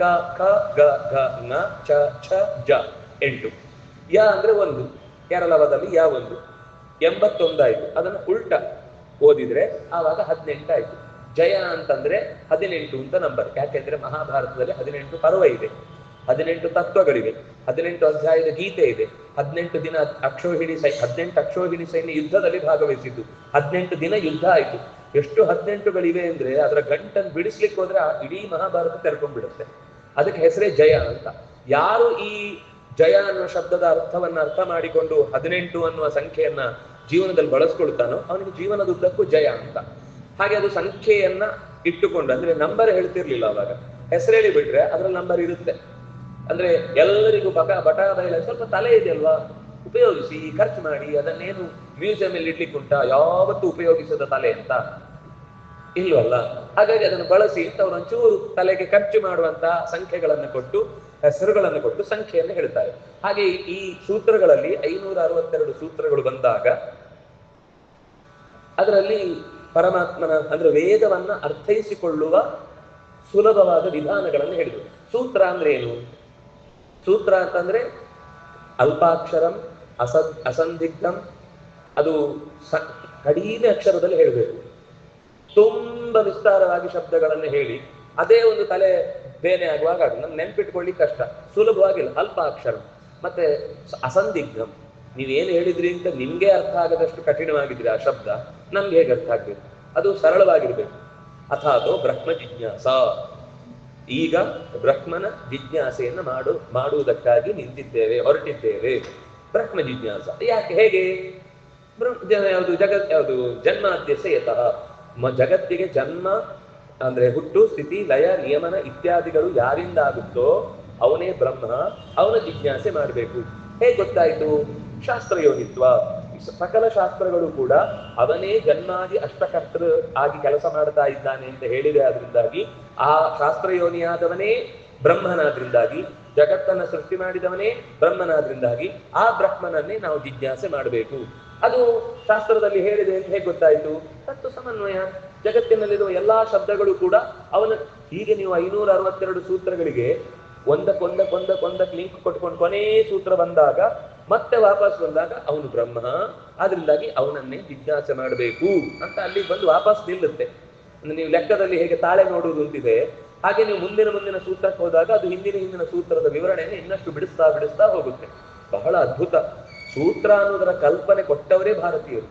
ಕ ಖ ಗ ಘ ನ ಚ ಛ ಜ 8. ಯ ಅಂದ್ರೆ 1, ಕೇರಳವದಲ್ಲಿ ಯ 1, 81 ಆಯ್ತು. ಅದನ್ನ ಉಲ್ಟ ಓದಿದ್ರೆ ಆವಾಗ 18 ಆಯ್ತು. ಜಯ ಅಂತಂದ್ರೆ 18 ಅಂತ ನಂಬರ್. ಯಾಕೆಂದ್ರೆ ಮಹಾಭಾರತದಲ್ಲಿ 18 ಪರ್ವ ಇದೆ, 18 ತತ್ವಗಳಿವೆ, 18 ಅಧ್ಯಾಯದ ಗೀತೆ ಇದೆ, 18 ದಿನ ಅಕ್ಷೋಹಿಣಿ 18 ಅಕ್ಷೋಹಿಣಿ ಸೈನ್ಯ ಯುದ್ಧದಲ್ಲಿ ಭಾಗವಹಿಸಿದ್ದು, 18 ದಿನ ಯುದ್ಧ ಆಯ್ತು. ಎಷ್ಟು 18ಗಳಿವೆ ಅಂದ್ರೆ ಅದರ ಗಂಟನ್ನು ಬಿಡಿಸ್ಲಿಕ್ಕೆ ಹೋದ್ರೆ ಇಡೀ ಮಹಾಭಾರತ ತೆರ್ಕೊಂಡ್ಬಿಡುತ್ತೆ. ಅದಕ್ಕೆ ಹೆಸರೇ ಜಯ ಅಂತ. ಯಾರು ಈ ಜಯ ಅನ್ನುವ ಶಬ್ದದ ಅರ್ಥವನ್ನ ಅರ್ಥ ಮಾಡಿಕೊಂಡು 18 ಅನ್ನುವ ಸಂಖ್ಯೆಯನ್ನ ಜೀವನದಲ್ಲಿ ಬಳಸ್ಕೊಳ್ತಾನೋ ಅವನಿಗೆ ಜೀವನದುದ್ದಕ್ಕೂ ಜಯ ಅಂತ. ಹಾಗೆ ಅದು ಸಂಖ್ಯೆಯನ್ನ ಇಟ್ಟುಕೊಂಡು, ಅಂದ್ರೆ ನಂಬರ್ ಹೇಳ್ತಿರ್ಲಿಲ್ಲ ಅವಾಗ, ಹೆಸರೇಳಿ ಬಿಟ್ರೆ ಅದ್ರಲ್ಲಿ ನಂಬರ್ ಇರುತ್ತೆ. ಅಂದ್ರೆ ಎಲ್ಲರಿಗೂ ಬಟ ಬಯಲ ಸ್ವಲ್ಪ ತಲೆ ಇದೆ ಅಲ್ವಾ, ಉಪಯೋಗಿಸಿ, ಖರ್ಚು ಮಾಡಿ. ಅದನ್ನೇನು ಮ್ಯೂಸಿಯಂ ಅಲ್ಲಿ ಇಡ್ಲಿಕ್ಕೆ ಉಂಟಾ? ಯಾವತ್ತೂ ಉಪಯೋಗಿಸದ ತಲೆ ಅಂತ ಇಲ್ವಲ್ಲ. ಹಾಗಾಗಿ ಅದನ್ನು ಬಳಸಿ ಅಂತ ಒಂಚೂರು ತಲೆಗೆ ಖರ್ಚು ಮಾಡುವಂತ ಸಂಖ್ಯೆಗಳನ್ನು ಕೊಟ್ಟು, ಹೆಸರುಗಳನ್ನು ಕೊಟ್ಟು ಸಂಖ್ಯೆಯನ್ನು ಹೇಳ್ತಾರೆ. ಹಾಗೆ ಈ ಸೂತ್ರಗಳಲ್ಲಿ 562 ಸೂತ್ರಗಳು ಬಂದಾಗ ಅದರಲ್ಲಿ ಪರಮಾತ್ಮನ ಅಂದ್ರೆ ವೇದವನ್ನ ಅರ್ಥೈಸಿಕೊಳ್ಳುವ ಸುಲಭವಾದ ವಿಧಾನಗಳನ್ನು ಹೇಳಿದರು. ಸೂತ್ರ ಅಂದ್ರೆ ಏನು? ಸೂತ್ರ ಅಂತಂದ್ರೆ ಅಲ್ಪಾಕ್ಷರಂ, ಅಸಂದಿಗ್ಧಂ, ಅದು ಕಡಿಮೆ ಅಕ್ಷರದಲ್ಲಿ ಹೇಳಬೇಕು. ತುಂಬಾ ವಿಸ್ತಾರವಾಗಿ ಶಬ್ದಗಳನ್ನು ಹೇಳಿ ಅದೇ ಒಂದು ತಲೆ ಬೇನೆ ಆಗುವಾಗ ನಮ್ಗೆ ನೆನ್ಪಿಟ್ಕೊಳ್ಳಿಕ್ಕೆ ಕಷ್ಟ, ಸುಲಭವಾಗಿಲ್ಲ. ಅಲ್ಪಾಕ್ಷರಂ ಮತ್ತೆ ಅಸಂದಿಗ್ಧಂ, ನೀವೇನು ಹೇಳಿದ್ರಿ ಅಂತ ನಿಮ್ಗೆ ಅರ್ಥ ಆಗದಷ್ಟು ಕಠಿಣವಾಗಿದ್ರೆ ಆ ಶಬ್ದ ನಮ್ಗೆ ಹೇಗೆ ಅರ್ಥ ಆಗ್ಬೇಕು? ಅದು ಸರಳವಾಗಿರ್ಬೇಕು. ಅಥಾತೋ ಬ್ರಹ್ಮ ಜಿಜ್ಞಾಸ, ಈಗ ಬ್ರಹ್ಮನ ಜಿಜ್ಞಾಸೆಯನ್ನ ಮಾಡುವುದಕ್ಕಾಗಿ ನಿಂತಿದ್ದೇವೆ, ಹೊರಟಿದ್ದೇವೆ. ಬ್ರಹ್ಮ ಜಿಜ್ಞಾಸ ಯಾಕೆ? ಹೇಗೆ? ಯಾವುದು ಯಾವುದು ಜನ್ಮಾದ್ಯಸ್ಯ ಯತಃ, ಜಗತ್ತಿಗೆ ಜನ್ಮ ಅಂದ್ರೆ ಹುಟ್ಟು, ಸ್ಥಿತಿ, ಲಯ, ನಿಯಮನ ಇತ್ಯಾದಿಗಳು ಯಾರಿಂದ ಆಗುತ್ತೋ ಅವನೇ ಬ್ರಹ್ಮ, ಅವನ ಜಿಜ್ಞಾಸೆ ಮಾಡಬೇಕು. ಹೇಗೆ ಗೊತ್ತಾಯ್ತು? ಶಾಸ್ತ್ರಯೋನಿತ್ವ. ಸಕಲ ಶಾಸ್ತ್ರಗಳು ಕೂಡ ಅವನೇ ಜನ್ಮಾದಿ ಅಷ್ಟಕರ್ತೃ ಆಗಿ ಕೆಲಸ ಮಾಡ್ತಾ ಇದ್ದಾನೆ ಅಂತ ಹೇಳಿದೆ. ಆದ್ರಿಂದಾಗಿ ಆ ಶಾಸ್ತ್ರಯೋನಿಯಾದವನೇ ಬ್ರಹ್ಮನಾದ್ರಿಂದಾಗಿ, ಜಗತ್ತನ್ನ ಸೃಷ್ಟಿ ಮಾಡಿದವನೇ ಬ್ರಹ್ಮನಾದ್ರಿಂದಾಗಿ ಆ ಬ್ರಹ್ಮನನ್ನೇ ನಾವು ಜಿಜ್ಞಾಸೆ ಮಾಡಬೇಕು. ಅದು ಶಾಸ್ತ್ರದಲ್ಲಿ ಹೇಳಿದೆ ಅಂತ ಹೇಗೆ ಗೊತ್ತಾಯ್ತು? ತತ್ವ ಸಮನ್ವಯ. ಜಗತ್ತಿನಲ್ಲಿರುವ ಎಲ್ಲಾ ಶಬ್ದಗಳು ಕೂಡ ಅವನ, ಹೀಗೆ ನೀವು 562 ಸೂತ್ರಗಳಿಗೆ ಒಂದಕ್ಕೊಂದಕ್ಕೆ ಲಿಂಕ್ ಕೊಟ್ಕೊಂಡು ಕೊನೇ ಸೂತ್ರ ಬಂದಾಗ ಮತ್ತೆ ವಾಪಸ್ ಬಂದಾಗ ಅವನು ಬ್ರಹ್ಮ, ಆದ್ರಿಂದಾಗಿ ಅವನನ್ನೇ ಜಿಜ್ಞಾಸೆ ಮಾಡಬೇಕು ಅಂತ ಅಲ್ಲಿ ಬಂದು ವಾಪಸ್ ನಿಲ್ಲುತ್ತೆ. ಅಂದ್ರೆ ನೀವು ಲೆಕ್ಕದಲ್ಲಿ ಹೇಗೆ ತಾಳೆ ನೋಡುವುದು ಅಂತಿದೆ, ಹಾಗೆ ನೀವು ಮುಂದಿನ ಸೂತ್ರಕ್ಕೆ ಹೋದಾಗ ಅದು ಹಿಂದಿನ ಸೂತ್ರದ ವಿವರಣೆಯನ್ನು ಇನ್ನಷ್ಟು ಬಿಡಿಸ್ತಾ ಹೋಗುತ್ತೆ. ಬಹಳ ಅದ್ಭುತ. ಸೂತ್ರ ಅನ್ನೋದರ ಕಲ್ಪನೆ ಕೊಟ್ಟವರೇ ಭಾರತೀಯರು.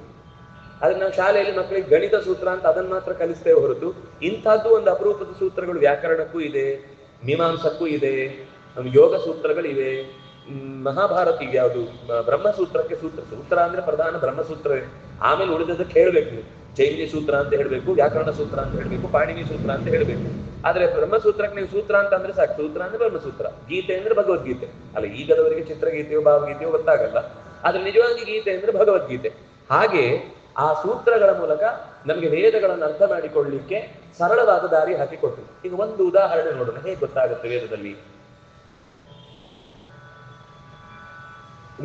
ಆದ್ರೆ ನಾವು ಶಾಲೆಯಲ್ಲಿ ಮಕ್ಕಳಿಗೆ ಗಣಿತ ಸೂತ್ರ ಅಂತ ಅದನ್ನ ಮಾತ್ರ ಕಲಿಸ್ತೇವೆ ಹೊರತು, ಇಂಥದ್ದು ಒಂದು ಅಪರೂಪದ ಸೂತ್ರಗಳು ವ್ಯಾಕರಣಕ್ಕೂ ಇದೆ, ಮೀಮಾಂಸಕ್ಕೂ ಇದೆ, ಯೋಗ ಸೂತ್ರಗಳಿವೆ. ಮಹಾಭಾರತ ಯಾವುದು ಬ್ರಹ್ಮಸೂತ್ರಕ್ಕೆ ಸೂತ್ರ ಅಂದ್ರೆ ಪ್ರಧಾನ ಬ್ರಹ್ಮಸೂತ್ರವೇ. ಆಮೇಲೆ ಉಳಿದದಕ್ಕೆ ಹೇಳ್ಬೇಕು ನೀವು, ಜೈಮಿನಿ ಸೂತ್ರ ಅಂತ ಹೇಳ್ಬೇಕು, ವ್ಯಾಕರಣ ಸೂತ್ರ ಅಂತ ಹೇಳ್ಬೇಕು, ಪಾಣಿನಿ ಸೂತ್ರ ಅಂತ ಹೇಳ್ಬೇಕು. ಆದ್ರೆ ಬ್ರಹ್ಮಸೂತ್ರಕ್ಕೆ ನೀವು ಸೂತ್ರ ಅಂತ ಅಂದ್ರೆ ಸಾಕು. ಸೂತ್ರ ಅಂದ್ರೆ ಬ್ರಹ್ಮಸೂತ್ರ, ಗೀತೆ ಅಂದ್ರೆ ಭಗವದ್ಗೀತೆ. ಅಲ್ಲ, ಈಗದವರಿಗೆ ಚಿತ್ರಗೀತೆಯೋ ಭಾವಗೀತೆಯೋ ಗೊತ್ತಾಗಲ್ಲ, ಆದ್ರೆ ನಿಜವಾಗಿ ಗೀತೆ ಅಂದ್ರೆ ಭಗವದ್ಗೀತೆ. ಹಾಗೆ ಆ ಸೂತ್ರಗಳ ಮೂಲಕ ನಮಗೆ ವೇದಗಳನ್ನು ಅರ್ಥ ಮಾಡಿಕೊಳ್ಳಲಿಕ್ಕೆ ಸರಳವಾದ ದಾರಿ ಹಾಕಿಕೊಟ್ರು. ಈಗ ಒಂದು ಉದಾಹರಣೆ ನೋಡೋಣ, ಹೇಗೆ ಗೊತ್ತಾಗುತ್ತೆ ವೇದದಲ್ಲಿ.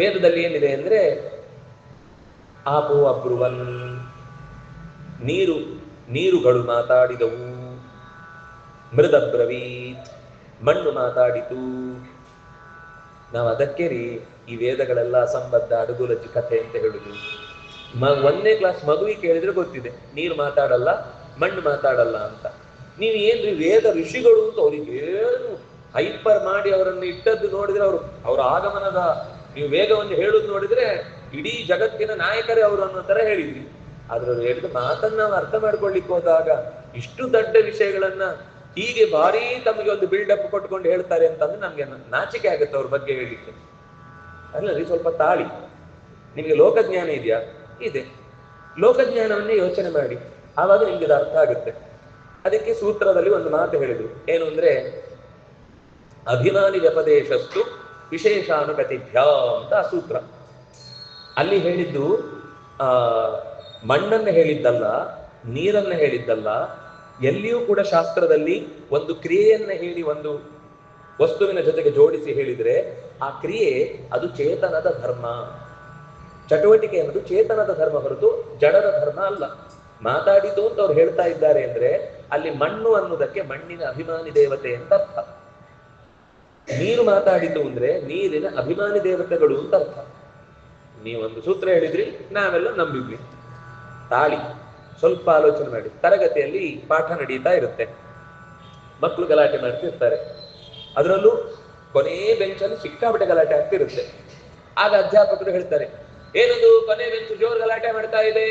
ವೇದದಲ್ಲಿ ಏನಿದೆ ಅಂದ್ರೆ, ಆಪೋ ಅಬ್ರುವನ್, ನೀರುಗಳು ಮಾತಾಡಿದವು, ಮೃದಬ್ರವೀತ್, ಮಣ್ಣು ಮಾತಾಡಿತು. ನಾವು ಅದಕ್ಕೆ ಈ ವೇದಗಳೆಲ್ಲ ಅಸಂಬದ್ಧ, ಅಡುಗುಲಜ್ಜಿ ಕಥೆ ಅಂತ ಹೇಳುದು. 1ನೇ ಕ್ಲಾಸ್ ಮಗುವಿಗೆ ಕೇಳಿದ್ರೆ ಗೊತ್ತಿದೆ, ನೀರು ಮಾತಾಡಲ್ಲ, ಮಣ್ಣು ಮಾತಾಡಲ್ಲ ಅಂತ. ನೀವು ಏನ್ರಿ ವೇದ ಋಷಿಗಳು ಅಂತ ಅವ್ರಿಗೆ ಏನು ಹೈಪರ್ ಮಾಡಿ ಅವರನ್ನು ಇಟ್ಟದ್ದು ನೋಡಿದ್ರೆ, ಅವ್ರ ಆಗಮನದ ನೀವು ವೇಗವನ್ನು ಹೇಳುದು ನೋಡಿದ್ರೆ ಇಡೀ ಜಗತ್ತಿನ ನಾಯಕರೇ ಅವರು ಅನ್ನೋ ತರ ಹೇಳಿದ್ರಿ. ಆದ್ರೆ ಅವ್ರು ಹೇಳಿದ ಮಾತನ್ನ ನಾವು ಅರ್ಥ ಮಾಡ್ಕೊಳ್ಲಿಕ್ಕೆ ಹೋದಾಗ ಇಷ್ಟು ದೊಡ್ಡ ವಿಷಯಗಳನ್ನ ಹೀಗೆ ಭಾರಿ ತಮಗೆ ಒಂದು ಬಿಲ್ಡಪ್ ಕೊಟ್ಕೊಂಡು ಹೇಳ್ತಾರೆ ಅಂತಂದ್ರೆ ನಮ್ಗೆ ನಾಚಿಕೆ ಆಗುತ್ತೆ ಅವ್ರ ಬಗ್ಗೆ ಹೇಳಿಕ್ಕೆ. ಅಲ್ಲರಿ, ಸ್ವಲ್ಪ ತಾಳಿ. ನಿಮಗೆ ಲೋಕಜ್ಞಾನ ಇದೆಯಾ? ಇದೆ. ಲೋಕಜ್ಞಾನವನ್ನೇ ಯೋಚನೆ ಮಾಡಿ, ಆವಾಗ ನಿಮ್ಗೆ ಇದು ಅರ್ಥ ಆಗುತ್ತೆ. ಅದಕ್ಕೆ ಸೂತ್ರದಲ್ಲಿ ಒಂದು ಮಾತು ಹೇಳಿದ್ರು, ಏನು ಅಂದ್ರೆ, ಅಭಿಮಾನಿ ವ್ಯಪದೇಶಸ್ತು ವಿಶೇಷಾನುಗತಿಭ್ಯ ಅಂತ ಆ ಸೂತ್ರ. ಅಲ್ಲಿ ಹೇಳಿದ್ದು ಮಣ್ಣನ್ನು ಹೇಳಿದ್ದಲ್ಲ, ನೀರನ್ನು ಹೇಳಿದ್ದಲ್ಲ, ಎಲ್ಲಿಯೂ ಕೂಡ ಶಾಸ್ತ್ರದಲ್ಲಿ ಒಂದು ಕ್ರಿಯೆಯನ್ನ ಹೇಳಿ ಒಂದು ವಸ್ತುವಿನ ಜೊತೆಗೆ ಜೋಡಿಸಿ ಹೇಳಿದ್ರೆ ಆ ಕ್ರಿಯೆ ಅದು ಚೇತನದ ಧರ್ಮ. ಚಟುವಟಿಕೆ ಅನ್ನೋದು ಚೇತನದ ಧರ್ಮ ಹೊರತು ಜಡದ ಧರ್ಮ ಅಲ್ಲ. ಮಾತಾಡಿತು ಅಂತ ಅವ್ರು ಹೇಳ್ತಾ ಇದ್ದಾರೆ ಅಂದ್ರೆ ಅಲ್ಲಿ ಮಣ್ಣು ಅನ್ನೋದಕ್ಕೆ ಮಣ್ಣಿನ ಅಭಿಮಾನಿ ದೇವತೆ ಅಂತ ಅರ್ಥ. ನೀರು ಮಾತಾಡಿತು ಅಂದ್ರೆ ನೀರಿನ ಅಭಿಮಾನಿ ದೇವತೆಗಳು ಅಂತ ಅರ್ಥ. ನೀವೊಂದು ಸೂತ್ರ ಹೇಳಿದ್ರಿ, ನಾವೆಲ್ಲ ನಂಬಿದ್ವಿ. ತಾಳಿ ಸ್ವಲ್ಪ ಆಲೋಚನೆ ಮಾಡಿ. ತರಗತಿಯಲ್ಲಿ ಪಾಠ ನಡೀತಾ ಇರುತ್ತೆ, ಮಕ್ಕಳು ಗಲಾಟೆ ಮಾಡ್ತಿರ್ತಾರೆ. ಅದರಲ್ಲೂ ಕೊನೆ ಬೆಂಚಲ್ಲಿ ಸಿಕ್ಕಾಪಟ್ಟೆ ಗಲಾಟೆ ಆಗ್ತಿರುತ್ತೆ. ಆಗ ಅಧ್ಯಾಪಕರು ಹೇಳ್ತಾರೆ, ಏನದು ಕೊನೆ ಬೆಂಚು ಜೋರು ಗಲಾಟೆ ಮಾಡ್ತಾ ಇದೆ.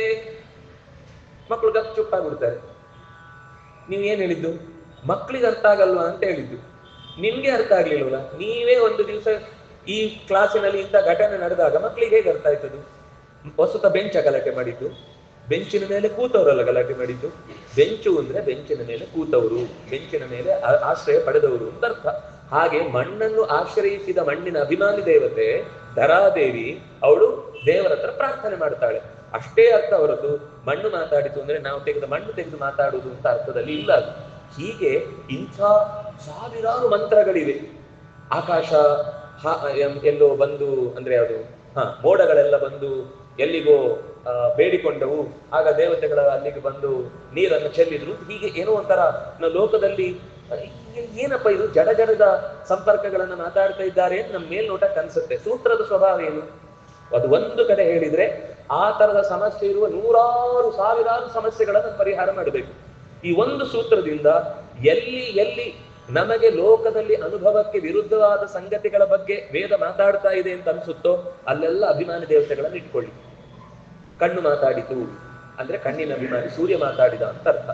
ಮಕ್ಕಳು ಗಪ್ ಚುಪ್ಪಾಗ್ಬಿಡ್ತಾರೆ. ನೀವ್ ಏನ್ ಹೇಳಿದ್ದು? ಮಕ್ಕಳಿಗೆ ಅರ್ಥ ಆಗಲ್ವಾ ಅಂತ ಹೇಳಿದ್ದು. ನಿಮ್ಗೆ ಅರ್ಥ ಆಗ್ಲಿಲ್ವಲ್ಲ? ನೀವೇ ಒಂದು ದಿವಸ ಈ ಕ್ಲಾಸಿನಲ್ಲಿ ಇಂಥ ಘಟನೆ ನಡೆದಾಗ ಮಕ್ಕಳಿಗೆ ಹೇಗೆ ಅರ್ಥ ಆಯ್ತದು? ವಸ್ತುತ ಬೆಂಚ ಗಲಾಟೆ ಮಾಡಿದ್ದು, ಬೆಂಚಿನ ಮೇಲೆ ಕೂತವರಲ್ಲ ಗಲಾಟೆ ಮಾಡಿದ್ದು. ಬೆಂಚು ಅಂದ್ರೆ ಬೆಂಚಿನ ಮೇಲೆ ಕೂತವರು, ಬೆಂಚಿನ ಮೇಲೆ ಆಶ್ರಯ ಪಡೆದವರು ಅಂತ ಅರ್ಥ. ಹಾಗೆ ಮಣ್ಣನ್ನು ಆಶ್ರಯಿಸಿದ ಮಣ್ಣಿನ ಅಭಿಮಾನಿ ದೇವತೆ ಧರಾದೇವಿ, ಅವಳು ದೇವರ ಹತ್ರ ಪ್ರಾರ್ಥನೆ ಮಾಡ್ತಾಳೆ. ಅಷ್ಟೇ ಅರ್ಥ ಹೊರತು ಮಣ್ಣು ಮಾತಾಡಿತು ಅಂದ್ರೆ ನಾವು ಮಣ್ಣು ತೆಗೆದು ಮಾತಾಡುವುದು ಅಂತ ಅರ್ಥದಲ್ಲಿ ಇಲ್ಲ ಅದು. ಹೀಗೆ ಇಂಥ ಸಾವಿರಾರು ಮಂತ್ರಗಳಿವೆ. ಆಕಾಶ ಎಲ್ಲೋ ಬಂದು ಅಂದ್ರೆ ಅದು ಮೋಡಗಳೆಲ್ಲ ಬಂದು ಎಲ್ಲಿಗೋ ಬೇಡಿಕೊಂಡವು, ಆಗ ದೇವತೆಗಳ ಅಲ್ಲಿಗೆ ಬಂದು ನೀರನ್ನು ಚೆಲ್ಲಿದ್ರು. ಹೀಗೆ ಏನೋ ಒಂಥರ ಲೋಕದಲ್ಲಿ ಏನಪ್ಪ ಇದು ಜಡ ಜಡದ ಸಂಪರ್ಕಗಳನ್ನ ಮಾತಾಡ್ತಾ ಇದ್ದಾರೆ ಅಂತ ನಮ್ಮ ಮೇಲ್ನೋಟಕ್ಕೆ ಅನ್ಸುತ್ತೆ. ಸೂತ್ರದ ಸ್ವಭಾವ ಏನು? ಅದು ಒಂದು ಕಡೆ ಹೇಳಿದ್ರೆ ಆ ತರದ ಸಮಸ್ಯೆ ಇರುವ ನೂರಾರು ಸಾವಿರಾರು ಸಮಸ್ಯೆಗಳನ್ನು ಪರಿಹಾರ ಮಾಡಬೇಕು. ಈ ಒಂದು ಸೂತ್ರದಿಂದ ಎಲ್ಲಿ ಎಲ್ಲಿ ನಮಗೆ ಲೋಕದಲ್ಲಿ ಅನುಭವಕ್ಕೆ ವಿರುದ್ಧವಾದ ಸಂಗತಿಗಳ ಬಗ್ಗೆ ವೇದ ಮಾತಾಡ್ತಾ ಇದೆ ಅಂತ ಅನ್ಸುತ್ತೋ ಅಲ್ಲೆಲ್ಲ ಅಭಿಮಾನಿ ದೇವತೆಗಳನ್ನು ಇಟ್ಕೊಳ್ಳಿ. ಕಣ್ಣು ಮಾತಾಡಿತು ಅಂದ್ರೆ ಕಣ್ಣಿನ ಅಭಿಮಾನಿ ಸೂರ್ಯ ಮಾತಾಡಿದ ಅಂತ ಅರ್ಥ.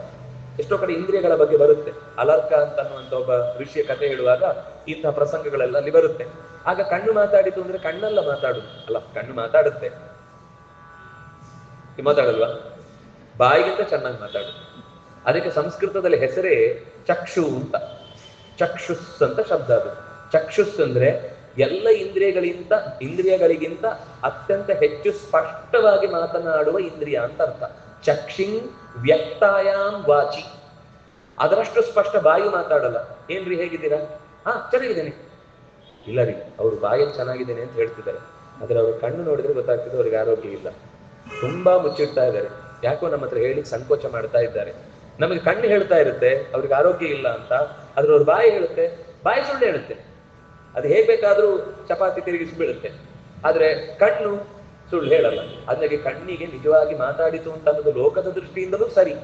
ಎಷ್ಟೋ ಕಡೆ ಇಂದ್ರಿಯಗಳ ಬಗ್ಗೆ ಬರುತ್ತೆ. ಅಲರ್ಕ ಅಂತ ಅನ್ನುವಂತ ಒಬ್ಬ ಋಷಿಯ ಕಥೆ ಹೇಳುವಾಗ ಇಂತಹ ಪ್ರಸಂಗಗಳೆಲ್ಲ ಅಲ್ಲಿ ಬರುತ್ತೆ. ಆಗ ಕಣ್ಣು ಮಾತಾಡಿತು ಅಂದ್ರೆ ಕಣ್ಣಲ್ಲ ಮಾತಾಡುದು ಅಲ್ಲ, ಕಣ್ಣು ಮಾತಾಡುತ್ತೆ, ಮಾತಾಡಲ್ವಾ? ಬಾಯಿಗಿಂತ ಚೆನ್ನಾಗಿ ಮಾತಾಡುದು. ಅದಕ್ಕೆ ಸಂಸ್ಕೃತದಲ್ಲಿ ಹೆಸರೇ ಚಕ್ಷು ಅಂತ. ಚಕ್ಷುಸ್ ಅಂತ ಶಬ್ದ ಅದು. ಚಕ್ಷುಸ್ ಅಂದ್ರೆ ಎಲ್ಲ ಇಂದ್ರಿಯಗಳಿಗಿಂತ ಅತ್ಯಂತ ಹೆಚ್ಚು ಸ್ಪಷ್ಟವಾಗಿ ಮಾತನಾಡುವ ಇಂದ್ರಿಯ ಅಂತ ಅರ್ಥ. ಚಕ್ಷಿಂಗ್ ವ್ಯಕ್ತಾಯಾಮ್ ವಾಚಿ. ಅದರಷ್ಟು ಸ್ಪಷ್ಟ ಬಾಯಿ ಮಾತಾಡಲ್ಲ. ಏನ್ರಿ ಹೇಗಿದ್ದೀರಾ? ಚೆನ್ನಾಗಿದ್ದೇನೆ. ಇಲ್ಲ ರೀ, ಅವ್ರು ಬಾಯಲ್ಲಿ ಚೆನ್ನಾಗಿದ್ದೇನೆ ಅಂತ ಹೇಳ್ತಿದ್ದಾರೆ, ಆದ್ರೆ ಅವ್ರ ಕಣ್ಣು ನೋಡಿದ್ರೆ ಗೊತ್ತಾಗ್ತದೆ ಅವ್ರಿಗೆ ಆರೋಗ್ಯ ಇಲ್ಲ, ತುಂಬಾ ಮುಚ್ಚಿಡ್ತಾ ಇದ್ದಾರೆ, ಯಾಕೋ ನಮ್ಮ ಹತ್ರ ಹೇಳಿ ಸಂಕೋಚ ಮಾಡ್ತಾ ಇದ್ದಾರೆ. ನಮಗೆ ಕಣ್ಣು ಹೇಳ್ತಾ ಇರುತ್ತೆ ಅವ್ರಿಗೆ ಆರೋಗ್ಯ ಇಲ್ಲ ಅಂತ, ಆದ್ರೆ ಅವ್ರ ಬಾಯಿ ಹೇಳುತ್ತೆ, ಬಾಯಿ ಸುಳ್ಳು ಹೇಳುತ್ತೆ. ಅದು ಹೇಗ್ ಬೇಕಾದ್ರೂ ಚಪಾತಿ ತಿರುಗಿಸಿ ಬೀಳುತ್ತೆ, ಆದ್ರೆ ಕಣ್ಣು ಸುಳ್ಳು ಹೇಳಲ್ಲ. ಅದಕ್ಕೆ ಕಣ್ಣಿಗೆ ನಿಜವಾಗಿ ಮಾತಾಡಿತು ಅಂತ ಅನ್ನೋದು ಲೋಕದ ದೃಷ್ಟಿಯಿಂದಲೂ ಸರಿ.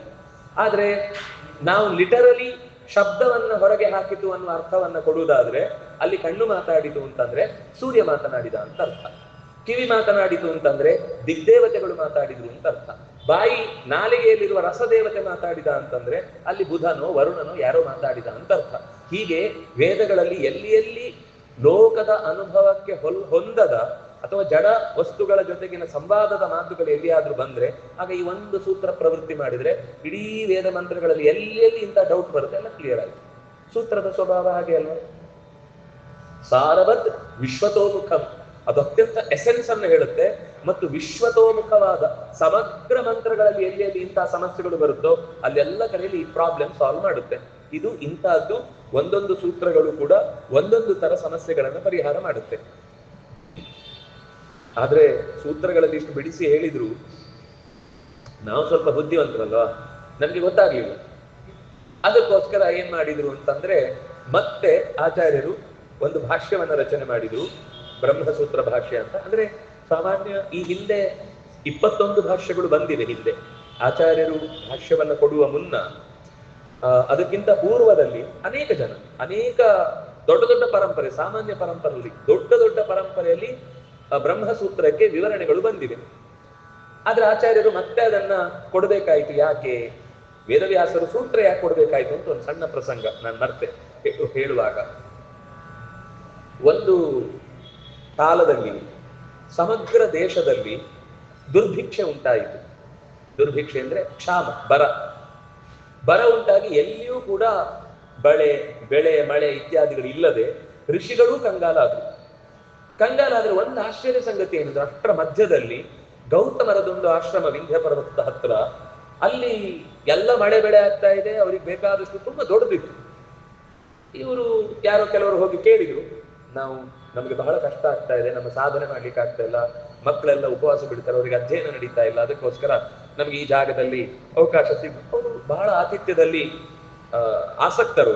ಆದ್ರೆ ನಾವು ಲಿಟರಲಿ ಶಬ್ದವನ್ನ ಹೊರಗೆ ಹಾಕಿತು ಅನ್ನುವ ಅರ್ಥವನ್ನ ಕೊಡುವುದಾದ್ರೆ ಅಲ್ಲಿ ಕಣ್ಣು ಮಾತಾಡಿತು ಅಂತಂದ್ರೆ ಸೂರ್ಯ ಮಾತನಾಡಿದ ಅಂತ ಅರ್ಥ. ಕಿವಿ ಮಾತನಾಡಿತು ಅಂತಂದ್ರೆ ದಿಗ್ದೇವತೆಗಳು ಮಾತಾಡಿದ್ರು ಅಂತ ಅರ್ಥ. ಬಾಯಿ ನಾಲಿಗೆಯಲ್ಲಿರುವ ರಸದೇವತೆ ಮಾತಾಡಿದ ಅಂತಂದ್ರೆ ಅಲ್ಲಿ ಬುಧನೋ ವರುಣನೋ ಯಾರೋ ಮಾತಾಡಿದ ಅಂತ ಅರ್ಥ. ಹೀಗೆ ವೇದಗಳಲ್ಲಿ ಎಲ್ಲಿ ಎಲ್ಲಿ ಲೋಕದ ಅನುಭವಕ್ಕೆ ಹೊಂದದ ಅಥವಾ ಜಡ ವಸ್ತುಗಳ ಜೊತೆಗಿನ ಸಂವಾದದ ಮಾತುಗಳು ಎಲ್ಲಿಯಾದ್ರೂ ಬಂದ್ರೆ ಆಗ ಈ ಒಂದು ಸೂತ್ರ ಪ್ರವೃತ್ತಿ ಮಾಡಿದ್ರೆ ಇಡೀ ವೇದ ಮಂತ್ರಗಳಲ್ಲಿ ಎಲ್ಲಿ ಇಂಥ ಡೌಟ್ ಬರುತ್ತೆ ಎಲ್ಲ ಕ್ಲಿಯರ್ ಆಗುತ್ತೆ. ಸೂತ್ರದ ಸ್ವಭಾವ ಹಾಗೆ ಅಲ್ವಾ? ಸಾರವತ್ ವಿಶ್ವತೋಮುಖಂ, ಅದು ಅತ್ಯಂತ ಎಸೆನ್ಸ್ ಅನ್ನು ಹೇಳುತ್ತೆ. ಮತ್ತು ವಿಶ್ವತೋಮುಖವಾದ ಸಮಗ್ರ ಮಂತ್ರಗಳಲ್ಲಿ ಎಲ್ಲಿ ಇಂತಹ ಸಮಸ್ಯೆಗಳು ಬರುತ್ತೋ ಅಲ್ಲೆಲ್ಲ ಕಡೆಯಲ್ಲಿ ಈ ಪ್ರಾಬ್ಲಮ್ ಸಾಲ್ವ್ ಮಾಡುತ್ತೆ. ಇದು ಇಂತಹದ್ದು ಒಂದೊಂದು ಸೂತ್ರಗಳು ಕೂಡ ಒಂದೊಂದು ತರ ಸಮಸ್ಯೆಗಳನ್ನು ಪರಿಹಾರ ಮಾಡುತ್ತೆ. ಆದ್ರೆ ಸೂತ್ರಗಳಲ್ಲಿ ಇಷ್ಟು ಬಿಡಿಸಿ ಹೇಳಿದ್ರು ನಾವು ಸ್ವಲ್ಪ ಬುದ್ಧಿವಂತರಲ್ವಾ, ನಮ್ಗೆ ಗೊತ್ತಾಗ್ಲಿಲ್ಲ. ಅದಕ್ಕೋಸ್ಕರ ಏನ್ ಮಾಡಿದ್ರು ಅಂತಂದ್ರೆ ಮತ್ತೆ ಆಚಾರ್ಯರು ಒಂದು ಭಾಷ್ಯವನ್ನ ರಚನೆ ಮಾಡಿದ್ರು, ಬ್ರಹ್ಮಸೂತ್ರ ಭಾಷ್ಯ ಅಂತ. ಅಂದ್ರೆ ಸಾಮಾನ್ಯ ಈ ಹಿಂದೆ 21 ಭಾಷ್ಯಗಳು ಬಂದಿವೆ ಹಿಂದೆ. ಆಚಾರ್ಯರು ಭಾಷ್ಯವನ್ನ ಕೊಡುವ ಮುನ್ನ ಅದಕ್ಕಿಂತ ಪೂರ್ವದಲ್ಲಿ ಅನೇಕ ದೊಡ್ಡ ದೊಡ್ಡ ಪರಂಪರೆ, ಸಾಮಾನ್ಯ ಪರಂಪರೆಯಲ್ಲಿ ದೊಡ್ಡ ಪರಂಪರೆಯಲ್ಲಿ ಬ್ರಹ್ಮಸೂತ್ರಕ್ಕೆ ವಿವರಣೆಗಳು ಬಂದಿವೆ. ಆದ್ರೆ ಆಚಾರ್ಯರು ಮತ್ತೆ ಅದನ್ನ ಕೊಡಬೇಕಾಯ್ತು. ಯಾಕೆ? ವೇದವ್ಯಾಸರು ಸೂತ್ರ ಯಾಕೆ ಕೊಡ್ಬೇಕಾಯ್ತು ಅಂತ ಒಂದು ಸಣ್ಣ ಪ್ರಸಂಗ ನಾನು ಮರ್ತೆ ಹೇಳುವಾಗ. ಒಂದು ಕಾಲದಲ್ಲಿ ಸಮಗ್ರ ದೇಶದಲ್ಲಿ ದುರ್ಭಿಕ್ಷೆ ಉಂಟಾಯಿತು. ದುರ್ಭಿಕ್ಷೆ ಅಂದ್ರೆ ಕ್ಷಾಮ, ಬರ ಉಂಟಾಗಿ ಎಲ್ಲಿಯೂ ಕೂಡ ಬೆಳೆ ಮಳೆ ಇತ್ಯಾದಿಗಳು ಇಲ್ಲದೆ ಋಷಿಗಳೂ ಕಂಗಾಲಾದ್ರೆ ಒಂದು ಆಶ್ಚರ್ಯ ಸಂಗತಿ ಏನಂದ್ರೆ ಅಷ್ಟರ ಮಧ್ಯದಲ್ಲಿ ಗೌತಮರದೊಂದು ಆಶ್ರಮ ವಿಂಧ್ಯ ಪರ್ವತದ ಹತ್ರ. ಅಲ್ಲಿ ಎಲ್ಲ ಮಳೆ ಬೆಳೆ ಆಗ್ತಾ ಇದೆ, ಅವ್ರಿಗೆ ಬೇಕಾದಷ್ಟು ತುಂಬಾ ದೊಡ್ಡದಿತ್ತು. ಇವರು ಯಾರೋ ಕೆಲವರು ಹೋಗಿ ಕೇಳಿದ್ರು, ನಮಗೆ ಬಹಳ ಕಷ್ಟ ಆಗ್ತಾ ಇದೆ, ನಮ್ಮ ಸಾಧನೆ ಮಾಡ್ಲಿಕ್ಕೆ ಆಗ್ತಾ ಇಲ್ಲ, ಮಕ್ಕಳೆಲ್ಲ ಉಪವಾಸ ಬಿಡ್ತಾರೆ, ಅವರಿಗೆ ಅಧ್ಯಯನ ನಡೀತಾ ಇಲ್ಲ, ಅದಕ್ಕೋಸ್ಕರ ನಮ್ಗೆ ಈ ಜಾಗದಲ್ಲಿ ಅವಕಾಶ ಅವರು ಬಹಳ ಆತಿಥ್ಯದಲ್ಲಿ ಆಸಕ್ತರು.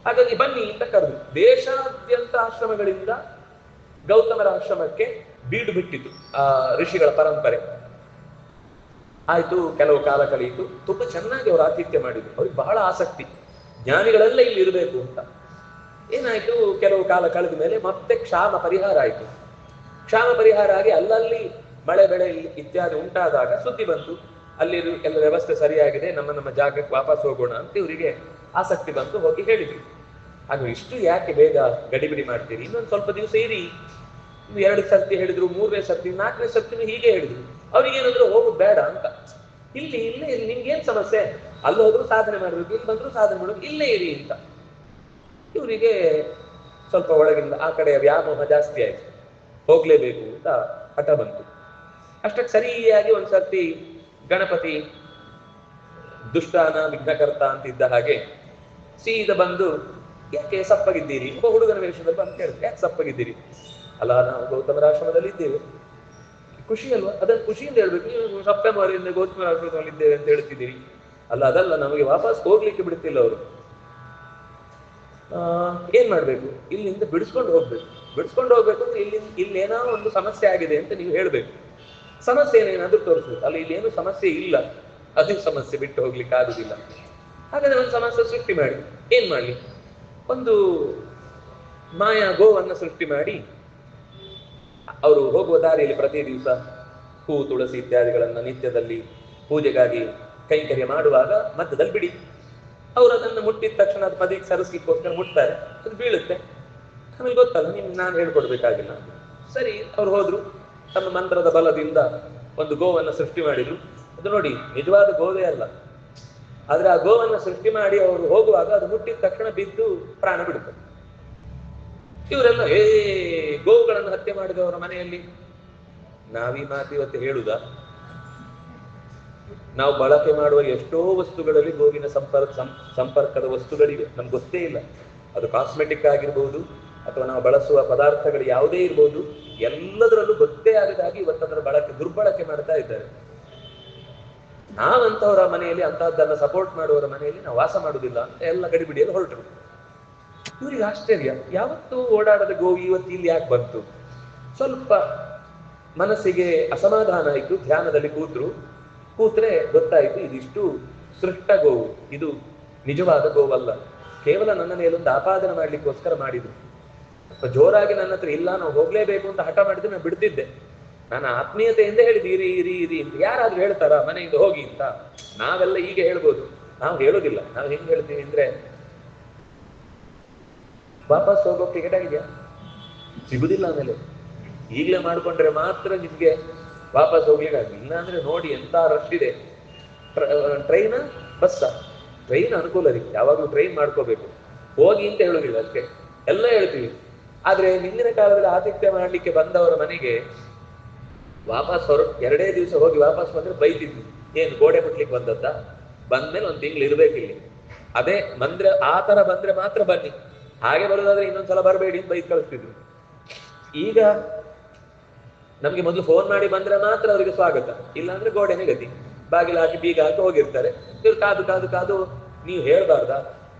ಹಾಗಾಗಿ ಬನ್ನಿ ಅಂತ ಕರೆದು ದೇಶಾದ್ಯಂತ ಆಶ್ರಮಗಳಿಂದ ಗೌತಮರ ಆಶ್ರಮಕ್ಕೆ ಬೀಡು ಬಿಟ್ಟಿತು ಆ ಋಷಿಗಳ ಪರಂಪರೆ. ಆಯ್ತು, ಕೆಲವು ಕಾಲ ಕಳೆಯಿತು. ತುಂಬಾ ಚೆನ್ನಾಗಿ ಅವರು ಆತಿಥ್ಯ ಮಾಡಿದ್ರು. ಅವ್ರಿಗೆ ಬಹಳ ಆಸಕ್ತಿ, ಜ್ಞಾನಿಗಳೆಲ್ಲ ಇಲ್ಲಿ ಇರಬೇಕು ಅಂತ. ಏನಾಯ್ತು, ಕೆಲವು ಕಾಲ ಕಳೆದ ಮೇಲೆ ಮತ್ತೆ ಕ್ಷಾಮ ಪರಿಹಾರ ಆಯ್ತು. ಕ್ಷಾಮ ಪರಿಹಾರ ಆಗಿ ಅಲ್ಲಲ್ಲಿ ಮಳೆ ಬೆಳೆ ಇತ್ಯಾದಿ ಉಂಟಾದಾಗ ಸುದ್ದಿ ಬಂತು, ಅಲ್ಲಿ ಎಲ್ಲ ವ್ಯವಸ್ಥೆ ಸರಿಯಾಗಿದೆ, ನಮ್ಮ ಜಾಗಕ್ಕೆ ವಾಪಸ್ ಹೋಗೋಣ ಅಂತ ಇವರಿಗೆ ಆಸಕ್ತಿ ಬಂತು. ಹೋಗಿ ಹೇಳಿದ್ರು, ಅದು ಇಷ್ಟು ಯಾಕೆ ಬೇಗ ಗಡಿಬಿಡಿ ಮಾಡ್ತೀರಿ, ಇನ್ನೊಂದು ಸ್ವಲ್ಪ ದಿವಸ ಇರಿ. 2 ಸರ್ತಿ ಹೇಳಿದ್ರು, 3ನೇ ಸರ್ತಿ, 4ನೇ ಸರ್ತಿನೂ ಹೀಗೆ ಹೇಳಿದ್ರು. ಅವ್ರಿಗೆ ಏನಾದ್ರು ಹೋಗೋದು ಬೇಡ ಅಂತ. ಇಲ್ಲಿ ನಿಮ್ಗೇನ್ ಸಮಸ್ಯೆ, ಅಲ್ಲಿ ಹೋದ್ರು ಸಾಧನೆ ಮಾಡ್ಬೇಕು, ಇಲ್ಲಿ ಬಂದ್ರು ಸಾಧನೆ ಮಾಡ್ಬೇಕು, ಇಲ್ಲೇ ಇರಿ ಅಂತ. ಇವರಿಗೆ ಸ್ವಲ್ಪ ಒಳಗಿಂದ ಆ ಕಡೆಯ ವ್ಯಾಮೋಹ ಜಾಸ್ತಿ ಆಯ್ತು, ಹೋಗ್ಲೇಬೇಕು ಅಂತ ಹಠ ಬಂತು. ಅಷ್ಟಕ್ಕೆ ಸರಿಯಾಗಿ ಒಂದ್ಸರ್ತಿ ಗಣಪತಿ ದುಷ್ಟಾನ ವಿಘ್ನಕರ್ತ ಅಂತ ಇದ್ದ ಹಾಗೆ ಸೀದ ಬಂದು, ಯಾಕೆ ಸಪ್ಪಗಿದ್ದೀರಿ, ಒಬ್ಬ ಹುಡುಗನ ವೇಷದಲ್ಲಿ ಬಂದು ಕೇಳಿದ್ರು, ಯಾಕೆ ಸಪ್ಪಗಿದ್ದೀರಿ? ಅಲ್ಲ, ನಾವು ಗೌತಮರ ಆಶ್ರಮದಲ್ಲಿ ಇದ್ದೇವೆ. ಖುಷಿ ಅಲ್ವಾ? ಅದನ್ನು ಖುಷಿಯಿಂದ ಹೇಳ್ಬೇಕು. ನೀವು ಸೆಪ್ಟೆಂಬರಿಂದ ಗೌತಮರ ಆಶ್ರಮದಲ್ಲಿ ಇದ್ದೇವೆ ಅಂತ ಹೇಳ್ತಿದ್ದೀರಿ. ಅಲ್ಲ, ಅದಲ್ಲ, ನಮಗೆ ವಾಪಸ್ ಹೋಗ್ಲಿಕ್ಕೆ ಬಿಡ್ತಿಲ್ಲ ಅವರು. ಏನ್ ಮಾಡ್ಬೇಕು? ಇಲ್ಲಿಂದ ಬಿಡಿಸ್ಕೊಂಡು ಹೋಗ್ಬೇಕು. ಬಿಡಿಸ್ಕೊಂಡು ಹೋಗ್ಬೇಕು ಅಂದ್ರೆ ಇಲ್ಲೇನೋ ಒಂದು ಸಮಸ್ಯೆ ಆಗಿದೆ ಅಂತ ನೀವು ಹೇಳ್ಬೇಕು. ಸಮಸ್ಯೆ ಏನೇನಾದ್ರೂ ತೋರಿಸ್ಬೇಕು. ಅಲ್ಲಿ ಇಲ್ಲೇನು ಸಮಸ್ಯೆ ಇಲ್ಲ, ಅದು ಸಮಸ್ಯೆ ಬಿಟ್ಟು ಹೋಗ್ಲಿಕ್ಕೆ ಆಗುದಿಲ್ಲ. ಹಾಗಾದ್ರೆ ಒಂದು ಸಮಸ್ಯೆ ಸೃಷ್ಟಿ ಮಾಡಿ. ಏನ್ ಮಾಡ್ಲಿ? ಒಂದು ಮಾಯಾ ಗೋವನ್ನ ಸೃಷ್ಟಿ ಮಾಡಿ ಅವರು ಹೋಗುವ ದಾರಿಯಲ್ಲಿ ಪ್ರತಿ ದಿವಸ ಹೂ ತುಳಸಿ ಇತ್ಯಾದಿಗಳನ್ನ ನಿತ್ಯದಲ್ಲಿ ಪೂಜೆಗಾಗಿ ಕೈಂಕರ್ಯ ಮಾಡುವಾಗ ಮಧ್ಯದಲ್ಲಿ ಬಿಡಿ. ಅವರು ಅದನ್ನು ಮುಟ್ಟಿದ ತಕ್ಷಣ ಅದು ಪದಿಗೆ ಸರಿಸ್ಲಿಕ್ಕೋಸ್ಕರ ಮುಟ್ತಾರೆ, ಅದು ಬೀಳುತ್ತೆ. ಆಮೇಲೆ ಗೊತ್ತಲ್ಲ, ನಾನು ಹೇಳ್ಕೊಡ್ಬೇಕಾಗಿಲ್ಲ. ಸರಿ, ಅವ್ರು ಹೋದ್ರು, ತಮ್ಮ ಮಂತ್ರದ ಬಲದಿಂದ ಒಂದು ಗೋವನ್ನು ಸೃಷ್ಟಿ ಮಾಡಿದ್ರು. ಅದು ನೋಡಿ, ನಿಜವಾದ ಗೋವೇ ಅಲ್ಲ, ಆದ್ರೆ ಆ ಗೋವನ್ನು ಸೃಷ್ಟಿ ಮಾಡಿ ಅವರು ಹೋಗುವಾಗ ಅದು ಮುಟ್ಟಿದ ತಕ್ಷಣ ಬಿದ್ದು ಪ್ರಾಣ ಬಿಡುತ್ತೆ. ಇವರೆಲ್ಲ ಗೋವುಗಳನ್ನು ಹತ್ಯೆ ಮಾಡಿದವರ ಮನೆಯಲ್ಲಿ ನಾವೀ ಮಾತು ಇವತ್ತು ಹೇಳುದಾ? ನಾವು ಬಳಕೆ ಮಾಡುವ ಎಷ್ಟೋ ವಸ್ತುಗಳಲ್ಲಿ ಗೋವಿನ ಸಂಪರ್ಕದ ವಸ್ತುಗಳಿವೆ, ನಮ್ಗೆ ಗೊತ್ತೇ ಇಲ್ಲ. ಅದು ಕಾಸ್ಮೆಟಿಕ್ ಆಗಿರ್ಬೋದು ಅಥವಾ ನಾವು ಬಳಸುವ ಪದಾರ್ಥಗಳು ಯಾವುದೇ ಇರ್ಬೋದು, ಎಲ್ಲದರಲ್ಲೂ ಗೊತ್ತೇ ಆಗದಾಗಿ ಇವತ್ತದರ ದುರ್ಬಳಕೆ ಮಾಡ್ತಾ ಇದ್ದಾರೆ. ನಾವಂತವರ ಮನೆಯಲ್ಲಿ ಅಂತಹದ್ದನ್ನ ಸಪೋರ್ಟ್ ಮಾಡುವವರ ಮನೆಯಲ್ಲಿ ನಾವು ವಾಸ ಮಾಡುವುದಿಲ್ಲ ಅಂತ ಎಲ್ಲ ಗಡಿಬಿಡಿಯಲ್ಲಿ ಹೊರಟರು. ಇವರಿಗೆ ಆಶ್ಚರ್ಯ, ಯಾವತ್ತೂ ಓಡಾಡದ ಗೋವು ಇವತ್ತು ಇಲ್ಲಿ ಯಾಕೆ ಬಂತು? ಸ್ವಲ್ಪ ಮನಸ್ಸಿಗೆ ಅಸಮಾಧಾನ ಆಯಿತು. ಧ್ಯಾನದಲ್ಲಿ ಕೂತ್ರೆ ಗೊತ್ತಾಯಿತು, ಇದಿಷ್ಟು ಸೃಷ್ಟ ಗೋವು, ಇದು ನಿಜವಾದ ಗೋವಲ್ಲ. ಕೇವಲ ನನ್ನ ಮೇಲೊಂದು ಆಪಾದನೆ ಮಾಡ್ಲಿಕ್ಕೋಸ್ಕರ ಮಾಡಿದ್ರು. ಜೋರಾಗಿ ನನ್ನ ಹತ್ರ ಇಲ್ಲ, ನಾವು ಹೋಗ್ಲೇಬೇಕು ಅಂತ ಹಠ ಮಾಡಿದ್ರೆ ನಾನು ಬಿಡ್ತಿದ್ದೆ. ನಾನು ಆತ್ಮೀಯತೆಯಿಂದ ಹೇಳಿದ್ದು ಇರಿ ಅಂತ. ಯಾರಾದ್ರೂ ಹೇಳ್ತಾರ ಮನೆಯಿಂದ ಹೋಗಿ ಅಂತ? ನಾವೆಲ್ಲ ಹೀಗೆ ಹೇಳ್ಬೋದು, ನಾವು ಹೇಳೋದಿಲ್ಲ. ನಾವು ಹೆಂಗ್ ಹೇಳ್ತೀವಿ ಅಂದ್ರೆ, ವಾಪಸ್ ಹೋಗೋ ಟಿಕೆಟ್ ಆಗಿದೆಯಾ? ಸಿಗುದಿಲ್ಲ. ಆಮೇಲೆ ಈಗಲೇ ಮಾಡ್ಕೊಂಡ್ರೆ ಮಾತ್ರ ನಿಮ್ಗೆ ವಾಪಸ್ ಹೋಗ್ಲಿಕ್ಕೆ ಆಗಲಿ. ಇಲ್ಲ ಅಂದ್ರೆ ನೋಡಿ ಎಂತ ರಶ್ ಇದೆ. Train bus? ಟ್ರೈನ್ ಅನುಕೂಲ ರೀ, ಯಾವಾಗ್ಲೂ ಟ್ರೈನ್ ಮಾಡ್ಕೋಬೇಕು. ಹೋಗಿ ಅಂತ ಹೇಳುದಿಲ್ಲ ಅಷ್ಟೇ, ಎಲ್ಲ ಹೇಳ್ತೀವಿ. ಆದ್ರೆ ಹಿಂದಿನ ಕಾಲದಲ್ಲಿ ಆತಿಥ್ಯ ಮಾಡ್ಲಿಕ್ಕೆ ಬಂದವರ ಮನೆಗೆ ವಾಪಸ್ 2 ದಿವಸ ಹೋಗಿ ವಾಪಸ್ ಬಂದ್ರೆ ಬೈತಿದ್ವಿ. ಏನು ಗೋಡೆ ಮುಟ್ಲಿಕ್ಕೆ ಬಂದದ್ದ? ಬಂದ್ಮೇಲೆ 1 ತಿಂಗಳು ಇರ್ಬೇಕಿಲ್ಲಿ. ಅದೇ ಬಂದ್ರೆ ಆ ತರ ಬಂದ್ರೆ ಮಾತ್ರ ಬನ್ನಿ, ಹಾಗೆ ಬರೋದಾದ್ರೆ ಇನ್ನೊಂದ್ಸಲ ಬರಬೇಡಿ ಅಂತ ಬೈದ್ ಕಳಿಸ್ತಿದ್ರು. ಈಗ ನಮ್ಗೆ ಮೊದಲು ಫೋನ್ ಮಾಡಿ ಬಂದ್ರೆ ಮಾತ್ರ ಅವರಿಗೆ ಸ್ವಾಗತ, ಇಲ್ಲಾಂದ್ರೆ ಗೋಡೆನೆ ಗತಿ. ಬಾಗಿಲು ಹಾಕಿ ಬೀಗ ಹಾಕಿ ಹೋಗಿರ್ತಾರೆ. ಇವ್ರು ಕಾದು ನೀವು ಹೇಳ್ಬಾರ್ದ,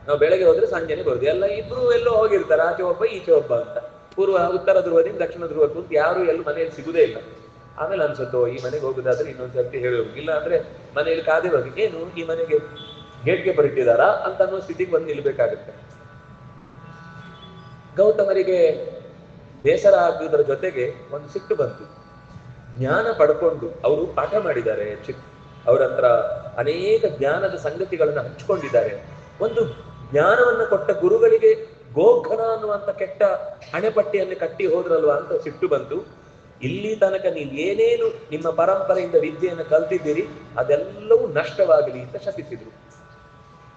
ನಾವು ಬೆಳಗ್ಗೆ ಹೋದ್ರೆ ಸಂಜೆನೆ ಬರುದು. ಎಲ್ಲ ಇಬ್ರು ಎಲ್ಲೋ ಹೋಗಿರ್ತಾರೆ, ಆಚೆ ಒಬ್ಬ ಈಚೆ ಒಬ್ಬ ಅಂತ. ಉತ್ತರ ಧ್ರುವದಿಂದ ದಕ್ಷಿಣ ಧ್ರುವಕ್ಕೂ ಅಂತ ಯಾರು ಎಲ್ಲೂ ಮನೆಯಲ್ಲಿ ಸಿಗುದೇ ಇಲ್ಲ. ಆಮೇಲೆ ಅನ್ಸುತ್ತೋ ಈ ಮನೆಗೆ ಹೋಗುದಾದ್ರೆ ಇನ್ನೊಂದ್ಸರ್ತಿ ಹೇಳೋದು, ಇಲ್ಲ ಅಂದ್ರೆ ಮನೆಯಲ್ಲಿ ಕಾದೇ ಹೋಗಿ ಏನು ಈ ಮನೆಗೆ ಗೇಟ್ಗೆ ಬರಿಟ್ಟಿದಾರಾ ಅಂತ ಅನ್ನೋ ಸ್ಥಿತಿಗೆ ಬಂದು ನಿಲ್ಬೇಕಾಗುತ್ತೆ. ಗೌತಮರಿಗೆ ಬೇಸರ ಆಗುವುದರ ಜೊತೆಗೆ ಒಂದು ಸಿಟ್ಟು ಬಂತು. ಜ್ಞಾನ ಪಡ್ಕೊಂಡು ಅವರು ಪಾಠ ಮಾಡಿದ್ದಾರೆ, ಅವರ ಹತ್ರ ಅನೇಕ ಜ್ಞಾನದ ಸಂಗತಿಗಳನ್ನ ಹಂಚಿಕೊಂಡಿದ್ದಾರೆ. ಒಂದು ಜ್ಞಾನವನ್ನ ಕೊಟ್ಟ ಗುರುಗಳಿಗೆ ಗೋಘನ ಅನ್ನುವಂತ ಕೆಟ್ಟ ಹಣೆಪಟ್ಟಿಯನ್ನು ಕಟ್ಟಿ ಹೋದ್ರಲ್ವಾ ಅಂತ ಸಿಟ್ಟು ಬಂತು. ಇಲ್ಲಿ ತನಕ ನೀವು ಏನೇನು ನಿಮ್ಮ ಪರಂಪರೆಯಿಂದ ವಿದ್ಯೆಯನ್ನು ಕಲ್ತಿದ್ದೀರಿ ಅದೆಲ್ಲವೂ ನಷ್ಟವಾಗಲಿ ಅಂತ ಶಪಿಸಿದ್ರು.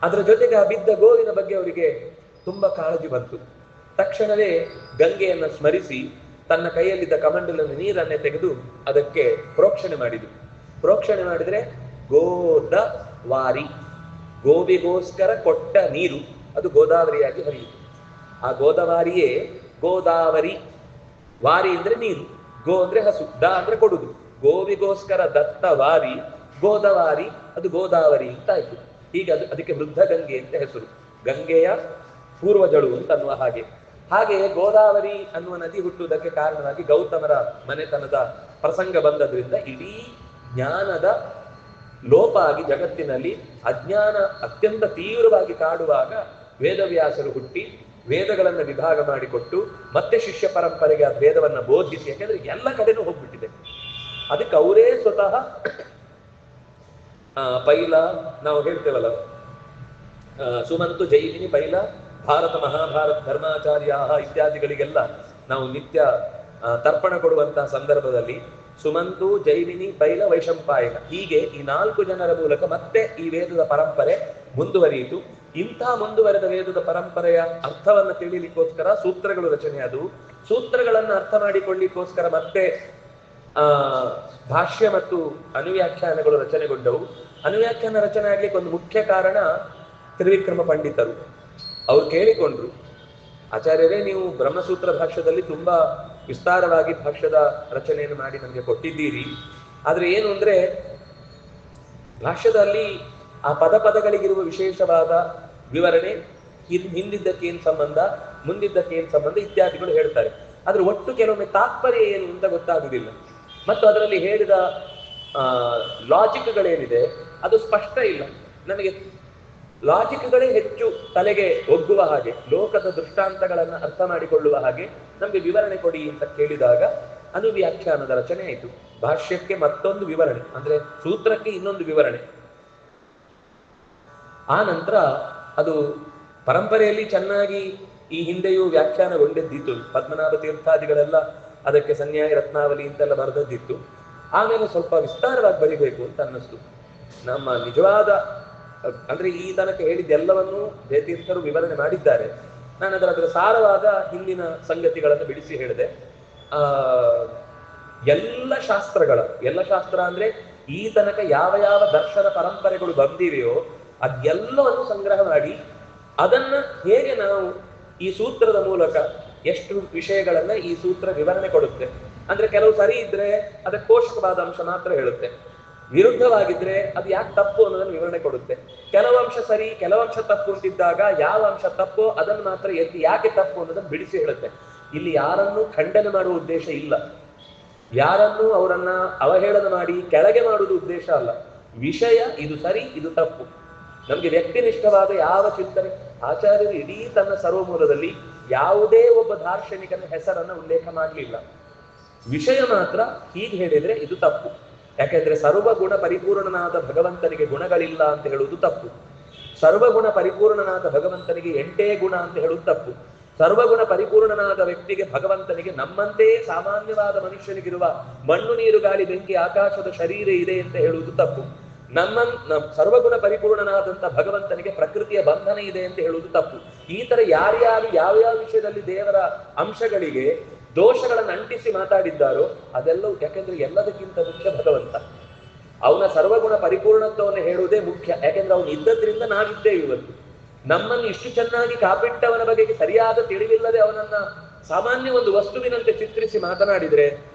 ಅದರ ಜೊತೆಗೆ ಆ ಬಿದ್ದ ಗೋವಿನ ಬಗ್ಗೆ ಅವರಿಗೆ ತುಂಬಾ ಕಾಳಜಿ ಬಂತು. ತಕ್ಷಣವೇ ಗಂಗೆಯನ್ನ ಸ್ಮರಿಸಿ ತನ್ನ ಕೈಯಲ್ಲಿದ್ದ ಕಮಂಡಲನ ನೀರನ್ನೇ ತೆಗೆದು ಅದಕ್ಕೆ ಪ್ರೋಕ್ಷಣೆ ಮಾಡಿದ್ರು. ಪ್ರೋಕ್ಷಣೆ ಮಾಡಿದ್ರೆ ಗೋದ ವಾರಿ. ಗೋವಿಗೋಸ್ಕರ ಕೊಟ್ಟ ನೀರು ಅದು ಗೋದಾವರಿಯಾಗಿ ಹರಿಯಿತು. ಆ ಗೋದಾವರಿಯೇ ಗೋದಾವರಿ. ವಾರಿ ಅಂದ್ರೆ ನೀರು, ಗೋ ಅಂದ್ರೆ ಹಸು, ದ ಅಂದ್ರೆ ಕೊಡುದು. ಗೋವಿಗೋಸ್ಕರ ದತ್ತ ವಾರಿ ಗೋದಾವರಿ, ಅದು ಗೋದಾವರಿ ಅಂತ ಆಯ್ತು. ಹೀಗೆ ಅದಕ್ಕೆ ವೃದ್ಧ ಗಂಗೆ ಅಂತ ಹೆಸರು. ಗಂಗೆಯ ಪೂರ್ವಜಳು ಅಂತ ಅನ್ನುವ ಹಾಗೆ. ಹಾಗೆ ಗೋದಾವರಿ ಅನ್ನುವ ನದಿ ಹುಟ್ಟುವುದಕ್ಕೆ ಕಾರಣವಾಗಿ ಗೌತಮರ ಮನೆತನದ ಪ್ರಸಂಗ ಬಂದದ್ರಿಂದ ಇಡೀ ಜ್ಞಾನದ ಲೋಪ ಆಗಿ ಜಗತ್ತಿನಲ್ಲಿ ಅಜ್ಞಾನ ಅತ್ಯಂತ ತೀವ್ರವಾಗಿ ಕಾಡುವಾಗ ವೇದವ್ಯಾಸರು ಹುಟ್ಟಿ ವೇದಗಳನ್ನು ವಿಭಾಗ ಮಾಡಿಕೊಟ್ಟು ಮತ್ತೆ ಶಿಷ್ಯ ಪರಂಪರೆಗೆ ಆ ವೇದವನ್ನ ಬೋಧಿಸಿ, ಯಾಕೆಂದ್ರೆ ಎಲ್ಲ ಕಡೆನೂ ಹೋಗ್ಬಿಟ್ಟಿದೆ. ಅದಕ್ಕೆ ಅವರೇ ಸ್ವತಃ ಪೈಲ ನಾವು ಹೇಳ್ತೇವಲ್ಲ, ಸುಮಂತು ಜೈಮಿನಿ ಪೈಲ ಭಾರತ ಮಹಾಭಾರತ ಧರ್ಮಾಚಾರ್ಯ ಇತ್ಯಾದಿಗಳಿಗೆಲ್ಲ ನಾವು ನಿತ್ಯ ತರ್ಪಣ ಕೊಡುವಂತಹ ಸಂದರ್ಭದಲ್ಲಿ ಸುಮಂತು ಜೈಮಿನಿ ಪೈಲ ವೈಶಂಪಾಯನ, ಹೀಗೆ ಈ 4 ಜನರ ಮೂಲಕ ಮತ್ತೆ ಈ ವೇದದ ಪರಂಪರೆ ಮುಂದುವರಿಯಿತು. ಇಂಥ ಮುಂದುವರೆದ ವೇದದ ಪರಂಪರೆಯ ಅರ್ಥವನ್ನು ತಿಳಿಲಿಕ್ಕೋಸ್ಕರ ಸೂತ್ರಗಳು ರಚನೆಯಾದವು. ಸೂತ್ರಗಳನ್ನು ಅರ್ಥ ಮಾಡಿಕೊಳ್ಳಿಕ್ಕೋಸ್ಕರ ಮತ್ತೆ ಭಾಷ್ಯ ಮತ್ತು ಅನುವ್ಯಾಖ್ಯಾನಗಳು ರಚನೆಗೊಂಡವು. ಅನುವ್ಯಾಖ್ಯಾನ ರಚನೆ ಆಗ್ಲಿಕ್ಕೆ ಒಂದು ಮುಖ್ಯ ಕಾರಣ ತ್ರಿವಿಕ್ರಮ ಪಂಡಿತರು. ಅವ್ರು ಕೇಳಿಕೊಂಡ್ರು, ಆಚಾರ್ಯರೇ ನೀವು ಬ್ರಹ್ಮಸೂತ್ರ ಭಾಷ್ಯದಲ್ಲಿ ತುಂಬಾ ವಿಸ್ತಾರವಾಗಿ ಭಾಷ್ಯದ ರಚನೆಯನ್ನು ಮಾಡಿ ನಮಗೆ ಕೊಟ್ಟಿದ್ದೀರಿ, ಆದ್ರೆ ಏನು ಅಂದ್ರೆ ಭಾಷ್ಯದಲ್ಲಿ ಆ ಪದಗಳಿಗಿರುವ ವಿಶೇಷವಾದ ವಿವರಣೆ, ಹಿಂದಿದ್ದಕ್ಕೇನ್ ಸಂಬಂಧ, ಮುಂದಿದ್ದಕ್ಕೇನ್ ಸಂಬಂಧ ಇತ್ಯಾದಿಗಳು ಹೇಳ್ತಾರೆ. ಆದ್ರೆ ಒಟ್ಟು ಕೆಲವೊಮ್ಮೆ ತಾತ್ಪರ್ಯ ಏನು ಅಂತ ಗೊತ್ತಾಗುದಿಲ್ಲ. ಮತ್ತು ಅದರಲ್ಲಿ ಹೇಳಿದ ಲಾಜಿಕ್ಗಳೇನಿದೆ ಅದು ಸ್ಪಷ್ಟ ಇಲ್ಲ. ನನಗೆ ಲಾಜಿಕ್ಗಳೇ ಹೆಚ್ಚು ತಲೆಗೆ ಒಗ್ಗುವ ಹಾಗೆ, ಲೋಕದ ದೃಷ್ಟಾಂತಗಳನ್ನ ಅರ್ಥ ಮಾಡಿಕೊಳ್ಳುವ ಹಾಗೆ ನಮ್ಗೆ ವಿವರಣೆ ಕೊಡಿ ಅಂತ ಕೇಳಿದಾಗ ಅನುವ್ಯಾಖ್ಯಾನದ ರಚನೆ ಆಯಿತು. ಭಾಷ್ಯಕ್ಕೆ ಮತ್ತೊಂದು ವಿವರಣೆ, ಅಂದ್ರೆ ಸೂತ್ರಕ್ಕೆ ಇನ್ನೊಂದು ವಿವರಣೆ. ಆ ನಂತರ ಅದು ಪರಂಪರೆಯಲ್ಲಿ ಚೆನ್ನಾಗಿ ಈ ಹಿಂದೆಯೂ ವ್ಯಾಖ್ಯಾನಗೊಂಡಿದ್ದಿತ್ತು. ಪದ್ಮನಾಭ ತೀರ್ಥಾದಿಗಳೆಲ್ಲ ಅದಕ್ಕೆ ಸನ್ಯಾಯ ರತ್ನಾವಲಿ ಅಂತೆಲ್ಲ ಬರೆದದ್ದಿತ್ತು. ಆಮೇಲೆ ಸ್ವಲ್ಪ ವಿಸ್ತಾರವಾಗಿ ಬರಿಬೇಕು ಅಂತ ಅನ್ನಿಸ್ತು. ನಮ್ಮ ನಿಜವಾದ ಅಂದ್ರೆ ಈ ತನಕ ಹೇಳಿದ್ದೆಲ್ಲವನ್ನೂ ಜಯತೀರ್ಥರು ವಿವರಣೆ ಮಾಡಿದ್ದಾರೆ. ನಾನು ಅದರ ಸಾರವಾದ ಹಿಂದಿನ ಸಂಗತಿಗಳನ್ನು ಬಿಡಿಸಿ ಹೇಳಿದೆ. ಎಲ್ಲ ಶಾಸ್ತ್ರ ಅಂದ್ರೆ ಈ ತನಕ ಯಾವ ಯಾವ ದರ್ಶನ ಪರಂಪರೆಗಳು ಬಂದಿವೆಯೋ ಅದೆಲ್ಲವನ್ನು ಸಂಗ್ರಹ ಮಾಡಿ ಅದನ್ನ ಹೇಗೆ ನಾವು ಈ ಸೂತ್ರದ ಮೂಲಕ ಎಷ್ಟು ವಿಷಯಗಳನ್ನ ಈ ಸೂತ್ರ ವಿವರಣೆ ಕೊಡುತ್ತೆ. ಅಂದ್ರೆ ಕೆಲವು ಸರಿ ಇದ್ರೆ ಅದಕ್ಕೆ ಪೋಷಕವಾದ ಅಂಶ ಮಾತ್ರ ಹೇಳುತ್ತೆ, ವಿರುದ್ಧವಾಗಿದ್ರೆ ಅದು ಯಾಕೆ ತಪ್ಪು ಅನ್ನೋದನ್ನು ವಿವರಣೆ ಕೊಡುತ್ತೆ. ಕೆಲವು ಅಂಶ ಸರಿ ಕೆಲವು ಅಂಶ ತಪ್ಪು ಅಂತಿದ್ದಾಗ ಯಾವ ಅಂಶ ತಪ್ಪೋ ಅದನ್ನು ಮಾತ್ರ ಎತ್ತಿ ಯಾಕೆ ತಪ್ಪು ಅನ್ನೋದನ್ನು ಬಿಡಿಸಿ ಹೇಳುತ್ತೆ. ಇಲ್ಲಿ ಯಾರನ್ನೂ ಖಂಡನೆ ಮಾಡುವ ಉದ್ದೇಶ ಇಲ್ಲ, ಯಾರನ್ನೂ ಅವರನ್ನ ಅವಹೇಳನ ಮಾಡಿ ಕೆಳಗೆ ಮಾಡುವುದು ಉದ್ದೇಶ ಅಲ್ಲ. ವಿಷಯ ಇದು ಸರಿ ಇದು ತಪ್ಪು, ನಮ್ಗೆ ವ್ಯಕ್ತಿನಿಷ್ಠವಾದ ಯಾವ ಚಿಂತನೆ. ಆಚಾರ್ಯರು ಇಡೀ ತನ್ನ ಸರ್ವಮೂಲದಲ್ಲಿ ಯಾವುದೇ ಒಬ್ಬ ದಾರ್ಶನಿಕನ ಹೆಸರನ್ನ ಉಲ್ಲೇಖ ಮಾಡಲಿಲ್ಲ. ವಿಷಯ ಮಾತ್ರ ಹೀಗೆ ಹೇಳಿದ್ರೆ ಇದು ತಪ್ಪು, ಯಾಕೆಂದ್ರೆ ಸರ್ವಗುಣ ಪರಿಪೂರ್ಣನಾದ ಭಗವಂತನಿಗೆ ಗುಣಗಳಿಲ್ಲ ಅಂತ ಹೇಳುವುದು ತಪ್ಪು. ಸರ್ವಗುಣ ಪರಿಪೂರ್ಣನಾದ ಭಗವಂತನಿಗೆ 8 ಗುಣ ಅಂತ ಹೇಳುವುದು ತಪ್ಪು. ಸರ್ವಗುಣ ಪರಿಪೂರ್ಣನಾದ ವ್ಯಕ್ತಿಗೆ ಭಗವಂತನಿಗೆ ನಮ್ಮಂತೆಯೇ ಸಾಮಾನ್ಯವಾದ ಮನುಷ್ಯನಿಗಿರುವ ಮಣ್ಣು ನೀರು ಗಾಳಿ ಬೆಂಕಿ ಆಕಾಶದ ಶರೀರ ಇದೆ ಅಂತ ಹೇಳುವುದು ತಪ್ಪು. ಸರ್ವಗುಣ ಪರಿಪೂರ್ಣನಾದಂತ ಭಗವಂತನಿಗೆ ಪ್ರಕೃತಿಯ ಬಂಧನ ಇದೆ ಅಂತ ಹೇಳುವುದು ತಪ್ಪು. ಈ ತರ ಯಾರ್ಯಾರು ಯಾವ್ಯಾವ ವಿಷಯದಲ್ಲಿ ದೇವರ ಅಂಶಗಳಿಗೆ ದೋಷಗಳನ್ನು ಅಂಟಿಸಿ ಮಾತಾಡಿದ್ದಾರೋ ಅದೆಲ್ಲವೂ, ಯಾಕೆಂದ್ರೆ ಎಲ್ಲದಕ್ಕಿಂತ ಮುಖ್ಯ ಭಗವಂತ. ಅವನ ಸರ್ವಗುಣ ಪರಿಪೂರ್ಣತ್ವವನ್ನು ಹೇಳುವುದೇ ಮುಖ್ಯ. ಯಾಕೆಂದ್ರೆ ಅವನು ಇದ್ದದ್ರಿಂದ ನಾವಿದ್ದೇವೆ ಇವತ್ತು. ನಮ್ಮನ್ನು ಇಷ್ಟು ಚೆನ್ನಾಗಿ ಕಾಪಿಟ್ಟವನ ಬಗೆಗೆ ಸರಿಯಾದ ತಿಳಿವಿಲ್ಲದೆ ಅವನನ್ನ ಸಾಮಾನ್ಯ ಒಂದು ವಸ್ತುವಿನಂತೆ ಚಿತ್ರಿಸಿ ಮಾತನಾಡಿದ್ರೆ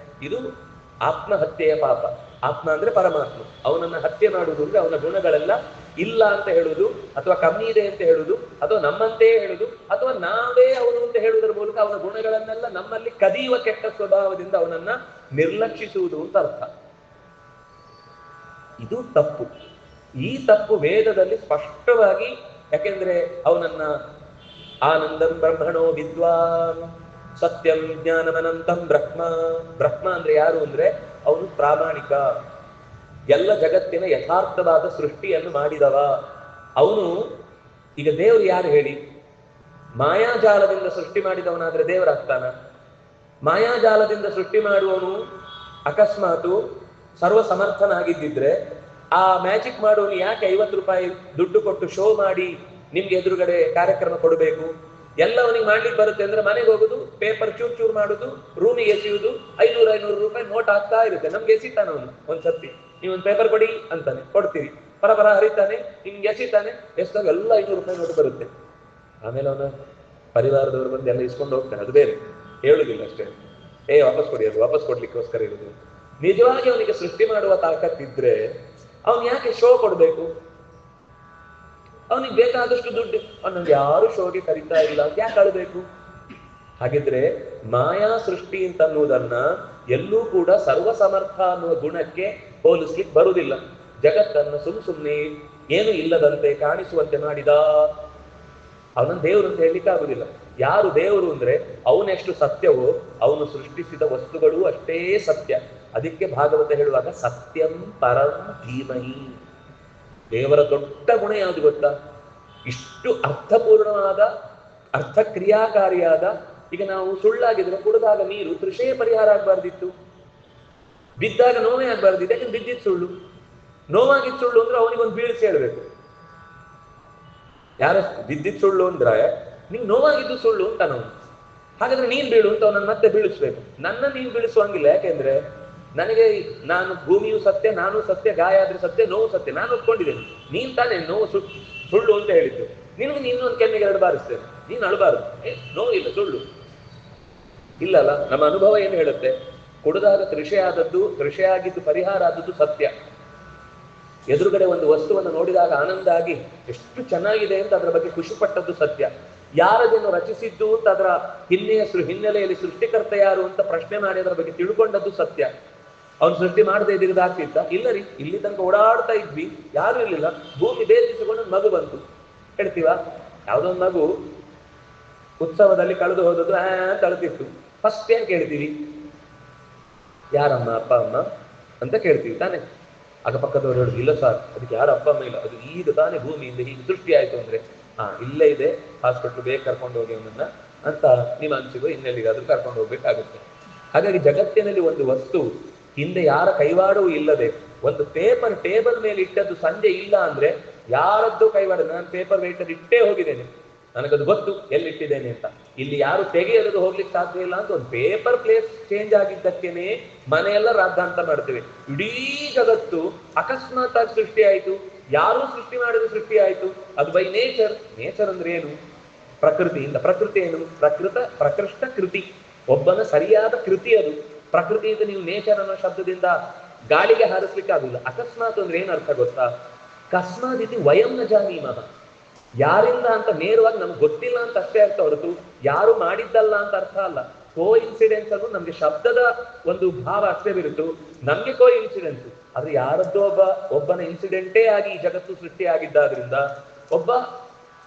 ಇದು ಆತ್ಮಹತ್ಯೆಯ ಪಾಪ. ಆತ್ಮ ಅಂದ್ರೆ ಪರಮಾತ್ಮ. ಅವನನ್ನ ಹತ್ಯೆ ಮಾಡುವುದು ಅಂದ್ರೆ ಅವನ ಗುಣಗಳೆಲ್ಲ ಇಲ್ಲ ಅಂತ ಹೇಳುವುದು, ಅಥವಾ ಕಮ್ಮಿ ಇದೆ ಅಂತ ಹೇಳುವುದು, ಅಥವಾ ನಮ್ಮಂತೆಯೇ ಹೇಳುದು, ಅಥವಾ ನಾವೇ ಅವನು ಅಂತ ಹೇಳುವುದರ ಮೂಲಕ ಅವನ ಗುಣಗಳನ್ನೆಲ್ಲ ನಮ್ಮಲ್ಲಿ ಕದಿಯುವ ಕೆಟ್ಟ ಸ್ವಭಾವದಿಂದ ಅವನನ್ನ ನಿರ್ಲಕ್ಷಿಸುವುದು ಅಂತ ಅರ್ಥ. ಇದು ತಪ್ಪು. ಈ ತಪ್ಪು ವೇದದಲ್ಲಿ ಸ್ಪಷ್ಟವಾಗಿ, ಯಾಕೆಂದ್ರೆ ಅವನನ್ನ ಆನಂದಂ ಬ್ರಹ್ಮಣೋ ವಿದ್ವಾನ್ ಸತ್ಯಂ ಜ್ಞಾನಮನಂತಂ ಬ್ರಹ್ಮ. ಬ್ರಹ್ಮ ಅಂದ್ರೆ ಯಾರು ಅಂದ್ರೆ ಅವನು ಪ್ರಾಮಾಣಿಕ, ಎಲ್ಲ ಜಗತ್ತಿನ ಯಥಾರ್ಥವಾದ ಸೃಷ್ಟಿಯನ್ನು ಮಾಡಿದವ ಅವನು. ಈಗ ದೇವರು ಯಾರು ಹೇಳಿ? ಮಾಯಾಜಾಲದಿಂದ ಸೃಷ್ಟಿ ಮಾಡಿದವನಾದ್ರೆ ದೇವರಾಗ್ತಾನ? ಮಾಯಾಜಾಲದಿಂದ ಸೃಷ್ಟಿ ಮಾಡುವವನು ಅಕಸ್ಮಾತು ಸರ್ವ ಸಮರ್ಥನಾಗಿದ್ದಿದ್ರೆ ಆ ಮ್ಯಾಜಿಕ್ ಮಾಡುವನು ಯಾಕೆ 50 ರೂಪಾಯಿ ದುಡ್ಡು ಕೊಟ್ಟು ಶೋ ಮಾಡಿ ನಿಮ್ಗೆ ಎದುರುಗಡೆ ಕಾರ್ಯಕ್ರಮ ಕೊಡಬೇಕು? ಎಲ್ಲವನಿಗೆ ಮಾಡ್ಲಿಕ್ಕೆ ಬರುತ್ತೆ ಅಂದ್ರೆ ಮನೆಗೆ ಹೋಗುದು, ಪೇಪರ್ ಚೂರ್ ಚೂರ್ ಮಾಡುದು, ರೂಮಿಗೆ ಎಸೆಯುವುದು, 500 ರೂಪಾಯಿ ನೋಟ್ ಆಗ್ತಾ ಇರುತ್ತೆ. ನಮ್ಗೆ ಎಸಿತಾನ ಅವನು ಒಂದ್ಸತಿ, ನೀವೊಂದು ಪೇಪರ್ ಕೊಡಿ ಅಂತಾನೆ, ಕೊಡ್ತೀವಿ. ಪರಪರ ಹರಿತಾನೆ, ಹಿಂಗೆ ಎಸಿತಾನೆ, ಎಷ್ಟಾಗ ಎಲ್ಲ 500 ರೂಪಾಯಿ ನೋಟು ಬರುತ್ತೆ. ಆಮೇಲೆ ಅವನ ಪರಿವಾರದವರು ಬಂದು ಎಲ್ಲ ಇಸ್ಕೊಂಡು ಹೋಗ್ತಾನೆ. ಅದು ಬೇರೆ, ಹೇಳುದಿಲ್ಲ ಅಷ್ಟೇ, ವಾಪಸ್ ಕೊಡಿ, ಅದು ವಾಪಸ್ ಕೊಡ್ಲಿಕ್ಕೋಸ್ಕರ ಇರುದು. ನಿಜವಾಗಿ ಅವನಿಗೆ ಸೃಷ್ಟಿ ಮಾಡುವ ತಾಕತ್ತಿದ್ರೆ ಅವನು ಯಾಕೆ ಶೋ ಕೊಡ್ಬೇಕು? ಅವನಿಗೆ ಬೇಕಾದಷ್ಟು ದುಡ್ಡು, ಅವನಿಗೆ ಯಾರು ಶೋಗೆ ಕರೀತಾ ಇಲ್ಲ ಅಂತ ಯಾಕೆ ಅಳಬೇಕು? ಹಾಗಿದ್ರೆ ಮಾಯಾ ಸೃಷ್ಟಿ ಅಂತ ಅನ್ನುವುದನ್ನ ಎಲ್ಲೂ ಕೂಡ ಸರ್ವಸಮರ್ಥ ಅನ್ನುವ ಗುಣಕ್ಕೆ ಹೋಲಿಸ್ಲಿಕ್ಕೆ ಬರುವುದಿಲ್ಲ. ಜಗತ್ತನ್ನು ಸುಮ್ಮನೆ ಏನು ಇಲ್ಲದಂತೆ ಕಾಣಿಸುವಂತೆ ಮಾಡಿದ ಅವನನ್ನು ದೇವರು ಅಂತ ಹೇಳಲಿಕ್ಕೆ ಆಗುದಿಲ್ಲ. ಯಾರು ದೇವರು ಅಂದ್ರೆ ಅವನೆಷ್ಟು ಸತ್ಯವೋ ಅವನು ಸೃಷ್ಟಿಸಿದ ವಸ್ತುಗಳು ಅಷ್ಟೇ ಸತ್ಯ. ಅದಕ್ಕೆ ಭಾಗವತ ಹೇಳುವಾಗ ಸತ್ಯಂ ಪರಂ ಧೀಮಹಿ. ದೇವರ ದೊಡ್ಡ ಗುಣ ಯಾವುದು ಗೊತ್ತಾ? ಇಷ್ಟು ಅರ್ಥಪೂರ್ಣವಾದ ಅರ್ಥಕ್ರಿಯಾಕಾರಿಯಾದ, ಈಗ ನಾವು ಸುಳ್ಳಾಗಿದ್ರೆ ಕುಡಿದಾಗ ನೀರು ತೃಷೆಯ ಪರಿಹಾರ ಆಗ್ಬಾರ್ದಿತ್ತು, ಬಿದ್ದಾಗ ನೋವೇ ಆಗ್ಬಾರ್ದಿತ್ತು. ಯಾಕಂದ್ರೆ ಬಿದ್ದಿದ್ದು ಸುಳ್ಳು, ನೋವಾಗಿದ್ದು ಸುಳ್ಳು ಅಂದ್ರೆ ಅವನಿಗೊಂದು ಬೀಳಿಸಿ ಹೇಳ್ಬೇಕು. ಯಾರ ಬಿದ್ದಿದ್ದು ಸುಳ್ಳು ಅಂದ್ರೆ ನಿಂಗೆ ನೋವಾಗಿದ್ದು ಸುಳ್ಳು ಅಂತ ನಾವು, ಹಾಗಾದ್ರೆ ನೀನ್ ಬೀಳು ಅಂತ ಅವನನ್ನ ಮತ್ತೆ ಬೀಳಿಸ್ಬೇಕು. ನನ್ನ ನೀನ್ ಬೀಳಿಸುವಂಗಿಲ್ಲ. ಯಾಕೆಂದ್ರೆ ನನಗೆ ನಾನು ಭೂಮಿಯು ಸತ್ಯ, ನಾನು ಸತ್ಯ, ಗಾಯ ಆದ್ರೆ ಸತ್ಯ, ನೋವು ಸತ್ಯ, ನಾನು ಒಪ್ಕೊಂಡಿದ್ದೇನೆ. ನೀನ್ ತಾನೇ ನೋವು ಸುಳ್ಳು ಅಂತ ಹೇಳಿದ್ದು. ನಿನಗೆ ಇನ್ನೊಂದು ಕೆನ್ನೆಗೆ 2 ಬಾರಿಸ್ತೇನೆ, ನೀನ್ ಅಳಬಾರದು. ನೋವು ಇಲ್ಲ, ಸುಳ್ಳು ಇಲ್ಲಲ್ಲ. ನಮ್ಮ ಅನುಭವ ಏನು ಹೇಳುತ್ತೆ? ಕುಡಿದಾಗ ತೃಷೆ ಆಗಿದ್ದು ಪರಿಹಾರ ಆದದ್ದು ಸತ್ಯ. ಎದುರುಗಡೆ ಒಂದು ವಸ್ತುವನ್ನು ನೋಡಿದಾಗ ಆನಂದ ಆಗಿ ಎಷ್ಟು ಚೆನ್ನಾಗಿದೆ ಅಂತ ಅದರ ಬಗ್ಗೆ ಖುಷಿ ಪಟ್ಟದ್ದು ಸತ್ಯ. ಯಾರದನ್ನು ರಚಿಸಿದ್ದು ಅಂತ ಅದರ ಹಿನ್ನೆಲೆಯಲ್ಲಿ ಸೃಷ್ಟಿಕರ್ತ ಯಾರು ಅಂತ ಪ್ರಶ್ನೆ ಮಾಡಿ ಅದರ ಬಗ್ಗೆ ತಿಳ್ಕೊಂಡದ್ದು ಸತ್ಯ. ಅವ್ನು ಸೃಷ್ಟಿ ಮಾಡದೆ ಇದ್ದಾಗ್ತಿತ್ತ? ಇಲ್ಲ ರೀ, ಇಲ್ಲಿ ತನಕ ಓಡಾಡ್ತಾ ಇದ್ವಿ, ಯಾರು ಇರ್ಲಿಲ್ಲ, ಭೂಮಿ ಬೇರ್ತಿಸಿಕೊಂಡು ಮಗು ಬಂತು. ಹೇಳ್ತೀವ? ಯಾವ್ದೊಂದು ಮಗು ಉತ್ಸವದಲ್ಲಿ ಕಳೆದು ಹೋದದ್ದು ಅಂತ ಅಳ್ತಿತ್ತು. ಫಸ್ಟ್ ಏನ್ ಕೇಳ್ತೀವಿ? ಯಾರಮ್ಮ ಅಪ್ಪ ಅಮ್ಮ ಅಂತ ಕೇಳ್ತೀವಿ ತಾನೆ. ಅಕ್ಕಪಕ್ಕದವ್ರು ಹೇಳುದು, ಇಲ್ಲ ಸರ್ ಅದಕ್ಕೆ ಯಾರು ಅಪ್ಪ ಅಮ್ಮ ಇಲ್ಲ, ಅದು ಈಗ ತಾನೇ ಭೂಮಿಯಿಂದ ಹೀಗೆ ಸೃಷ್ಟಿ ಆಯ್ತು ಅಂದ್ರೆ ಇಲ್ಲೇ ಇದೆ, ಹಾಸ್ಪಿಟ್ಲ್ ಬೇಗ ಕರ್ಕೊಂಡು ಹೋಗಿ ಅವನನ್ನ ಅಂತ ನಿಮ್ಮ ಅನ್ಸಿಗೋ ಇನ್ನೆಲ್ಲಿಗಾದ್ರೂ ಕರ್ಕೊಂಡು ಹೋಗ್ಬೇಕಾಗುತ್ತೆ. ಹಾಗಾಗಿ ಜಗತ್ತಿನಲ್ಲಿ ಒಂದು ವಸ್ತು ಹಿಂದೆ ಯಾರ ಕೈವಾಡವೂ ಇಲ್ಲದೆ ಒಂದು ಪೇಪರ್ ಟೇಬಲ್ ಮೇಲೆ ಇಟ್ಟದ್ದು ಸಂಜೆ ಇಲ್ಲ ಅಂದ್ರೆ ಯಾರದ್ದು ಕೈವಾಡ, ನಾನು ಪೇಪರ್ ವೇಟರ್ ಇಟ್ಟೇ ಹೋಗಿದ್ದೇನೆ, ನನಗದು ಗೊತ್ತು ಎಲ್ಲಿಟ್ಟಿದ್ದೇನೆ ಅಂತ. ಇಲ್ಲಿ ಯಾರು ತೆಗೆಯಲು ಹೋಗ್ಲಿಕ್ಕೆ ಸಾಧ್ಯ ಇಲ್ಲ ಅಂತ ಒಂದು ಪೇಪರ್ ಪ್ಲೇಸ್ ಚೇಂಜ್ ಆಗಿದ್ದಕ್ಕೇನೆ ಮನೆಯೆಲ್ಲ ರಾದ್ದಾಂತ ಮಾಡ್ತೇವೆ. ಇಡೀ ಜಗತ್ತು ಅಕಸ್ಮಾತ್ ಆಗಿ ಸೃಷ್ಟಿ ಆಯ್ತು, ಯಾರು ಸೃಷ್ಟಿ ಮಾಡಿದ ಸೃಷ್ಟಿ ಆಯ್ತು. ಅದು ಬೈ ನೇಚರ್. ನೇಚರ್ ಅಂದ್ರೆ ಏನು? ಪ್ರಕೃತಿಯಿಂದ. ಪ್ರಕೃತಿ ಏನು? ಪ್ರಕೃಷ್ಟ ಕೃತಿ, ಒಬ್ಬನ ಸರಿಯಾದ ಕೃತಿ ಅದು. ಪ್ರಕೃತಿಯಿಂದ ನೀವು ನೇಚರ್ ಅನ್ನೋ ಶಬ್ದದಿಂದ ಗಾಳಿಗೆ ಹಾರಿಸ್ಲಿಕ್ಕೆ ಆಗುಲ್ಲ. ಅಕಸ್ಮಾತ್ ಅಂದ್ರೆ ಏನ್ ಅರ್ಥ ಗೊತ್ತಾ? ಕಸ್ಮಾತ್ ಇದು ವಯಂ ನ ಜಾನೀಮಃ. ಯಾರಿಂದ ಅಂತ ನೇರವಾಗಿ ನಮ್ಗೆ ಗೊತ್ತಿಲ್ಲ ಅಂತ ಅಷ್ಟೇ ಅರ್ಥ ಹೊರತು ಯಾರು ಮಾಡಿದ್ದಲ್ಲ ಅಂತ ಅರ್ಥ ಅಲ್ಲ. ಕೋ ಇನ್ಸಿಡೆನ್ಸ್ ಅನ್ನು ನಮ್ಗೆ ಶಬ್ದದ ಒಂದು ಭಾವ ಅಷ್ಟೇ ಬಿರುತ್ತು, ನಮ್ಗೆ ಕೋ ಇನ್ಸಿಡೆನ್ಸ್. ಆದ್ರೆ ಯಾರದ್ದೋ ಒಬ್ಬನ ಇನ್ಸಿಡೆಂಟೇ ಆಗಿ ಈ ಜಗತ್ತು ಸೃಷ್ಟಿ ಆಗಿದ್ದಾದ್ರಿಂದ ಒಬ್ಬ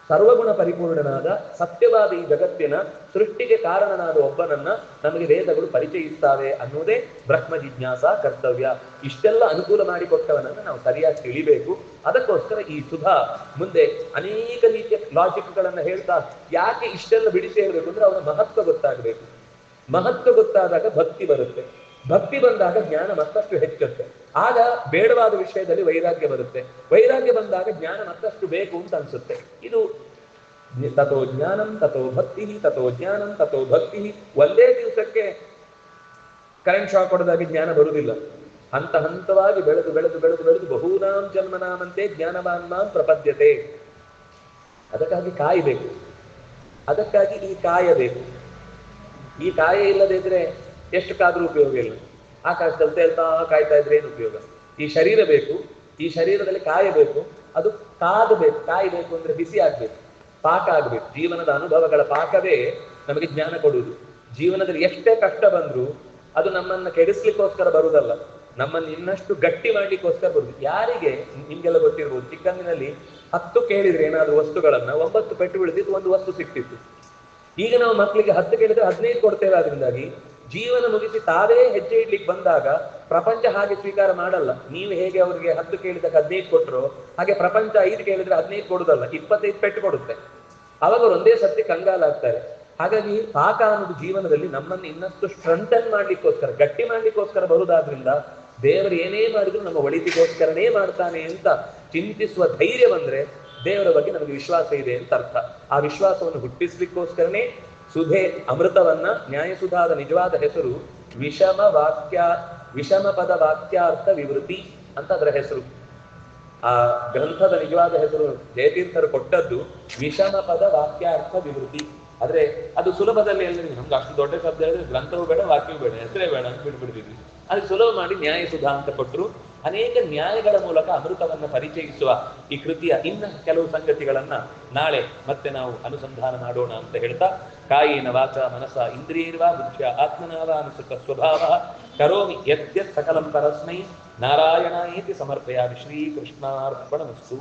ಸರ್ವಗುಣ ಪರಿಪೂರ್ಣನಾದ ಸತ್ಯವಾದ ಈ ಜಗತ್ತಿನ ಸೃಷ್ಟಿಗೆ ಕಾರಣನಾದ ಒಬ್ಬನನ್ನ ನಮಗೆ ವೇದಗಳು ಪರಿಚಯಿಸ್ತಾವೆ ಅನ್ನೋದೇ ಬ್ರಹ್ಮ ಜಿಜ್ಞಾಸ ಕರ್ತವ್ಯ. ಇಷ್ಟೆಲ್ಲ ಅನುಕೂಲ ಮಾಡಿಕೊಟ್ಟವನನ್ನ ನಾವು ಸರಿಯಾಗಿ ತಿಳಿಬೇಕು. ಅದಕ್ಕೋಸ್ಕರ ಈ ಸುಧಾ ಮುಂದೆ ಅನೇಕ ರೀತಿಯ ಲಾಜಿಕ್ಗಳನ್ನ ಹೇಳ್ತಾ ಯಾಕೆ ಇಷ್ಟೆಲ್ಲ ಬಿಡಿಸಿ ಹೇಳ್ಬೇಕು ಅಂದ್ರೆ ಅವನ ಮಹತ್ವ ಗೊತ್ತಾಗಬೇಕು. ಮಹತ್ವ ಗೊತ್ತಾದಾಗ ಭಕ್ತಿ ಬರುತ್ತೆ, ಭಕ್ತಿ ಬಂದಾಗ ಜ್ಞಾನ ಮತ್ತಷ್ಟು ಹೆಚ್ಚುತ್ತೆ. ಆಗ ಬೇಡವಾದ ವಿಷಯದಲ್ಲಿ ವೈರಾಗ್ಯ ಬರುತ್ತೆ, ವೈರಾಗ್ಯ ಬಂದಾಗ ಜ್ಞಾನ ಮತ್ತಷ್ಟು ಬೇಕು ಅಂತ ಅನ್ಸುತ್ತೆ. ಇದು ತಥೋ ಜ್ಞಾನಂ ತಥೋ ಭಕ್ತಿ, ತಥೋ ಜ್ಞಾನಂ ತಥೋ ಭಕ್ತಿ. ಒಂದೇ ದಿವಸಕ್ಕೆ ಕರೆಂಟ್ ಶಾಕ್ ಹೊಡೆದಾಗಿ ಜ್ಞಾನ ಬರುವುದಿಲ್ಲ. ಹಂತ ಹಂತವಾಗಿ ಬೆಳೆದು ಬೆಳೆದು ಬೆಳೆದು ಬೆಳೆದು ಬಹೂನಾಂ ಜನ್ಮನಾಮಂತೆ ಜ್ಞಾನವಾನ್ ಪ್ರಪದ್ಯತೆ. ಅದಕ್ಕಾಗಿ ಕಾಯಬೇಕು, ಅದಕ್ಕಾಗಿ ಈ ಕಾಯಬೇಕು. ಈ ಕಾಯ ಇಲ್ಲದೆ ಇದ್ರೆ ಎಷ್ಟು ಕಾದ್ರೂ ಉಪಯೋಗ ಇಲ್ಲ. ಆಕಾಶದಲ್ಲಿ ತೇಲ್ತಾ ಕಾಯ್ತಾ ಇದ್ರೆ ಏನು ಉಪಯೋಗ? ಈ ಶರೀರ ಬೇಕು, ಈ ಶರೀರದಲ್ಲಿ ಕಾಯಬೇಕು, ಅದು ಕಾದಬೇಕು. ಕಾಯಬೇಕು ಅಂದ್ರೆ ಬಿಸಿ ಆಗ್ಬೇಕು, ಪಾಕ ಆಗ್ಬೇಕು. ಜೀವನದ ಅನುಭವಗಳ ಪಾಕವೇ ನಮಗೆ ಜ್ಞಾನ ಕೊಡುವುದು. ಜೀವನದಲ್ಲಿ ಎಷ್ಟೇ ಕಷ್ಟ ಬಂದ್ರು ಅದು ನಮ್ಮನ್ನ ಕೆಡಿಸ್ಲಿಕ್ಕೋಸ್ಕರ ಬರುವುದಲ್ಲ, ನಮ್ಮನ್ನು ಇನ್ನಷ್ಟು ಗಟ್ಟಿ ಮಾಡ್ಲಿಕ್ಕೋಸ್ಕರ ಬರುದು. ಯಾರಿಗೆ? ನಿಮ್ಗೆಲ್ಲ ಗೊತ್ತಿರ್ಬೋದು, ಚಿಕ್ಕಂದಿನಲ್ಲಿ 10 ಕೇಳಿದ್ರೆ ಏನಾದ್ರು ವಸ್ತುಗಳನ್ನ 9 ಪೆಟ್ಟು ಬಿಳಿದಿದ್ದು ಒಂದು ವಸ್ತು ಸಿಕ್ತಿತ್ತು. ಈಗ ನಾವು ಮಕ್ಕಳಿಗೆ 10 ಕೇಳಿದ್ರೆ 15 ಕೊಡ್ತೇವೆ. ಅದರಿಂದಾಗಿ ಜೀವನ ಮುಗಿಸಿ ತಾವೇ ಹೆಜ್ಜೆ ಇಡ್ಲಿಕ್ಕೆ ಬಂದಾಗ ಪ್ರಪಂಚ ಹಾಗೆ ಸ್ವೀಕಾರ ಮಾಡಲ್ಲ. ನೀವು ಹೇಗೆ ಅವ್ರಿಗೆ 10 ಕೇಳಿದಾಗ 15 ಕೊಟ್ಟರು, ಹಾಗೆ ಪ್ರಪಂಚ 5 ಕೇಳಿದ್ರೆ 15 ಕೊಡುದಲ್ಲ, 25 ಪೆಟ್ಟು ಕೊಡುತ್ತೆ. ಅವಾಗ ಅವ್ರು ಒಂದೇ ಸತ್ಯ ಕಂಗಾಲಾಗ್ತಾರೆ. ಹಾಗಾಗಿ ಪಾಕ ಅನ್ನೋದು ಜೀವನದಲ್ಲಿ ನಮ್ಮನ್ನು ಇನ್ನಷ್ಟು ಸ್ಟ್ರೆಂಥನ್ ಮಾಡ್ಲಿಕ್ಕೋಸ್ಕರ, ಗಟ್ಟಿ ಮಾಡ್ಲಿಕ್ಕೋಸ್ಕರ ಬರುವುದಾದ್ರಿಂದ ದೇವರು ಏನೇ ಮಾಡಿದ್ರು ನಮ್ಮ ಒಳಿತಿಗೋಸ್ಕರನೇ ಮಾಡ್ತಾನೆ ಅಂತ ಚಿಂತಿಸುವ ಧೈರ್ಯ ಬಂದ್ರೆ ದೇವರ ಬಗ್ಗೆ ನಮಗೆ ವಿಶ್ವಾಸ ಇದೆ ಅಂತ ಅರ್ಥ. ಆ ವಿಶ್ವಾಸವನ್ನು ಹುಟ್ಟಿಸ್ಲಿಕ್ಕೋಸ್ಕರನೇ ಸುಧೆ ಅಮೃತವನ್ನ, ನ್ಯಾಯಸುಧಾದ ನಿಜವಾದ ಹೆಸರು ವಿಷಮ ಪದ ವಾಕ್ಯಾರ್ಥ ವಿವೃತಿ ಅಂತ ಅದರ ಹೆಸರು. ಆ ಗ್ರಂಥದ ನಿಜವಾದ ಹೆಸರು ಜಯತೀರ್ಥರು ಕೊಟ್ಟದ್ದು ವಿಷಮ ಪದ ವಾಕ್ಯಾರ್ಥ ವಿವೃತಿ. ಆದ್ರೆ ಅದು ಸುಲಭದಲ್ಲಿ ಎಲ್ಲರಿಗೂ ನಮ್ಗೆ ಅಷ್ಟು ದೊಡ್ಡ ಶಬ್ದ ಹೇಳಿದ್ರೆ ಗ್ರಂಥವೂ ಬೇಡ ವಾಕ್ಯವೂ ಬೇಡ ಹೆಸರೇ ಬೇಡ ಅಂತ ಬಿಡ್ಬಿಡ್ತಿದ್ವಿ. ಅದು ಸುಲಭ ಮಾಡಿ ನ್ಯಾಯ ಸುಧಾ ಅಂತ ಕೊಟ್ಟರು. ಅನೇಕ ನ್ಯಾಯಗಳ ಮೂಲಕ ಅಮೃತವನ್ನ ಪರಿಚಯಿಸುವ ಈ ಕೃತಿಯ ಇನ್ನ ಕೆಲವು ಸಂಗತಿಗಳನ್ನ ನಾಳೆ ಮತ್ತೆ ನಾವು ಅನುಸಂಧಾನ ಮಾಡೋಣ ಅಂತ ಹೇಳ್ತಾ, ಕಾಯೇನ ವಾಚ ಮನಸ ಇಂದ್ರಿಯರ್ವಾ ಬುದ್ಧ್ಯ ಆತ್ಮನಾವ ಅನುಸೃತ ಸ್ವಭಾವ ಕರೋಮಿ ಯತ್ಯತ್ ಸಕಲಂ ಪರಸ್ಮೈ ನಾರಾಯಣಾಯೇತಿ ಸಮರ್ಪಯಾಮಿ. ಶ್ರೀಕೃಷ್ಣಾರ್ಪಣಮಸ್ತು.